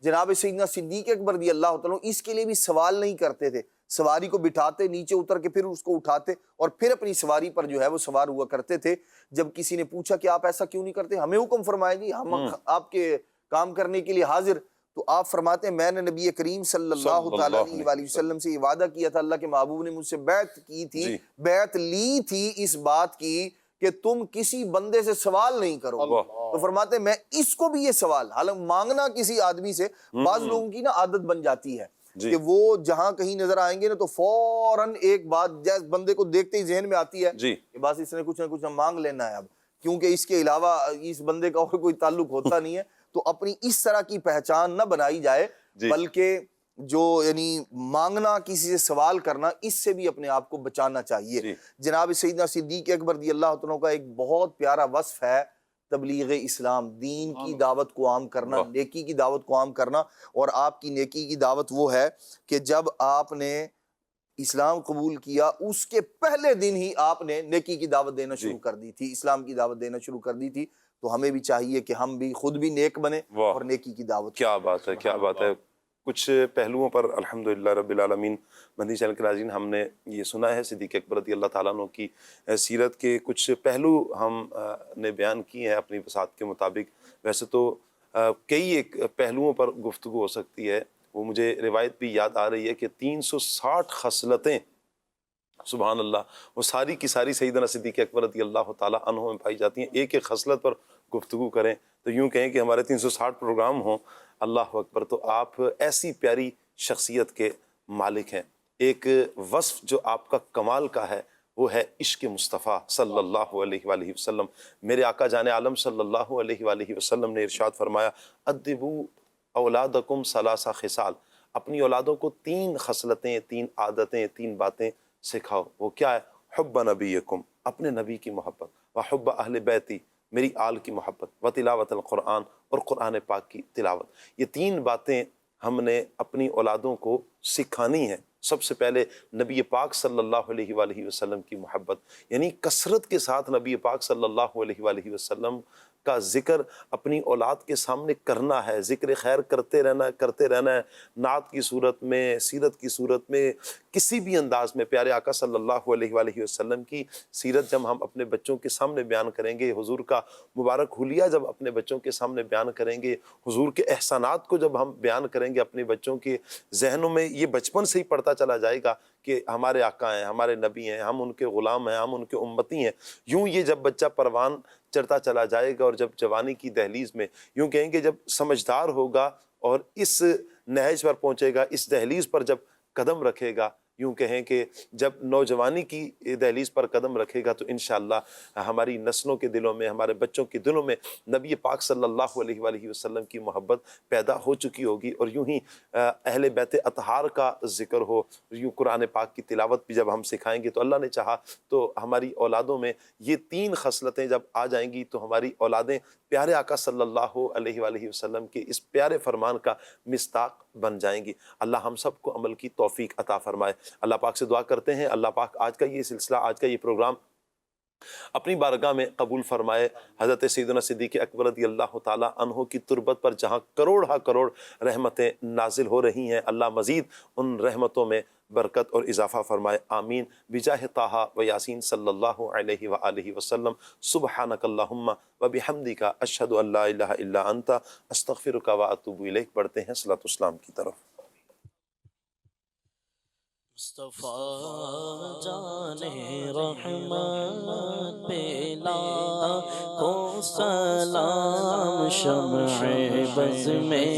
جناب سیدنا صدیق اکبر رضی اللہ تعالیٰ اس کے لیے بھی سوال نہیں کرتے تھے, سواری کو بٹھاتے, نیچے اتر کے پھر اس کو اٹھاتے اور پھر اپنی سواری پر جو ہے وہ سوار ہوا کرتے تھے. جب کسی نے پوچھا کہ آپ ایسا کیوں نہیں کرتے, ہمیں حکم فرمائے جی ہم آپ کے کام کرنے کے لیے حاضر, تو آپ فرماتے ہیں میں نے نبی کریم صلی اللہ تعالیٰ علیہ وآلہ وسلم سے یہ وعدہ کیا تھا, اللہ کے محبوب نے مجھ سے بیعت کی تھی, بیعت لی تھی اس بات کی کہ تم کسی بندے سے سوال نہیں کرو. تو فرماتے ہیں میں اس کو بھی یہ سوال, حالانکہ مانگنا کسی آدمی سے بعض لوگوں کی نا عادت بن جاتی ہے کہ وہ جہاں کہیں نظر آئیں گے نا تو فوراً ایک بات جیسے بندے کو دیکھتے ہی ذہن میں آتی ہے کہ بس اس نے کچھ نہ کچھ مانگ لینا ہے اب, کیونکہ اس کے علاوہ اس بندے کا اور کوئی تعلق ہوتا نہیں ہے. تو اپنی اس طرح کی پہچان نہ بنائی جائے, بلکہ جو یعنی مانگنا, کسی سے سوال کرنا, اس سے بھی اپنے آپ کو بچانا چاہیے. جناب سیدنا صدیق اکبر رضی اللہ عنہ کا ایک بہت پیارا وصف ہے تبلیغ اسلام, دین کی دعوت کو عام کرنا, نیکی کی دعوت کو عام کرنا. اور آپ کی نیکی کی دعوت وہ ہے کہ جب آپ نے اسلام قبول کیا اس کے پہلے دن ہی آپ نے نیکی کی دعوت دینا شروع کر دی تھی, اسلام کی دعوت دینا شروع کر دی تھی. تو ہمیں بھی چاہیے کہ ہم بھی خود بھی نیک بنے اور نیکی کی دعوت. کیا بات ہے کیا بات ہے. کچھ پہلوؤں پر الحمدللہ رب العالمین مدنی چینل کے ناظرین ہم نے یہ سنا ہے صدیق اکبر رضی اللہ تعالیٰ عنہ کی سیرت کے کچھ پہلو ہم نے بیان کیے ہیں اپنی وسعت کے مطابق. ویسے تو کئی ایک پہلوؤں پر گفتگو ہو سکتی ہے. وہ مجھے روایت بھی یاد آ رہی ہے کہ 360 خصلتیں سبحان اللہ وہ ساری کی ساری سیدنا صدیق اکبر رضی اللہ تعالیٰ عنہ میں پائی جاتی ہیں. ایک ایک خصلت پر گفتگو کریں تو یوں کہیں کہ ہمارے 360 پروگرام ہوں. اللہ اکبر. تو آپ ایسی پیاری شخصیت کے مالک ہیں. ایک وصف جو آپ کا کمال کا ہے وہ ہے عشق مصطفیٰ صلی اللہ علیہ وآلہ وسلم. میرے آقا جان عالم صلی اللہ علیہ وآلہ وسلم نے ارشاد فرمایا ادبوا اولادکم ثلاث خصال, اپنی اولادوں کو 3 خصلتیں, 3 عادتیں, 3 باتیں سکھاؤ. وہ کیا ہے؟ حب نبیکم, اپنے نبی کی محبت, وحب اہل بیتی, میری آل کی محبت, و تلاوت القرآن, اور قرآن پاک کی تلاوت. یہ 3 باتیں ہم نے اپنی اولادوں کو سکھانی ہیں. سب سے پہلے نبی پاک صلی اللہ علیہ وآلہ وسلم کی محبت, یعنی کثرت کے ساتھ نبی پاک صلی اللہ علیہ وآلہ وسلم کا ذکر اپنی اولاد کے سامنے کرنا ہے. ذکر خیر کرتے رہنا ہے, نعت کی صورت میں, سیرت کی صورت میں, کسی بھی انداز میں. پیارے آقا صلی اللہ علیہ وآلہ وسلم کی سیرت جب ہم اپنے بچوں کے سامنے بیان کریں گے, حضور کا مبارک حلیہ جب اپنے بچوں کے سامنے بیان کریں گے, حضور کے احسانات کو جب ہم بیان کریں گے اپنے بچوں کے ذہنوں میں, یہ بچپن سے ہی پڑتا چلا جائے گا کہ ہمارے آقا ہیں، ہمارے نبی ہیں، ہم ان کے غلام ہیں، ہم ان کے امتی ہیں. یوں یہ جب بچہ پروان چڑھتا چلا جائے گا اور جب جوانی کی دہلیز میں، یوں کہیں کہ جب سمجھدار ہوگا اور اس نہج پر پہنچے گا، اس دہلیز پر جب قدم رکھے گا، یوں کہیں کہ جب نوجوانی کی دہلیز پر قدم رکھے گا تو انشاءاللہ ہماری نسلوں کے دلوں میں، ہمارے بچوں کے دلوں میں نبی پاک صلی اللہ علیہ وآلہ وسلم کی محبت پیدا ہو چکی ہوگی. اور یوں ہی اہل بیت اطہار کا ذکر ہو، یوں قرآن پاک کی تلاوت بھی جب ہم سکھائیں گے تو اللہ نے چاہا تو ہماری اولادوں میں یہ 3 خصلتیں جب آ جائیں گی تو ہماری اولادیں پیارے آقا صلی اللہ علیہ وآلہ وسلم کے اس پیارے فرمان کا مصداق بن جائیں گی. اللہ ہم سب کو عمل کی توفیق عطا فرمائے. اللہ پاک سے دعا کرتے ہیں اللہ پاک آج کا یہ سلسلہ، آج کا یہ پروگرام اپنی بارگاہ میں قبول فرمائے. حضرت سیدنا صدیق اکبر رضی اللہ تعالیٰ عنہ کی تربت پر جہاں کروڑ رحمتیں نازل ہو رہی ہیں، اللہ مزید ان رحمتوں میں برکت اور اضافہ فرمائے. آمین بجاہ طٰہٰ و یاسین صلی اللہ علیہ وآلہ وسلم. سبحانک اللہم و بحمدک اشہد ان لا الہ الا انت استغفرک و اتوب الیک. پڑھتے ہیں صلاۃ السلام کی طرف. مصطفیٰ جان رحمت پہ لاکھوں سلام، شمع بز میں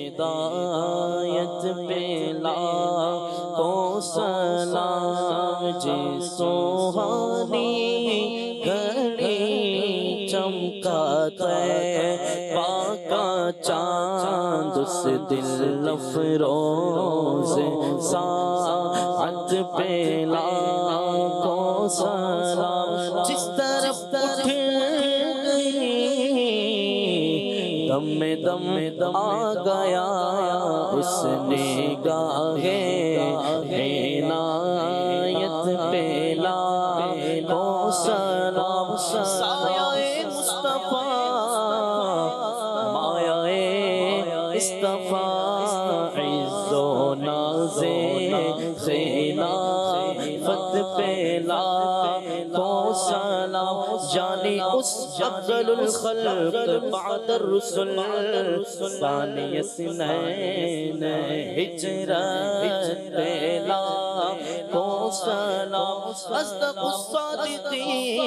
ہدایت پہ لاکھوں سلام. جی سوہانی گھڑی چمکا طیبہ کا چاند، اس دل افروز ساعت پہ لاکھوں سلام. جس طرف اٹھ گئی دم آ گیا اس نگاہ عنایت پہ لاکھوں سلام. سایہ مصطفیٰ مایہ اصطفیٰ، عز و ناز خلافت پہ لاکھوں سلام. جانی اس افضل الخلق بعد الرسل، ثانی اثنین ہجرت پہ لاکھوں سلام. اصدق الصادقین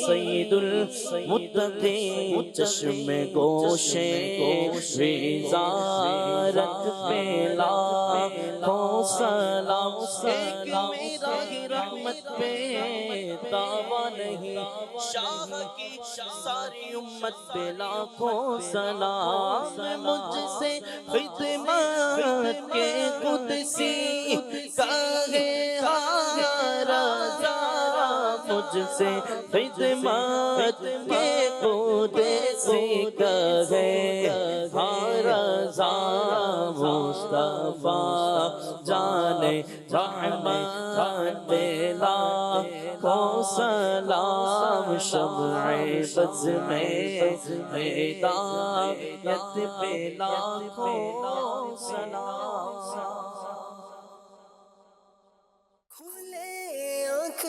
سید المتقین، چشم گوشے وزارت پہ لاکھوں سلام. ایک میرا ہی رحمت پہ دعویٰ نہیں، شاہ کی ساری امت پہ لاکھوں سلام. مجھ سے خدمت کے قدسی کہے رضا، مجھ سے خدمت کے قدسی کہے رضا. مصطفیٰ جان رحمت پہ لاکھوں سلام، شمع بز میں ہدایت پہ لاکھوں سلام. کھلے آنکھ